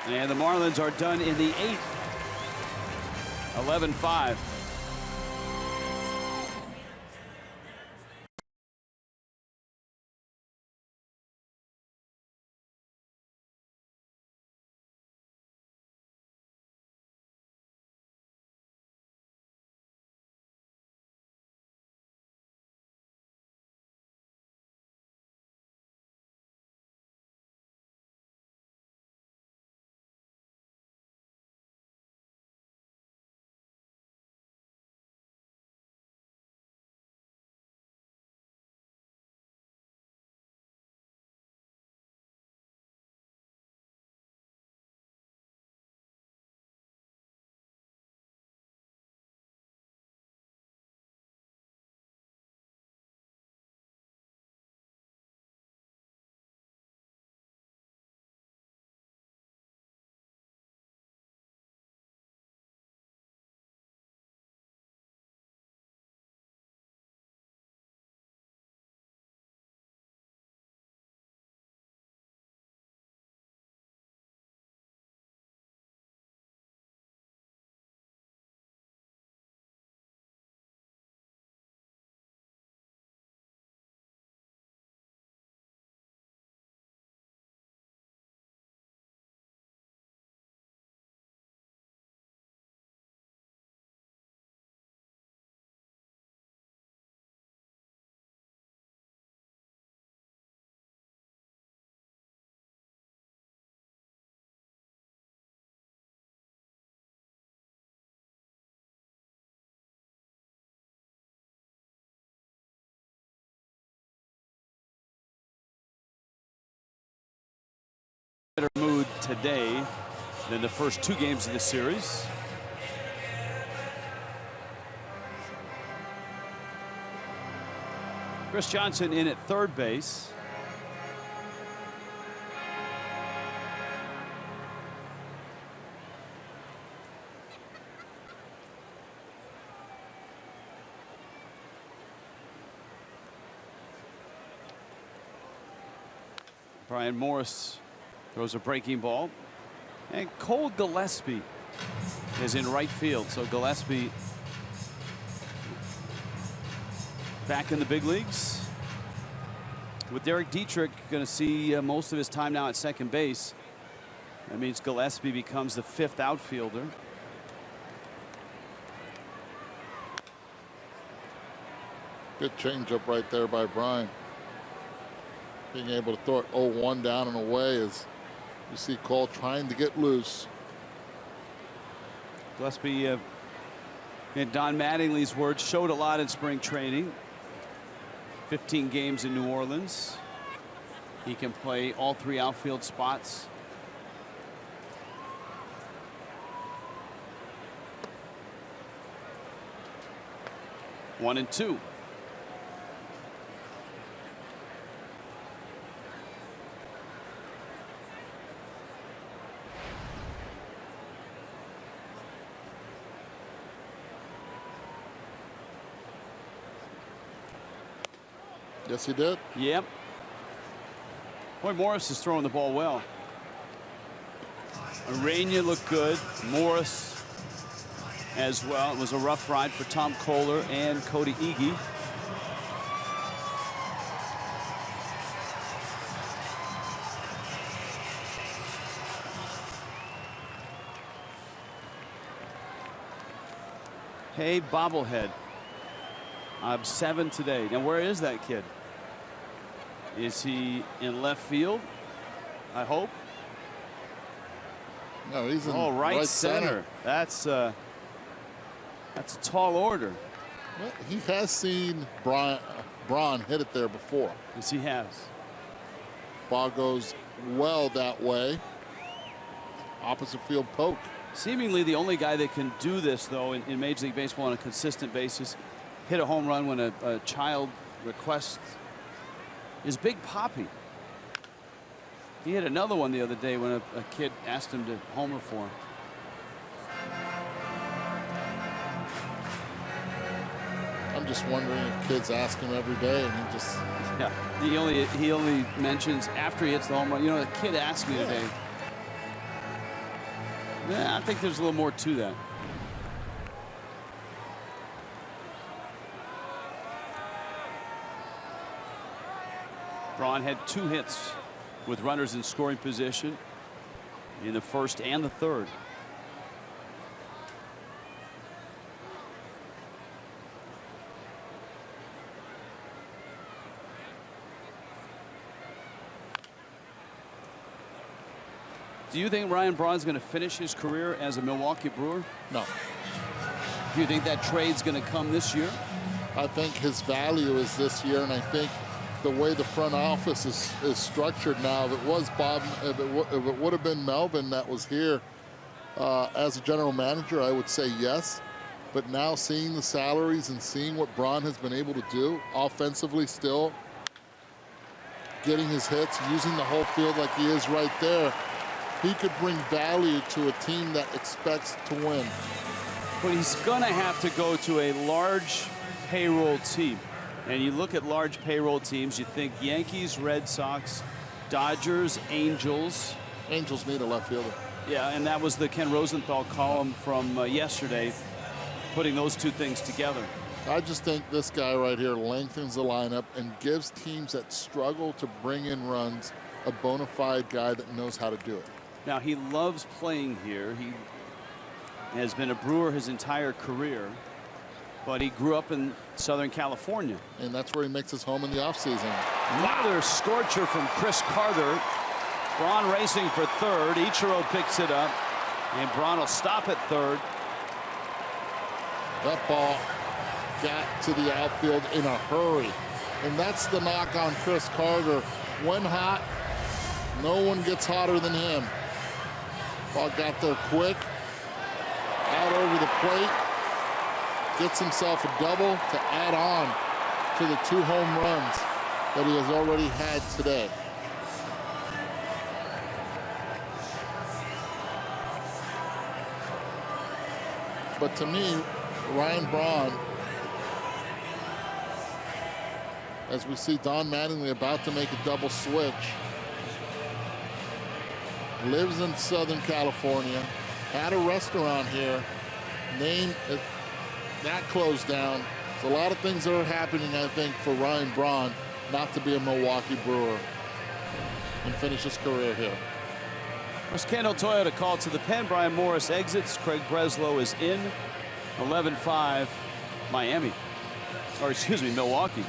S3: and the Marlins are done in the 8th. 11-5. better mood today than the first 2 games of the series. Chris Johnson in at third base. Brian Morris throws a breaking ball. And Cole Gillespie is in right field. So Gillespie back in the big leagues. With Derek Dietrich going to see most of his time now at second base. That means Gillespie becomes the 5th outfielder.
S4: Good changeup right there by Brian. Being able to throw it 0-1 down and away as you see Cole trying to get loose.
S3: Gillespie, in Don Mattingly's words, showed a lot in spring training. 15 games in New Orleans. He can play all 3 outfield spots. One and 2.
S4: Yes, he did.
S3: Yep. Boy, Morris is throwing the ball well. Arena looked good. Morris as well. It was a rough ride for Tom Kohler and Cody Iggy. Hey, bobblehead. 7 today. Now, where is that kid? Is he in left field? I hope.
S4: No, he's in
S3: right center. That's a tall order.
S4: Well, he has seen Braun hit it there before.
S3: Yes, he has.
S4: Ball goes well that way. Opposite field poke.
S3: Seemingly the only guy that can do this, though, in Major League Baseball on a consistent basis, hit a home run when a child requests, is Big Papi. He hit another one the other day when a kid asked him to homer for him.
S4: I'm just wondering if kids ask him every day and he just...
S3: Yeah, he only mentions after he hits the home run. You know, the kid asked me today. Yeah, I think there's a little more to that. Braun had 2 hits with runners in scoring position in the first and the third. Do you think Ryan Braun's going to finish his career as a Milwaukee Brewer?
S4: No.
S3: Do you think that trade's going to come this year?
S4: I think his value is this year, and I think the way the front office is structured now, if it was Bob, if it would have been Melvin that was here as a general manager, I would say yes. But now seeing the salaries and seeing what Braun has been able to do offensively still, getting his hits, using the whole field like he is right there, he could bring value to a team that expects to win.
S3: But he's going to have to go to a large payroll team. And you look at large payroll teams, you think Yankees, Red Sox, Dodgers, Angels.
S4: Angels need a left fielder.
S3: Yeah, and that was the Ken Rosenthal column from yesterday, putting those 2 things together.
S4: I just think this guy right here lengthens the lineup and gives teams that struggle to bring in runs a bona fide guy that knows how to do it.
S3: Now, he loves playing here. He has been a Brewer his entire career, but he grew up in Southern California.
S4: And that's where he makes his home in the offseason.
S3: Another scorcher from Chris Carter. Braun racing for third. Ichiro picks it up, and Braun will stop at third.
S4: That ball got to the outfield in a hurry. And that's the knock on Chris Carter. When hot, No one gets hotter than him. Ball got there quick. Out over the plate. Gets himself a double to add on to the 2 home runs that he has already had today. But to me, Ryan Braun, as we see Don Mattingly about to make a double switch, lives in Southern California, had a restaurant here, named that closed down. There's a lot of things that are happening, I think, for Ryan Braun not to be a Milwaukee Brewer and finish his career here.
S3: Kendall Toyota called to the pen. Brian Morris exits. Craig Breslow is in. 11-5 Miami. Or excuse me, Milwaukee.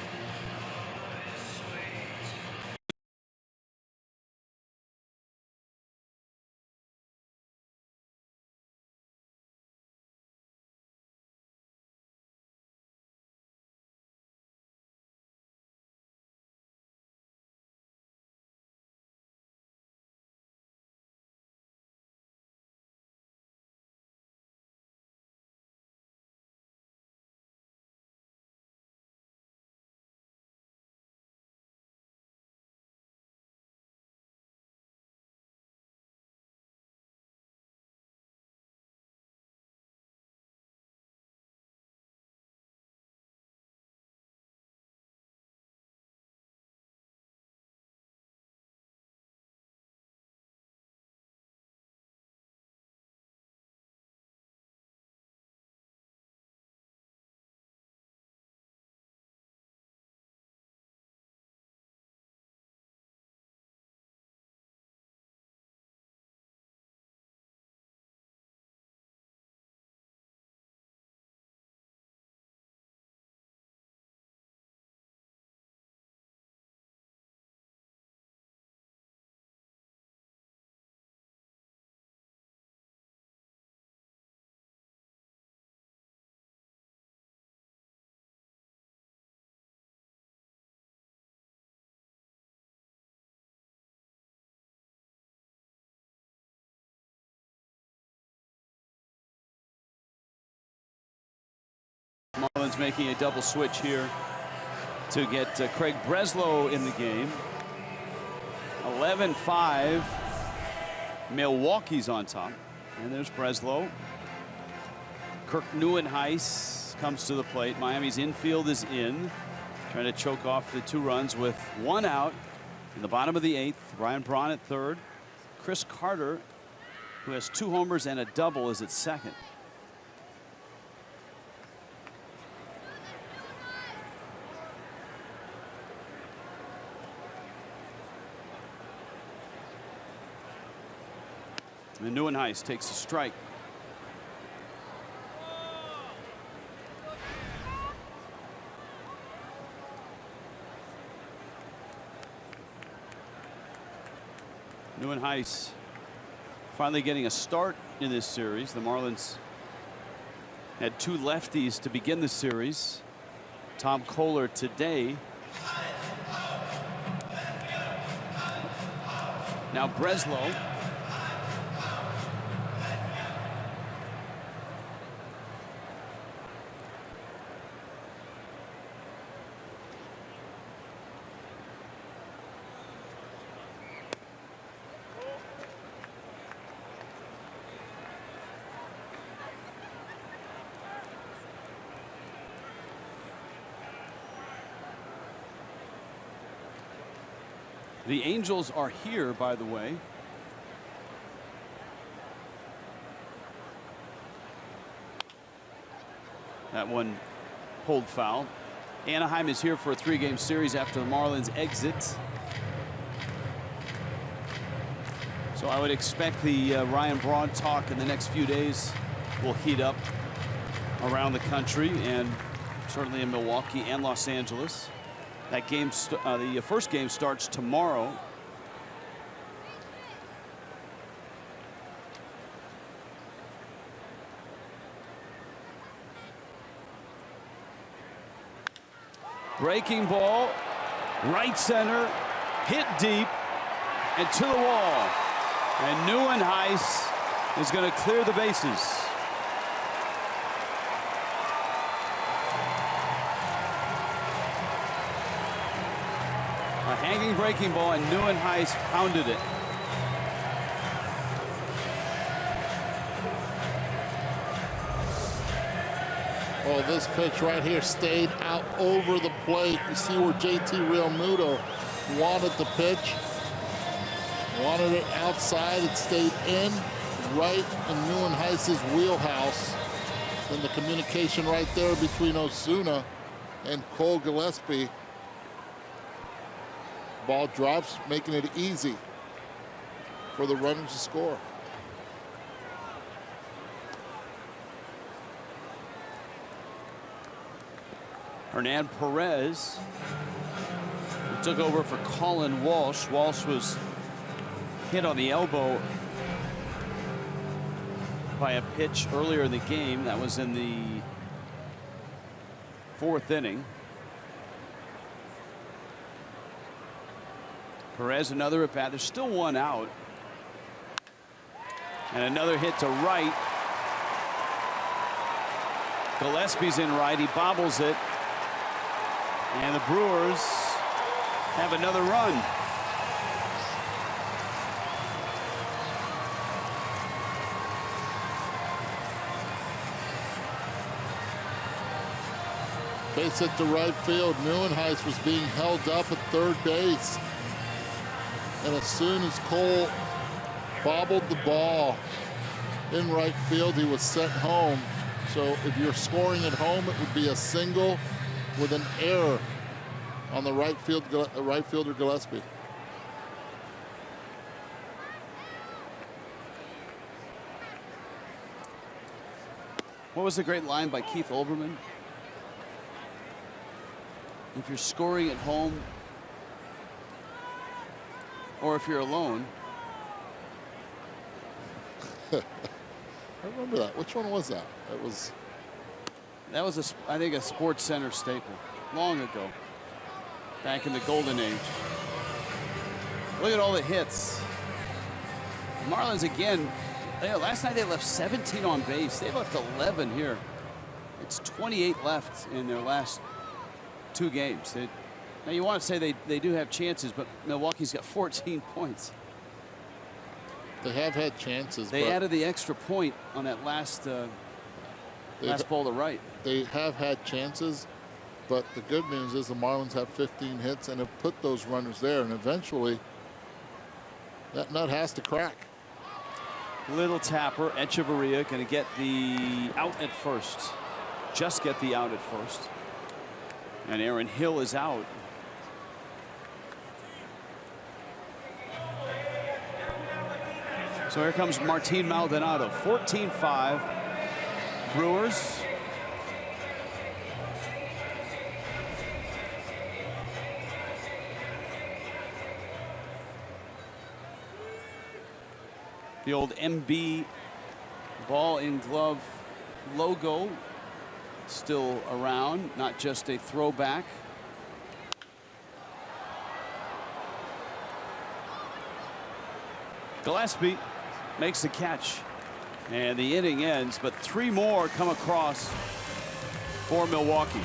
S3: Marlins making a double switch here to get Craig Breslow in the game. 11-5. Milwaukee's on top. And there's Breslow. Kirk Neuenhuis comes to the plate. Miami's infield is in. Trying to choke off the 2 runs with 1 out in the bottom of the 8th. Ryan Braun at 3rd. Chris Carter, who has 2 homers and a double, is at 2nd. And Neuenhuis takes a strike. Neuenhuis finally getting a start in this series. The Marlins had 2 lefties to begin the series. Tom Kohler today. Now Breslow. The Angels are here, by the way. That one pulled foul. Anaheim is here for a 3-game series after the Marlins exit. So I would expect the Ryan Braun talk in the next few days will heat up around the country and certainly in Milwaukee and Los Angeles. That game, the first game starts tomorrow. Breaking ball, right center, hit deep, and to the wall. And Neuenhuis is going to clear the bases. A hanging breaking ball, and Neuenhuis pounded it.
S4: Well, this pitch right here stayed out over the plate. You see where JT Realmuto wanted the pitch. Wanted it outside. It stayed in, right in Neuenhuis's wheelhouse. And the communication right there between Osuna and Cole Gillespie. Ball drops, making it easy for the runners to score.
S3: Hernan Perez took over for Colin Walsh. Walsh was hit on the elbow by a pitch earlier in the game. That was in the 4th inning. Perez, another at bat. There's still one out. And another hit to right. Gillespie's in right. He bobbles it. And the Brewers have another run.
S4: Base hit to right field. Neuenhuis was being held up at third base. And as soon as Cole bobbled the ball in right field, he was sent home. So if you're scoring at home, it would be a single with an error on the right fielder Gillespie.
S3: What was the great line by Keith Olbermann? If you're scoring at home, or if you're alone.
S4: I remember that. Which one was that?
S3: That was I think a Sports Center staple long ago, back in the golden age. Look at all the hits. Marlins again. Last night they left 17 on base. They left 11 here. It's 28 left in their last 2 games. Now you want to say they do have chances, but Milwaukee's got 14 points.
S4: They have had chances.
S3: They added the extra point on that last ball to right.
S4: They have had chances, but the good news is the Marlins have 15 hits and have put those runners there, and eventually that nut has to crack.
S3: Little tapper. Echeverria going to get the out at first. Just get the out at first. And Aaron Hill is out. So here comes Martin Maldonado. 14-5. Brewers. The old MB ball in glove logo still around, not just a throwback. Gillespie makes the catch, and the inning ends, but 3 more come across for Milwaukee.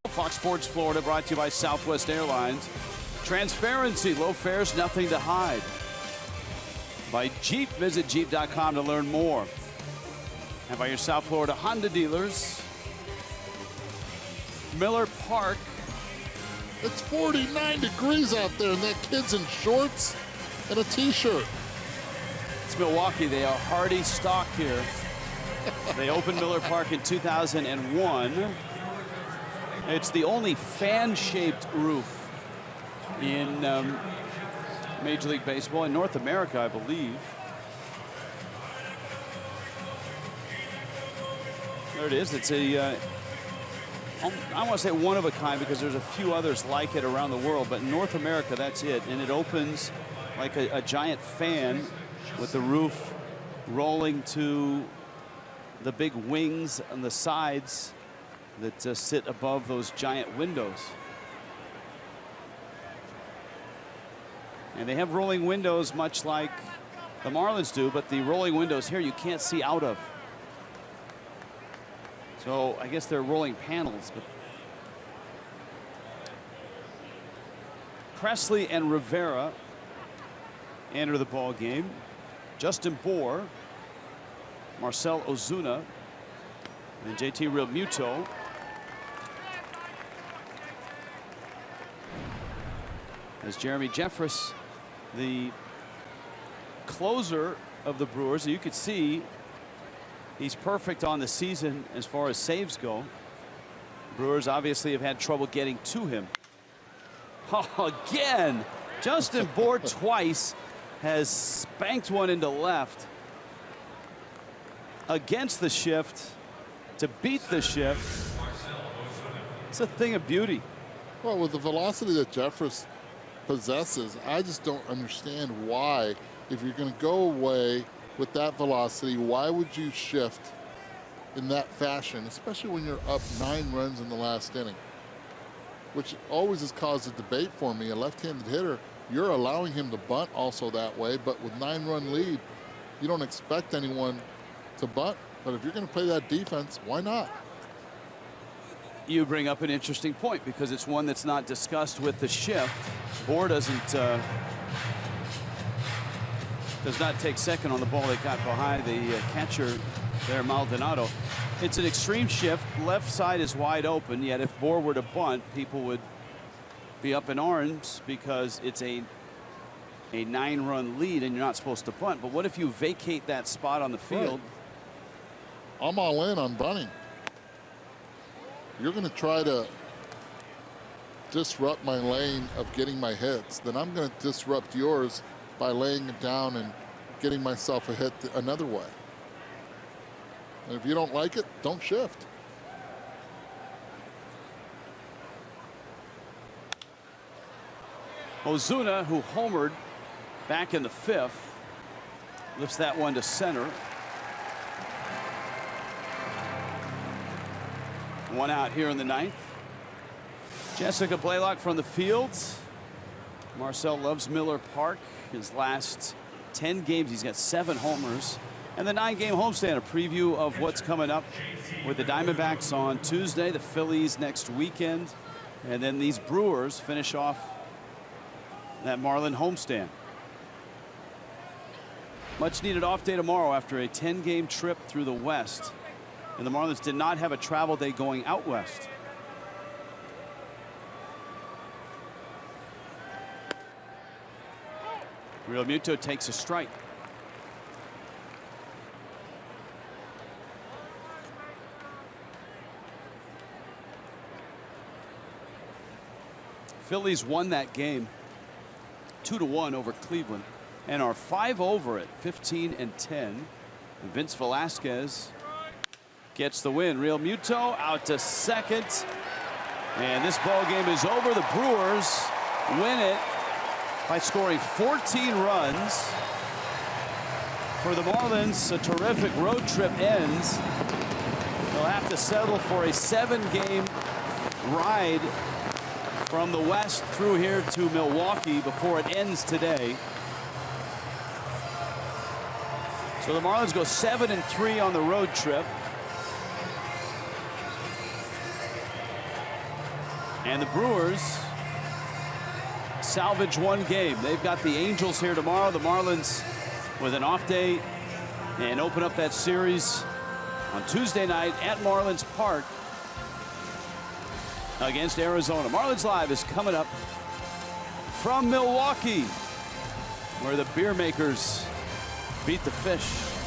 S3: Fox Sports Florida, brought to you by Southwest Airlines. Transparency, low fares, nothing to hide. By Jeep, visit Jeep.com to learn more. And by your South Florida Honda dealers. Miller Park.
S4: It's 49 degrees out there, and that kid's in shorts and a t-shirt.
S3: It's Milwaukee. They are hardy stock here. They opened Miller Park in 2001. It's the only fan-shaped roof in Major League Baseball in North America, I believe. There it is. It's a I want to say one of a kind, because there's a few others like it around the world, but in North America, that's it. And it opens like a giant fan with the roof rolling to the big wings on the sides that sit above those giant windows. And they have rolling windows much like the Marlins do, but the rolling windows here you can't see out of. So I guess they're rolling panels. But Presley and Rivera enter the ball game. Justin Bour, Marcell Ozuna, and JT Realmuto. As Jeremy Jeffress, the closer of the Brewers, you could see he's perfect on the season as far as saves go. Brewers obviously have had trouble getting to him. Oh, again, Justin Bour twice has spanked one into left against the shift to beat the shift. It's a thing of beauty.
S4: Well, with the velocity that Jeffress possesses, I just don't understand why, if you're going to go away with that velocity, why would you shift in that fashion, especially when you're up 9 runs in the last inning, which always has caused a debate for me. A left-handed hitter, you're allowing him to bunt also that way, but with 9-run lead, you don't expect anyone to bunt. But if you're going to play that defense, why not?
S3: You bring up an interesting point, because it's one that's not discussed with the shift. Bour does not take second on the ball that got behind the catcher there, Maldonado. It's an extreme shift. Left side is wide open, yet if Bour were to bunt, people would be up in arms because it's a 9-run lead and you're not supposed to bunt. But what if you vacate that spot on the field?
S4: Right. I'm all in on bunting. You're going to try to disrupt my lane of getting my hits, then I'm going to disrupt yours by laying it down and getting myself a hit another way. And if you don't like it, don't shift.
S3: Ozuna, who homered back in the 5th, lifts that one to center. One out here in the 9th. Jessica Blaylock from the field. Marcell loves Miller Park. His last 10 games, he's got 7 homers. And the 9-game homestand, a preview of what's coming up with the Diamondbacks on Tuesday, the Phillies next weekend, and then these Brewers finish off that Marlin homestand. Much needed off day tomorrow after a 10-game trip through the West. And the Marlins did not have a travel day going out west. Realmuto takes a strike. Phillies won that game 2-1 over Cleveland and are 5 over it, 15-10. And Vince Velasquez gets the win. Realmuto out to second, and this ball game is over. The Brewers win it by scoring 14 runs. For the Marlins, a terrific road trip ends. They'll have to settle for a 7-game ride from the West through here to Milwaukee before it ends today. So the Marlins go 7-3 on the road trip. And the Brewers salvage one game. They've got the Angels here tomorrow. The Marlins with an off day and open up that series on Tuesday night at Marlins Park against Arizona. Marlins Live is coming up from Milwaukee, where the beer makers beat the fish.